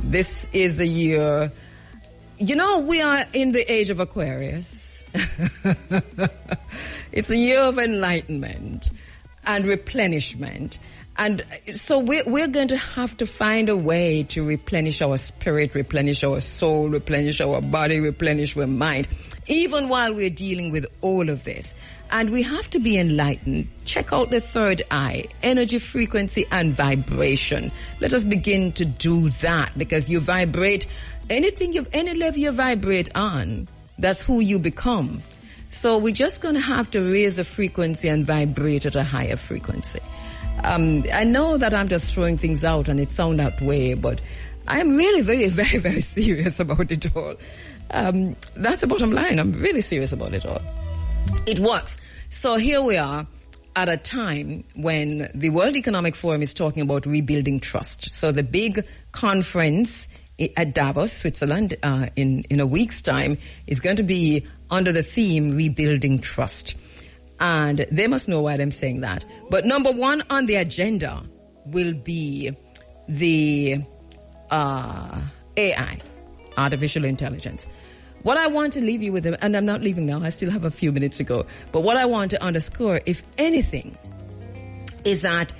This is the year, we are in the age of Aquarius. It's a year of enlightenment and replenishment. And so we're going to have to find a way to replenish our spirit, replenish our soul, replenish our body, replenish our mind, even while we're dealing with all of this. And we have to be enlightened. Check out the third eye, energy, frequency, and vibration. Let us begin to do that, because you vibrate any level you vibrate on, that's who you become. So we're just going to have to raise the frequency and vibrate at a higher frequency. I know that I'm just throwing things out and it sounds that way, but I am really very, very, very serious about it all. That's the bottom line. I'm really serious about it all. It works. So here we are at a time when the World Economic Forum is talking about rebuilding trust. So the big conference at Davos, Switzerland, in a week's time is going to be under the theme Rebuilding Trust. And they must know why I'm saying that. But number one on the agenda will be the AI, artificial intelligence. What I want to leave you with, and I'm not leaving now, I still have a few minutes to go, but what I want to underscore, if anything, is that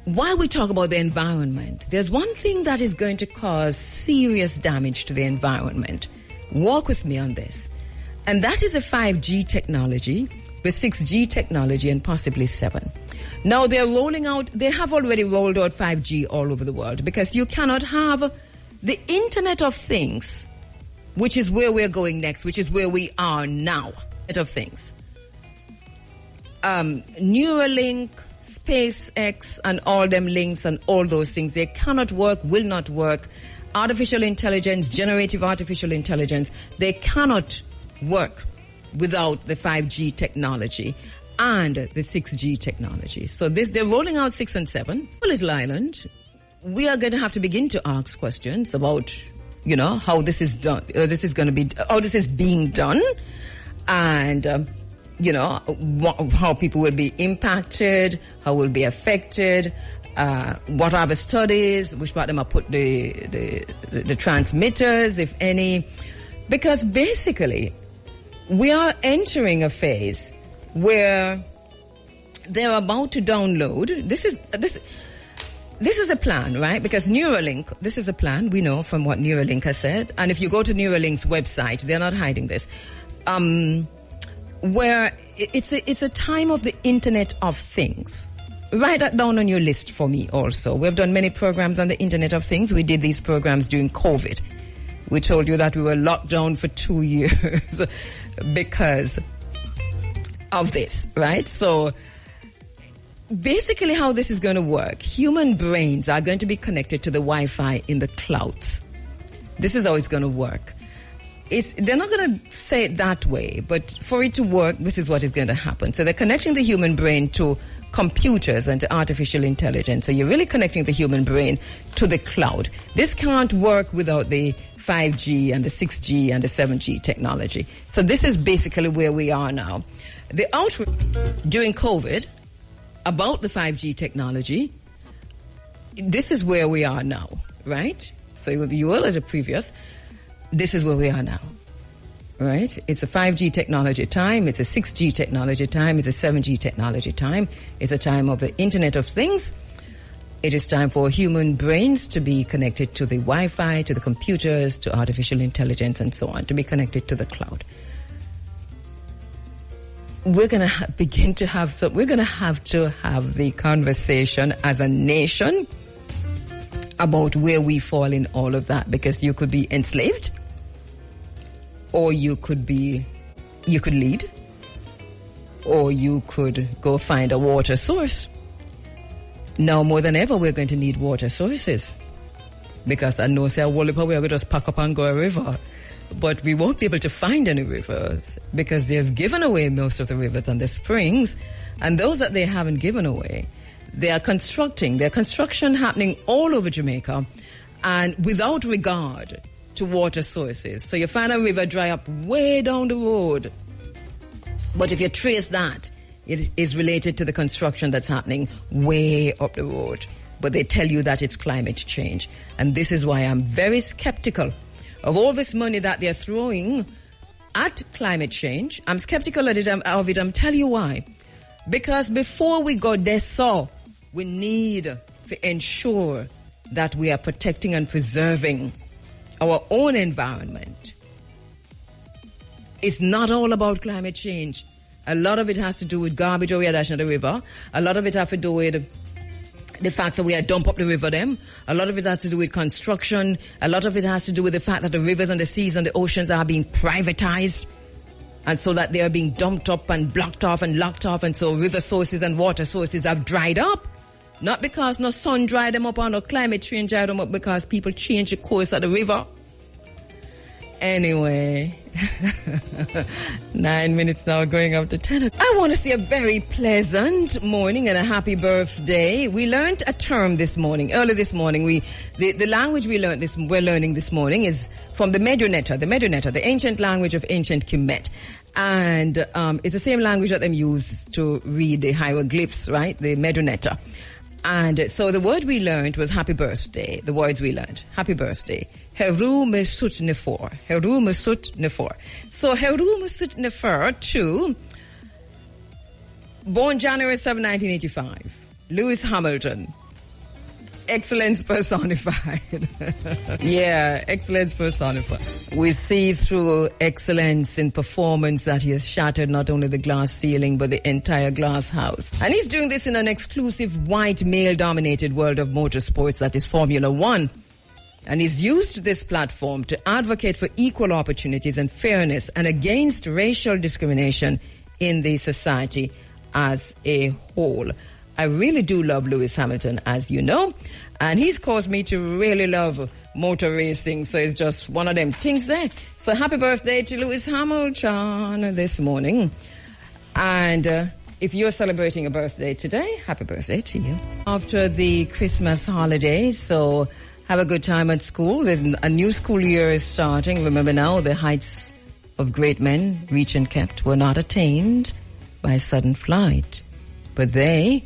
while we talk about the environment, there's one thing that is going to cause serious damage to the environment. Walk with me on this. And that is the 5G technology, the 6G technology, and possibly 7. Now they have already rolled out 5G all over the world, because you cannot have the Internet of Things, which is where we're going next, which is where we are now, Internet of Things. Neuralink, SpaceX, and all them links and all those things, they cannot work, will not work. Artificial intelligence, generative artificial intelligence, they cannot work without the 5G technology and the 6G technology. So they're rolling out 6 and 7. Little Island, we are going to have to begin to ask questions about, how this is done, how this is being done, and, how people will be impacted, how will be affected, what are the studies, which part of them are put the transmitters, if any, because basically we are entering a phase where they're about to download. This is a plan, right? Because Neuralink, this is a plan, we know from what Neuralink has said. And if you go to Neuralink's website, they're not hiding this. Where it's a time of the Internet of Things. Write that down on your list for me also. We've done many programs on the Internet of Things. We did these programs during COVID. We told you that we were locked down for 2 years because of this, right? So basically how this is going to work, human brains are going to be connected to the Wi-Fi in the clouds. This is how it's going to work. They're not going to say it that way, but for it to work, this is what is going to happen. So they're connecting the human brain to computers and to artificial intelligence. So you're really connecting the human brain to the cloud. This can't work without the 5G and the 6G and the 7G technology. So this is basically where we are now. The outreach during COVID about the 5G technology, this is where we are now, right? So you were at the previous. This is where we are now, right? It's a 5G technology time. It's a 6G technology time. It's a 7G technology time. It's a time of the Internet of Things. It is time for human brains to be connected to the Wi-Fi, to the computers, to artificial intelligence, and so on, to be connected to the cloud. We're going to begin to have we're going to have the conversation as a nation about where we fall in all of that, because you could be enslaved, or you could lead, or you could go find a water source. Now more than ever, we're going to need water sources, because I know, say, we're going to just pack up and go a river, but we won't be able to find any rivers because they've given away most of the rivers and the springs, and those that they haven't given away, there's construction happening all over Jamaica, and without regard to water sources. So you find a river dry up way down the road But if you trace that, it is related to the construction that's happening way up the road. But they tell you that it's climate change. And this is why I'm very skeptical of all this money that they're throwing at climate change. I'm skeptical of it. I'll tell you why. Because before we go there, so we need to ensure that we are protecting and preserving our own environment. It's not all about climate change. A lot of it has to do with garbage or we are dashing the river. A lot of it has to do with the fact that we are dump up the river them. A lot of it has to do with construction. A lot of it has to do with the fact that the rivers and the seas and the oceans are being privatized. And so that they are being dumped up and blocked off and locked off. And so river sources and water sources have dried up. Not because no sun dried them up or no climate change dried them up, because people change the course of the river. Anyway, 9 minutes now going up to 10. I want to say a very pleasant morning and a happy birthday. We learned a term this morning, early this morning. The language we're learning this morning is from the Medunetta, the ancient language of ancient Kemet. And it's the same language that them use to read the hieroglyphs, right? The Medunetta. And so the word we learned was happy birthday. The words we learned. Happy birthday. Kheru mesut nefor. Kheru mesut nefor. So Kheru mesut nefor to born January 7, 1985. Lewis Hamilton. Excellence personified. Yeah, excellence personified. We see through excellence in performance that he has shattered not only the glass ceiling but the entire glass house. And he's doing this in an exclusive white male-dominated world of motorsports that is Formula One. And he's used this platform to advocate for equal opportunities and fairness and against racial discrimination in the society as a whole. I really do love Lewis Hamilton, as you know, and he's caused me to really love motor racing, so it's just one of them things there. So happy birthday to Lewis Hamilton this morning. And if you're celebrating a birthday today, happy birthday to you. After the Christmas holidays, so have a good time at school. There's a new school year is starting. Remember now, the heights of great men, reached and kept, were not attained by sudden flight, but they,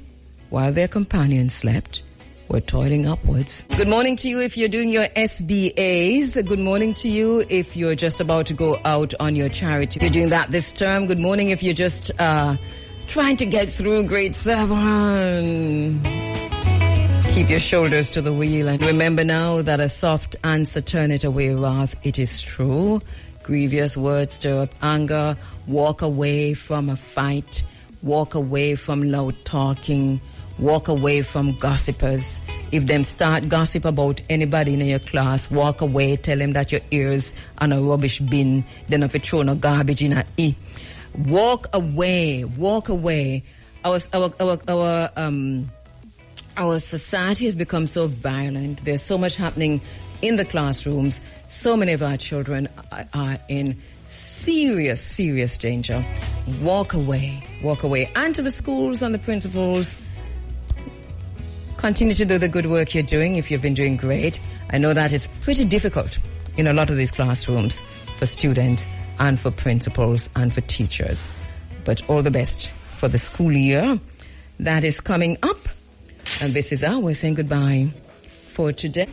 while their companions slept, were toiling upwards. Good morning to you if you're doing your SBAs. Good morning to you if you're just about to go out on your charity. If you're doing that this term, good morning if you're just trying to get through grade 7. Keep your shoulders to the wheel and remember now that a soft answer turneth away wrath. It is true. Grievous words stir up anger. Walk away from a fight. Walk away from loud talking. Walk away from gossipers. If them start gossip about anybody in your class, walk away. Tell them that your ears on a rubbish bin. Then if you throw no garbage in a e. Walk away. Walk away. Our society has become so violent. There's so much happening in the classrooms. So many of our children are in serious, serious danger. Walk away. Walk away. And to the schools and the principals, continue to do the good work you're doing if you've been doing great. I know that it's pretty difficult in a lot of these classrooms for students and for principals and for teachers. But all the best for the school year that is coming up. And this is we're saying goodbye for today.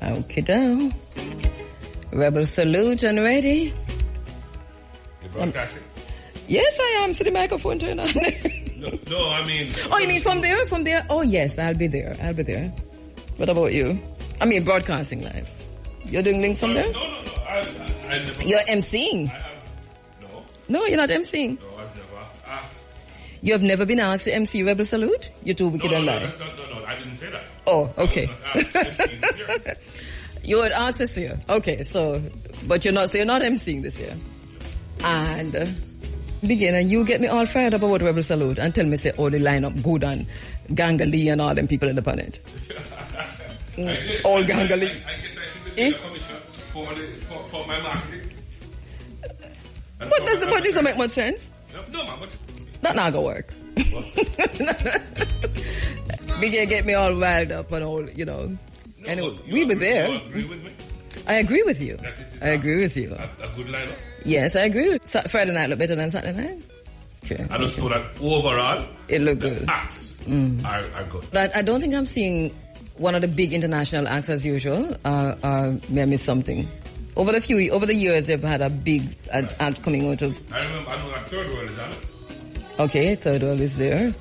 Okay, down. Rebel salute and ready. You're broadcasting? Yes, I am. See the microphone turn on. No, I mean... Oh, you mean from there? From there? Oh, yes, I'll be there. What about you? I mean, broadcasting live. You're doing links from there? No. I never... You're emceeing? No. No, you're not emceeing? No, I've never asked. You have never been asked to MC Rebel Salute? You're too wicked and live. No, I didn't say that. Oh, okay. I You would ask this year. Okay, so, but you're not emceeing this year. And... begin and you get me all fired up about Rebel Salute and tell me say the lineup good and Gangali and all them people in the planet. All Gangali. I guess I should take a commission for my marketing. But this don't make much sense. No, man, but that not gonna work. Begin get me all riled up and all, you know. Anyway, we be there. You agree with me? I agree with you. I agree with you. A good lineup? Yes, I agree. Friday night look better than Saturday night. Okay. I just know that overall, it looked the good. acts are good. But I don't think I'm seeing one of the big international acts as usual. May I miss something? Over the years, they've had a big act coming out of. I know that Third World is on it. Okay, Third World is there.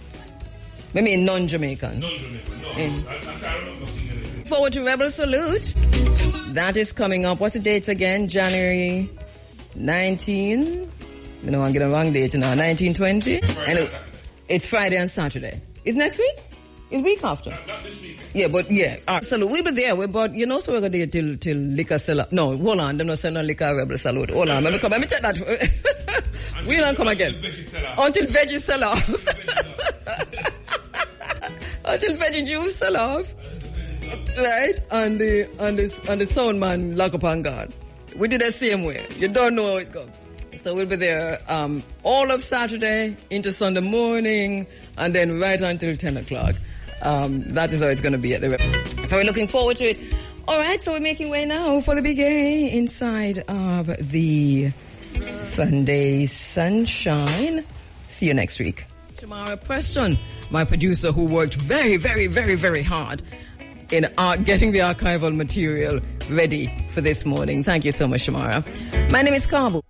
Maybe non-Jamaican. Non-Jamaican, no. I remember seeing anything. Forward to Rebel Salute. That is coming up. What's the dates again? January 19. I don't want to get a wrong date now. 1920. It's Friday and Saturday. Is next week? It's week after. Not this week. Yeah, but yeah. Salute. We'll be there. So we're going to do it till liquor sell. No, hold on. They're not selling no liquor Rebel Salute. Hold on. Let me take that. We'll not come again. Until veggies sell off. Until veggie juice sell off. Right? And the sound man lock up on guard. We did the same way. You don't know how it goes. So we'll be there all of Saturday into Sunday morning and then right until 10 o'clock. That is how it's going to be at the Rebel. So we're looking forward to it. All right, so we're making way now for the big A inside of the Sunday Sunshine. See you next week. Shamara Preston, my producer who worked very, very, very, very hard in getting the archival material ready for this morning. Thank you so much, Shamara. My name is Kabu.